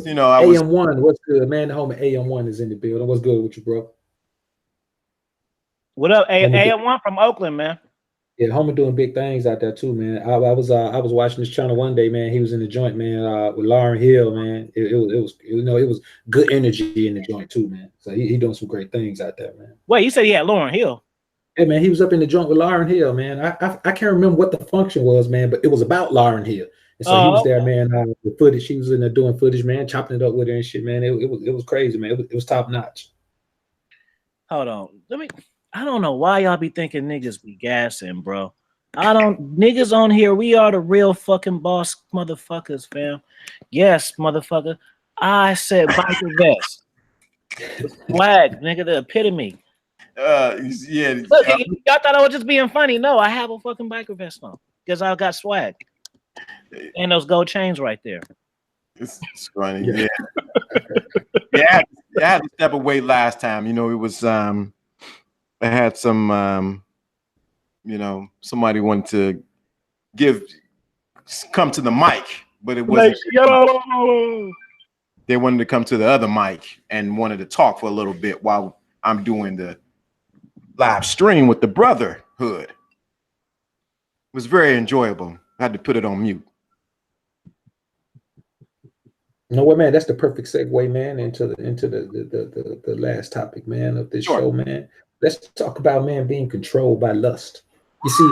You know, AM1, what's good, man? The homie AM1 is in the building. What's good with you, bro? What up, AM1 from Oakland, man? Yeah, the homie doing big things out there too, man. I was watching this channel one day, man. He was in the joint, man, with Lauren Hill, man. It was good energy in the joint too, man. So he doing some great things out there, man. Wait, you said he had Lauren Hill? Hey man, he was up in the joint with Lauren Hill, man. I can't remember what the function was, man, but it was about Lauren Hill. And so he was there, man. The footage, she was in there doing footage, man, chopping it up with her and shit, man. It was crazy, man. It was top notch. Hold on, I don't know why y'all be thinking niggas be gassing, bro. Niggas on here, we are the real fucking boss motherfuckers, fam. Yes, motherfucker. I said biker vest. Swag, nigga, the epitome. Yeah. Look, y'all thought I was just being funny. No, I have a fucking biker vest on because I got swag. And those gold chains right there. It's funny, yeah. Yeah, I had to step away last time. You know, it was I had some somebody wanted to come to the mic, but it wasn't. they wanted to come to the other mic and wanted to talk for a little bit while I'm doing the live stream with the brotherhood. It was very enjoyable. I had to put it on mute. You know what, man? That's the perfect segue, man, into the last topic, man, of this show, man. Let's talk about, man, being controlled by lust. You see,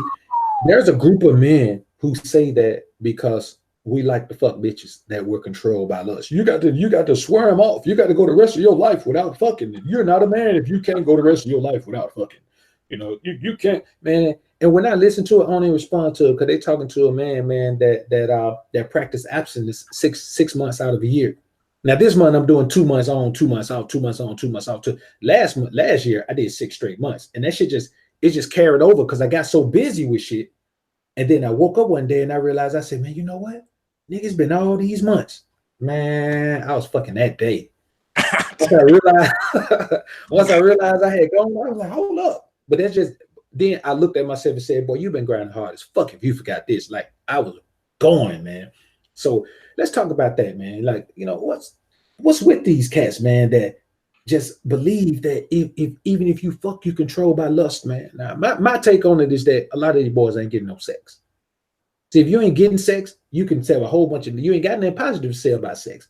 there's a group of men who say that because we like to fuck bitches that we're controlled by lust. You got to swear them off. You got to go the rest of your life without fucking. You're not a man if you can't go the rest of your life without fucking. You know, you can't, man. And when I listen to it, I only respond to it because they talking to a man that practice abstinence six months out of a year. Now this month I'm doing 2 months on, 2 months off, 2 months on, 2 months off. Last year I did 6 straight months, and that shit just carried over because I got so busy with shit. And then I woke up one day and I realized, I said, man, you know what? Niggas been all these months. Man, I was fucking that day. Once I realized I had gone, I was like, hold up. But that's just, then I looked at myself and said, boy, you've been grinding hard as fuck if you forgot this. Like, I was going, man. So let's talk about that, man. Like, you know, what's with these cats, man, that just believe that even if you fuck, you controlled by lust, man. Now, my take on it is that a lot of these boys ain't getting no sex. See, if you ain't getting sex, you can tell a whole bunch of, you ain't got nothing positive to say about sex.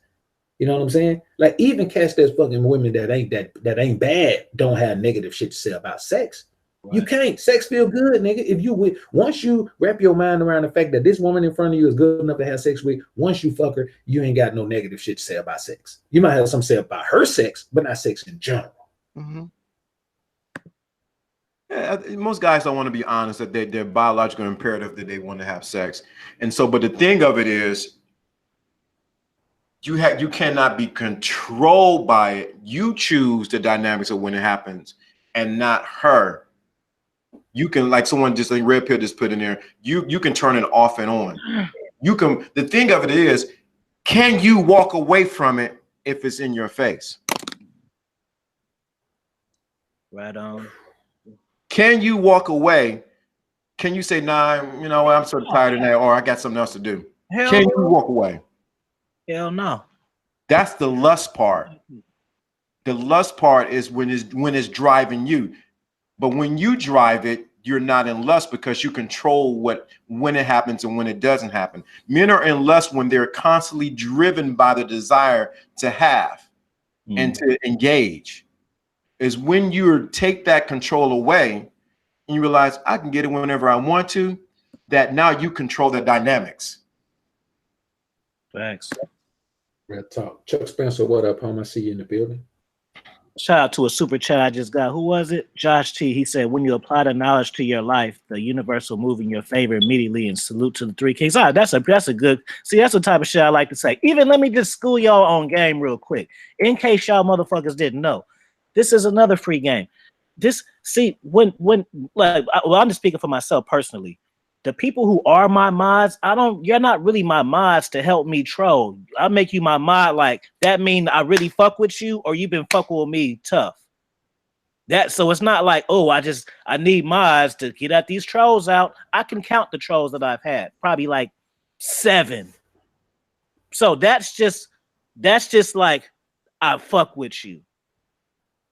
You know what I'm saying? Like, even cats that's fucking women that ain't bad don't have negative shit to say about sex. Right. You can't. Sex feel good, nigga. If you once you wrap your mind around the fact that this woman in front of you is good enough to have sex with, once you fuck her, you ain't got no negative shit to say about sex. You might have something to say about her sex, but not sex in general. Mm-hmm. Yeah, most guys don't want to be honest that they're biological imperative that they want to have sex, and so. But the thing of it is, you cannot be controlled by it. You choose the dynamics of when it happens, and not her. You can, like someone just like Red Pill just put in there, you can turn it off and on. You can, the thing of it is, can you walk away from it if it's in your face? Right on. Can you walk away? Can you say, nah, you know what, I'm so tired of that, or I got something else to do? Can you walk away? Hell no. That's the lust part. The lust part is when it's driving you. But when you drive it, you're not in lust because you control when it happens and when it doesn't happen. Men are in lust when they're constantly driven by the desire to have and to engage. Is when you take that control away and you realize I can get it whenever I want to, that now you control the dynamics. Thanks. Real talk. Chuck Spencer, what up, home? I see you in the building. Shout out to a super chat I just got. Who was it? Josh T. He said, when you apply the knowledge to your life, the universe will move in your favor immediately, and salute to the 3 kings. All right, that's a good, see, that's the type of shit I like to say. Even let me just school y'all on game real quick. In case y'all motherfuckers didn't know, this is another free game. This, see, when like, well, I'm just speaking for myself personally. The people who are my mods, you're not really my mods to help me troll. I'll make you my mod, like that mean I really fuck with you or you've been fucking with me tough. So it's not like, oh, I need mods to get at these trolls out. I can count the trolls that I've had, probably like 7. So that's just like I fuck with you.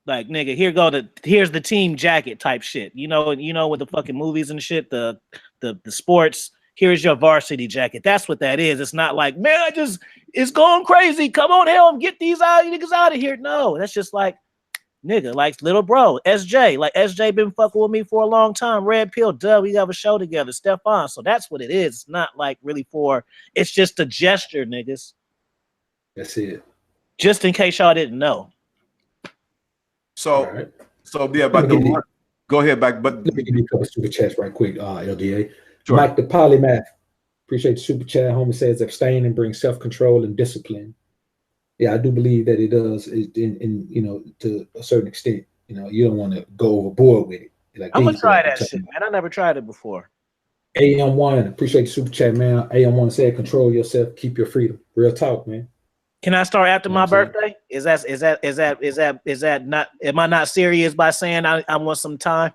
Like, nigga, here's the team jacket type shit. You know with the fucking movies and shit, the sports, here's your varsity jacket. That's what that is. It's not like, man, it's going crazy. Come on, help, get these niggas out of here. No, that's just like, nigga, like little bro, SJ. Like SJ been fucking with me for a long time. Red Pill, duh, we have a show together, Stefan. So that's what it is. It's not like really it's just a gesture, niggas. That's it. Just in case y'all didn't know. So, right. So yeah, but go ahead back. But let me give you a couple super chats right quick, LDA. Sure. Mike the Polymath, appreciate the super chat. Homie says abstain and bring self-control and discipline. Yeah, I do believe that it does, in to a certain extent. You know, you don't want to go overboard with it. Like, I'm gonna try that shit, man. I never tried it before. AM1, appreciate the super chat, man. AM1 said, control yourself, keep your freedom. Real talk, man. Can I start after my birthday? Is that not? Am I not serious by saying I want some time?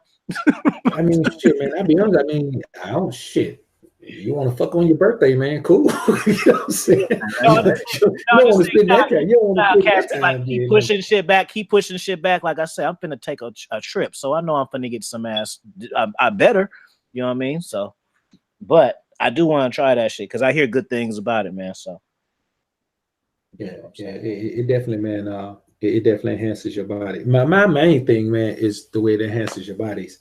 I mean, shit, man. I'll be honest. I mean, I don't shit. You want to fuck on your birthday, man? Cool. You know what I'm saying? No, You don't want to spend that time. You don't want to spend that time. Like, keep pushing shit back. Keep pushing shit back. Like I said, I'm finna take a trip, so I know I'm finna get some ass. I better, you know what I mean? So, but I do want to try that shit because I hear good things about it, man. So, it definitely, man. It definitely enhances your body. My main thing, man, is the way it enhances your body's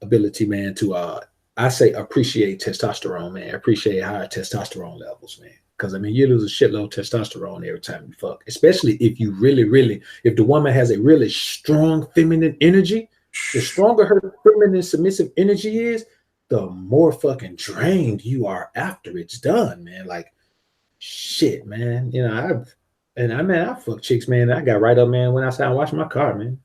ability, man, to I say appreciate testosterone, man. Appreciate higher testosterone levels, man. Because I mean, you lose a shitload of testosterone every time you fuck, especially if you really, if the woman has a really strong feminine energy. The stronger her feminine submissive energy is, the more fucking drained you are after it's done, man. Like, shit, man. You know, I fuck chicks, man. I got right up, man, went outside and washed my car, man.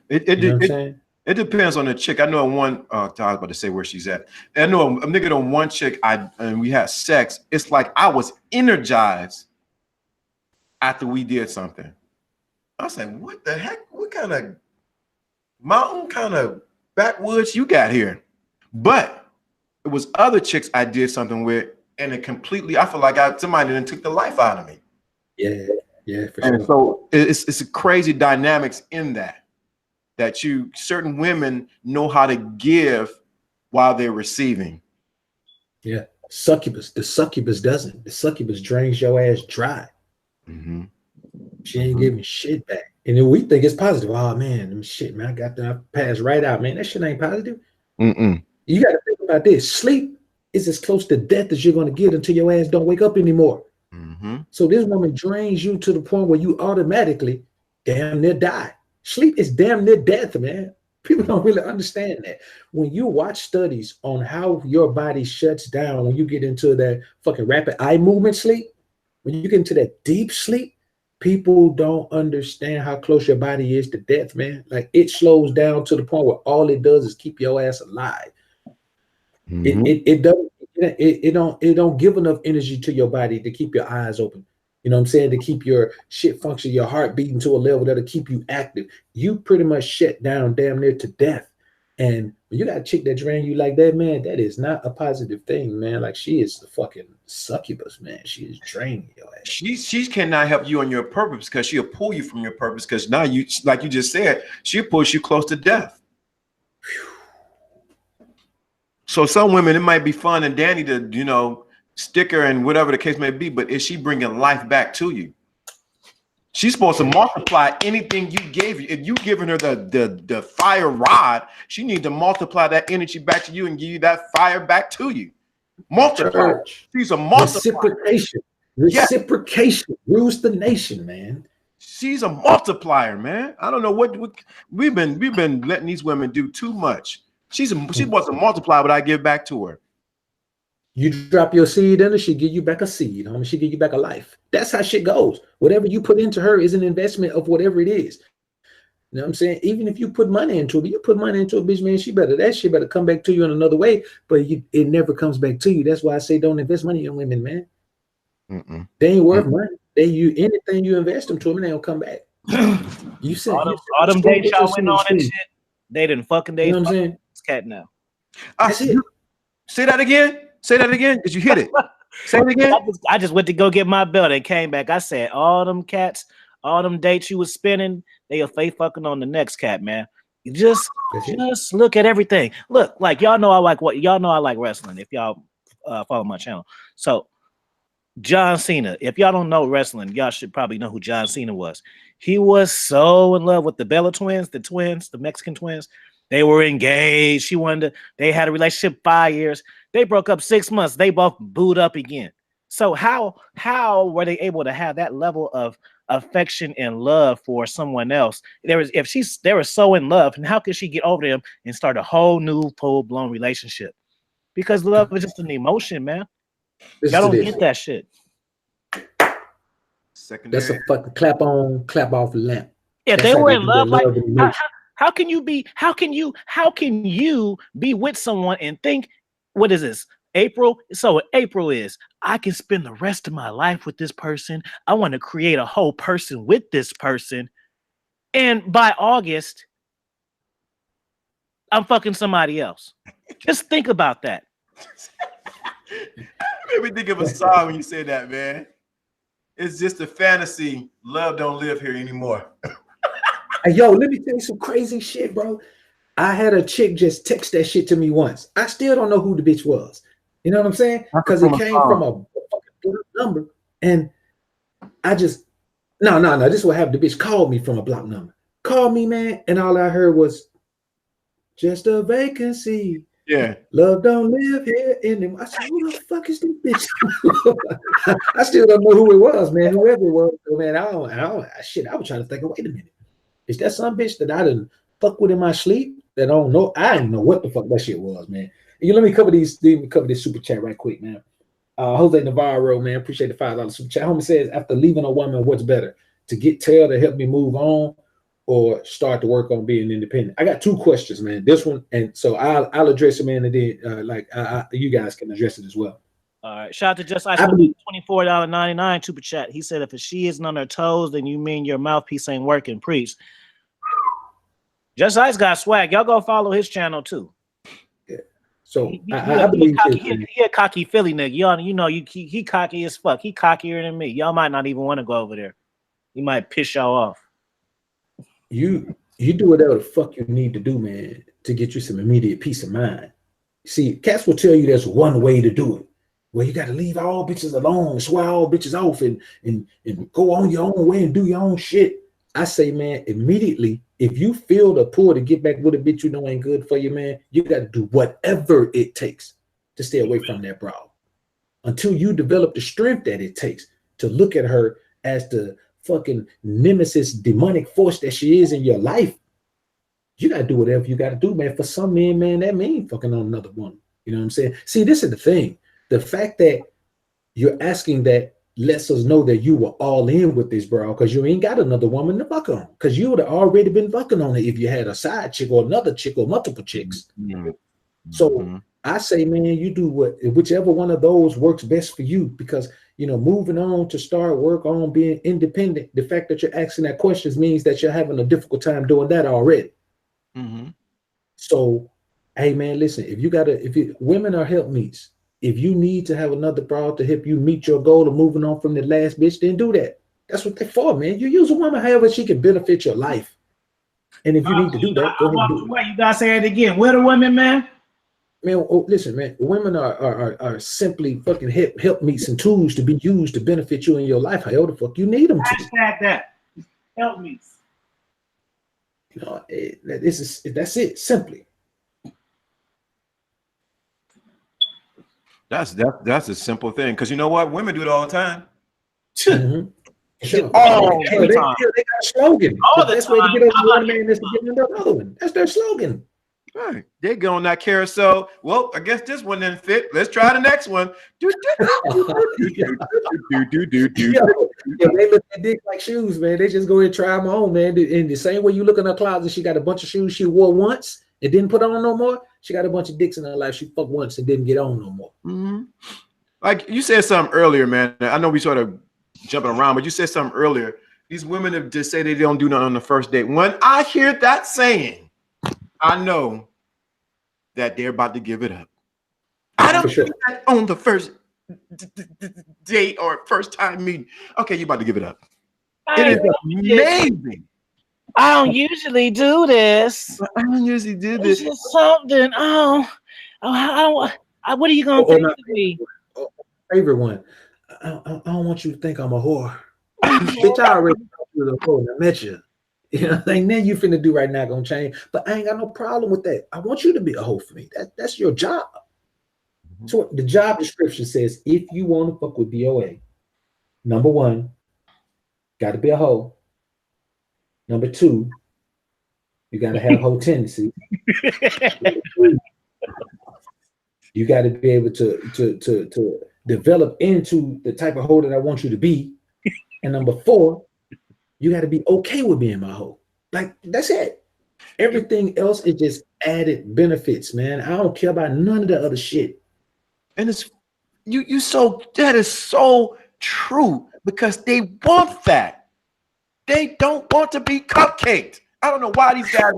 You know what I'm saying? It depends on the chick. I know one. I was about to say where she's at. I know a nigga on one chick. And we had sex. It's like I was energized after we did something. I was like, "What the heck? What kind of mountain kind of backwoods you got here?" But it was other chicks I did something with, and it completely. I feel like somebody done took the life out of me. Yeah, for and sure. So it's a crazy dynamics in that certain women know how to give while they're receiving. Yeah. Succubus. The succubus doesn't. The succubus drains your ass dry. Mm-hmm. She ain't giving shit back. And then we think it's positive. Oh man, shit, man, I passed right out, man. That shit ain't positive. Mm-mm. You got to think about this. Sleep is as close to death as you're going to get until your ass don't wake up anymore. Mm-hmm. So this woman drains you to the point where you automatically damn near die. Sleep is damn near death, man. People don't really understand that. When you watch studies on how your body shuts down when you get into that fucking rapid eye movement sleep, when you get into that deep sleep, people don't understand how close your body is to death, man. Like, it slows down to the point where all it does is keep your ass alive. Mm-hmm. It don't give enough energy to your body to keep your eyes open. You know what I'm saying? To keep your shit function, your heart beating to a level that'll keep you active. You pretty much shut down damn near to death. And when you got a chick that drain you like that, man, that is not a positive thing, man. Like, she is the fucking succubus, man. She is draining your ass. She cannot help you on your purpose because she'll pull you from your purpose because now you, like you just said, she'll push you close to death. So some women, it might be fun and dandy to, you know, stick her and whatever the case may be, but is she bringing life back to you? She's supposed to multiply anything you gave you. If you giving her the fire rod, she needs to multiply that energy back to you and give you that fire back to you. Multiply. She's a multiplier. Reciprocation rules the nation, man. She's a multiplier, man. I don't know what we've been letting these women do too much. She wants to multiply what I give back to her. You drop your seed in her, she give you back a seed, homie. She give you back a life. That's how shit goes. Whatever you put into her is an investment of whatever it is. You know what I'm saying? Even if you put money into it, you put money into a bitch, man, that shit better come back to you in another way, but it never comes back to you. That's why I say don't invest money in women, man. Mm-mm. They ain't worth money. Anything you invest them to them, they don't come back. You said all them dates y'all went on and shit, they didn't fucking days. You know what I'm saying? It's cat now. That's it. Say that again. Say that again, because you hit it. Say it again. I just went to go get my belt and came back. I said, all them cats, all them dates you was spinning, they are fake fucking on the next cat, man. You just look at everything. Look, like y'all know I like wrestling. If y'all follow my channel, so John Cena. If y'all don't know wrestling, y'all should probably know who John Cena was. He was so in love with the Bella twins, the Mexican twins. They were engaged. They had a relationship 5 years. They broke up 6 months. They both booed up again. So how were they able to have that level of affection and love for someone else? They were so in love, and how could she get over them and start a whole new full-blown relationship? Because love is just an emotion, man. Y'all don't get that shit. Secondary. That's a fucking clap on, clap off lamp. If they were in love, like how can you be with someone and think, what is this? April? So April is, I can spend the rest of my life with this person. I want to create a whole person with this person. And by August, I'm fucking somebody else. Just think about that. Made me think of a song when you said that, man. It's just a fantasy. Love don't live here anymore. Hey, yo, let me tell you some crazy shit, bro. I had a chick just text that shit to me once. I still don't know who the bitch was. You know what I'm saying? Because it came from a fucking number. And I just, no. This is what happened. The bitch called me from a block number. Called me, man. And all I heard was, just a vacancy. Yeah. Love don't live here anymore. I said, who the fuck is this bitch? I still don't know who it was, man. Whoever it was, man. I was trying to think, wait a minute. Is that some bitch that I didn't fuck with in my sleep that I don't know? I didn't know what the fuck that shit was, man. And let me cover this super chat right quick, man. Jose Navarro, man, appreciate the $5 super chat. Homie says, after leaving a woman, what's better? To get Tail to help me move on or start to work on being independent? I got two questions, man. This one, and so I'll address it, man, and then you guys can address it as well. All right. Shout out to Just Ice $24.99 super chat. He said, if a she isn't on her toes, then you mean your mouthpiece ain't working. Preach. Just Ice got swag. Y'all go follow his channel too. Yeah. So I believe he a cocky Philly nigga. Y'all, you know, he cocky as fuck. He cockier than me. Y'all might not even want to go over there. He might piss y'all off. You do whatever the fuck you need to do, man, to get you some immediate peace of mind. See, cats will tell you there's one way to do it. Well, you got to leave all bitches alone, swear all bitches off, and go on your own way and do your own shit. I say, man, immediately, if you feel the pull to get back with a bitch you know ain't good for you, man, you got to do whatever it takes to stay away from that broad until you develop the strength that it takes to look at her as the fucking nemesis, demonic force that she is in your life. You got to do whatever you got to do, man. For some men, man, that means fucking on another woman. You know what I'm saying? See, this is the thing. The fact that you're asking that lets us know that you were all in with this, bro, because you ain't got another woman to fuck on. Because you would have already been fucking on it if you had a side chick or another chick or multiple chicks. Mm-hmm. So I say, man, you do whichever one of those works best for you, because, you know, moving on to start work on being independent, the fact that you're asking that questions means that you're having a difficult time doing that already. Mm-hmm. So, hey, man, listen, women are helpmeets. If you need to have another broad to help you meet your goal of moving on from the last bitch, then do that. That's what they're for, man. You use a woman however she can benefit your life. And if you need to do that, go ahead and do it. You gotta say it again. Where the women, man? Man, listen, man. Women are simply fucking helpmeets and tools to be used to benefit you in your life. However the fuck you need them to. Hashtag that. Helpmeets. You know, that's it. Simply. That's a simple thing, because you know what? Women do it all the time. Mm-hmm. Sure. They got a slogan. The best way to get over one man is to get another one. That's their slogan. Right. They get on that carousel. Well, I guess this one didn't fit. Let's try the next one. They look at dick like shoes, man. They just go and try them on, man. In the same way you look in her closet, she got a bunch of shoes she wore once and didn't put on no more. She got a bunch of dicks in her life she fucked once and didn't get on no more. Mm-hmm. Like you said something earlier, man. I know we sort of jumping around, but you said something earlier. These women have just say they don't do nothing on the first date. When I hear that saying, I know that they're about to give it up. I don't do that on the first date or first time meeting. Okay, you're about to give it up. It is amazing. I don't usually do this. I don't usually do this. It's just something. What are you gonna think of me? Favorite one. I don't want you to think I'm a whore. Bitch, I already was a whore when I met you. You know, ain't nothing you finna do right now gonna change. But I ain't got no problem with that. I want you to be a hoe for me. That's your job. So the job description says, if you want to fuck with DOA, number one, got to be a hoe. Number two, you got to have hoe tendencies. You got to be able to develop into the type of hoe that I want you to be. And number four, you got to be okay with being my hoe. Like, that's it. Everything else is just added benefits, man. I don't care about none of the other shit. And it's that is so true, because they want that. They don't want to be cupcaked. I don't know why these guys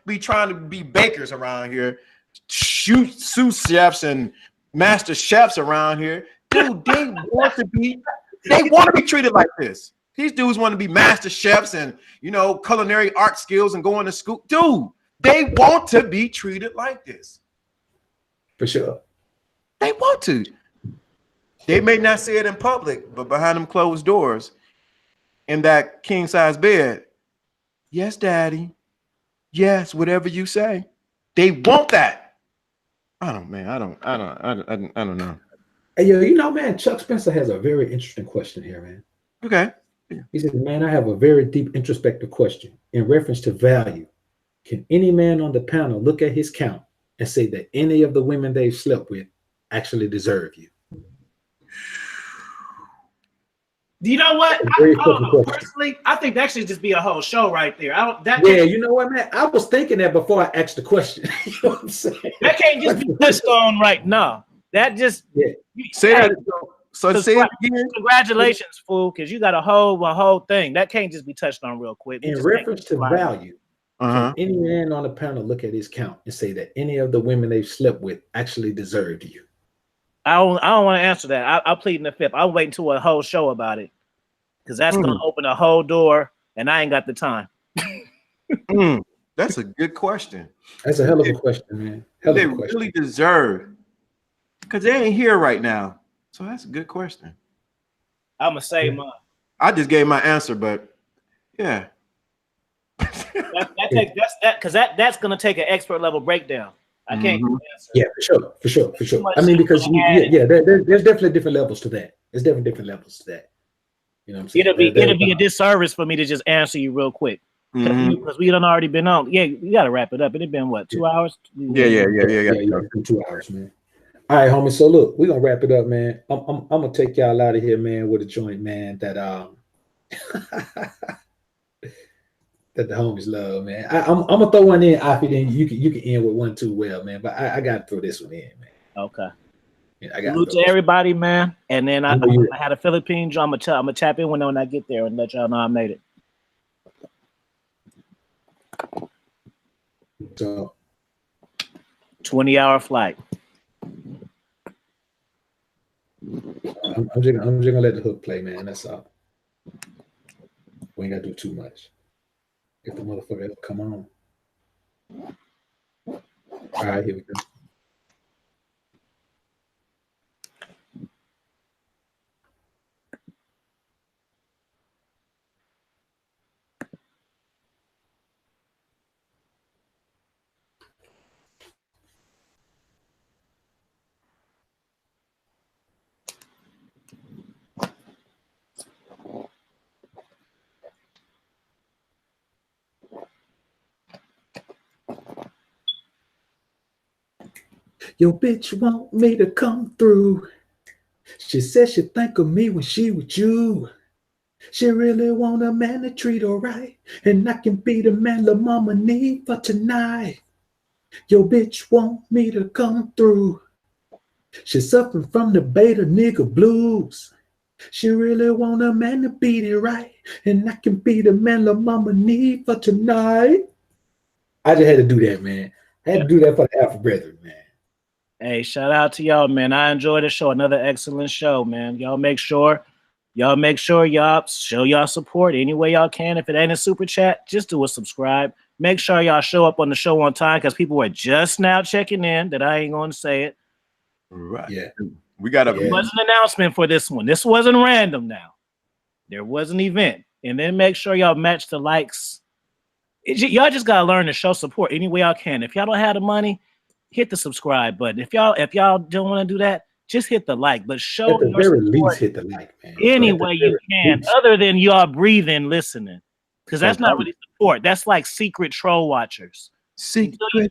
be trying to be bakers around here, shoot sous chefs and master chefs around here. Dude, they want to be treated like this. These dudes want to be master chefs and, you know, culinary art skills and going to school. Dude, they want to be treated like this. For sure. They want to. They may not say it in public, but behind them closed doors in that king size bed, yes, daddy. Yes, whatever you say. They want that. I don't know. Hey, yo, you know, man, Chuck Spencer has a very interesting question here, man. Okay. He says, man, I have a very deep introspective question in reference to value. Can any man on the panel look at his count and say that any of the women they've slept with actually deserve you? You know what? Personally, I think that should just be a whole show right there. You know what, man? I was thinking that before I asked the question. You know what I'm saying? That can't just be touched on right now. That just say that. So say it again. Congratulations, fool, because you got a whole thing that can't just be touched on real quick. In reference to value, can any man on the panel look at his count and say that any of the women they've slept with actually deserved you? I don't want to answer that. I'll plead in the fifth. I'll wait until a whole show about it, because that's going to open a whole door, and I ain't got the time. That's a good question. That's a hell of a question, man. They really deserve, because they ain't here right now. So that's a good question. I'm gonna say mine. I just gave my answer, but yeah. That's gonna take an expert level breakdown. I can't answer. Yeah, for sure. I mean, because there's definitely different levels to that. There's definitely different levels to that. You know what I'm saying? It'll be a disservice for me to just answer you real quick. Because we done already been on. Yeah, we gotta wrap it up. It's been what, 2 hours? Yeah. 2 hours, man. All right, homie. So look, we're gonna wrap it up, man. I'm gonna take y'all out of here, man, with a joint, man, that that the homies love, man. I'm gonna throw one in, Afi, then you can end with one too, well, man. But I gotta throw this one in, man. Okay. Yeah, I got salute to everybody, man. And then I had a Philippine drum. I'm gonna tap in when I get there and let y'all know I made it. So 20-hour flight. I'm just gonna let the hook play, man. That's all. We ain't gotta do too much. If the motherfucker ever come on. All right, here we go. Your bitch want me to come through. She said she think of me when she with you. She really want a man to treat her right, and I can be the man la mama need for tonight. Your bitch want me to come through. She suffering from the beta nigga blues. She really want a man to beat it right, and I can be the man la mama need for tonight. I just had to do that, man. I had to do that for the Alpha Brethren, man. Hey, shout out to y'all, man. I enjoyed the show. Another excellent show, man. Y'all make sure y'all show y'all support any way y'all can. If it ain't a super chat, just do a subscribe. Make sure y'all show up on the show on time, because people are just now checking in that I ain't going to say it. Right. Yeah. We got There was an announcement for this one. This wasn't random now. There was an event. And then make sure y'all match the likes. Y'all just got to learn to show support any way y'all can. If y'all don't have the money, hit the subscribe button. If y'all don't want to do that, just hit the like. But show at the very least hit the like, man. Any way you can, other than y'all breathing, listening, because that's not really support. That's like secret troll watchers. Until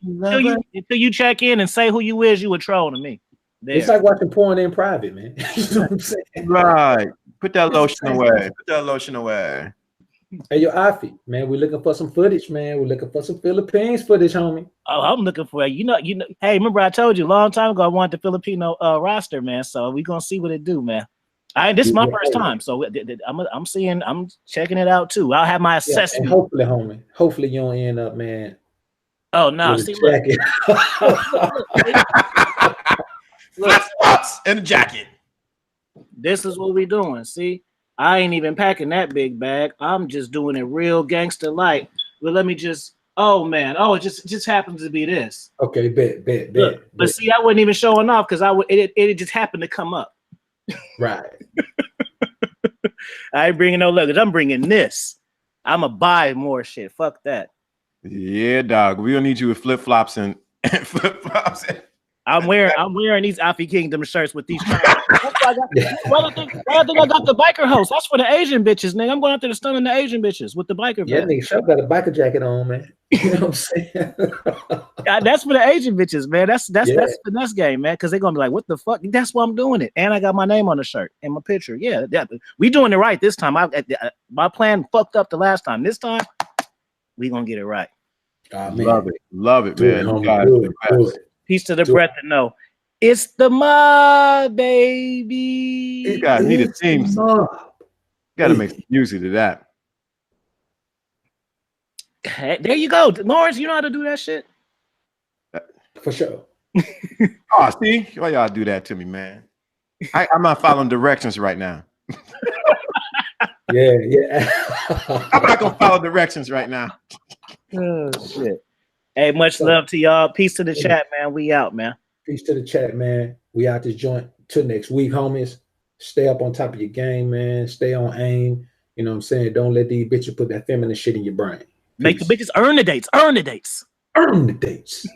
you check in and say who you is, you a troll to me. There. It's like watching porn in private, man. You know what I'm saying? Right. Put that lotion away. Hey, yo, Afi, man, we're looking for some footage, man. We're looking for some Philippines footage, homie. Oh, I'm looking for you know. Hey, remember I told you a long time ago I wanted the Filipino roster, man. So we're gonna see what it do, man. This is my first time, so I'm checking it out too. I'll have my assessment. And hopefully, homie, hopefully you don't end up, man. Oh no, see, look. Flip-flops and a jacket. This is what we doing. See, I ain't even packing that big bag. I'm just doing it real gangster like. But let me just. Oh man. Oh, it just happens to be this. Okay, bet. Look, but see, I wasn't even showing off because it just happened to come up. Right. I ain't bringing no luggage. I'm bringing this. I'ma buy more shit. Fuck that. Yeah, dog. We don't need you with flip-flops and flip-flops. I'm wearing these Alfie Kingdom shirts with these. That's why I think I got the biker host. That's for the Asian bitches, nigga. I'm going out there to stun the Asian bitches with the biker. Yeah, nigga, Shep got a biker jacket on, man. You know what I'm saying? Yeah, that's for the Asian bitches, man. That's the next game, man. Because they're gonna be like, "What the fuck?" That's why I'm doing it, and I got my name on the shirt and my picture. Yeah, we doing it right this time. My plan fucked up the last time. This time, we gonna get it right. Love it, man. Do it. Peace to the breath and no. It's the mob, baby. These guys need a team. Gotta make some music to that. Hey, there you go. Lawrence, you know how to do that shit? For sure. Oh, see? Why y'all do that to me, man? I'm not following directions right now. Yeah. I'm not gonna follow directions right now. Oh shit. Hey, much love to y'all. Peace to the chat, man. We out, man. Peace to the chat, man. We out this joint till next week, homies. Stay up on top of your game, man. Stay on aim. You know what I'm saying? Don't let these bitches put that feminine shit in your brain. Make the bitches earn the dates. Earn the dates. Earn the dates.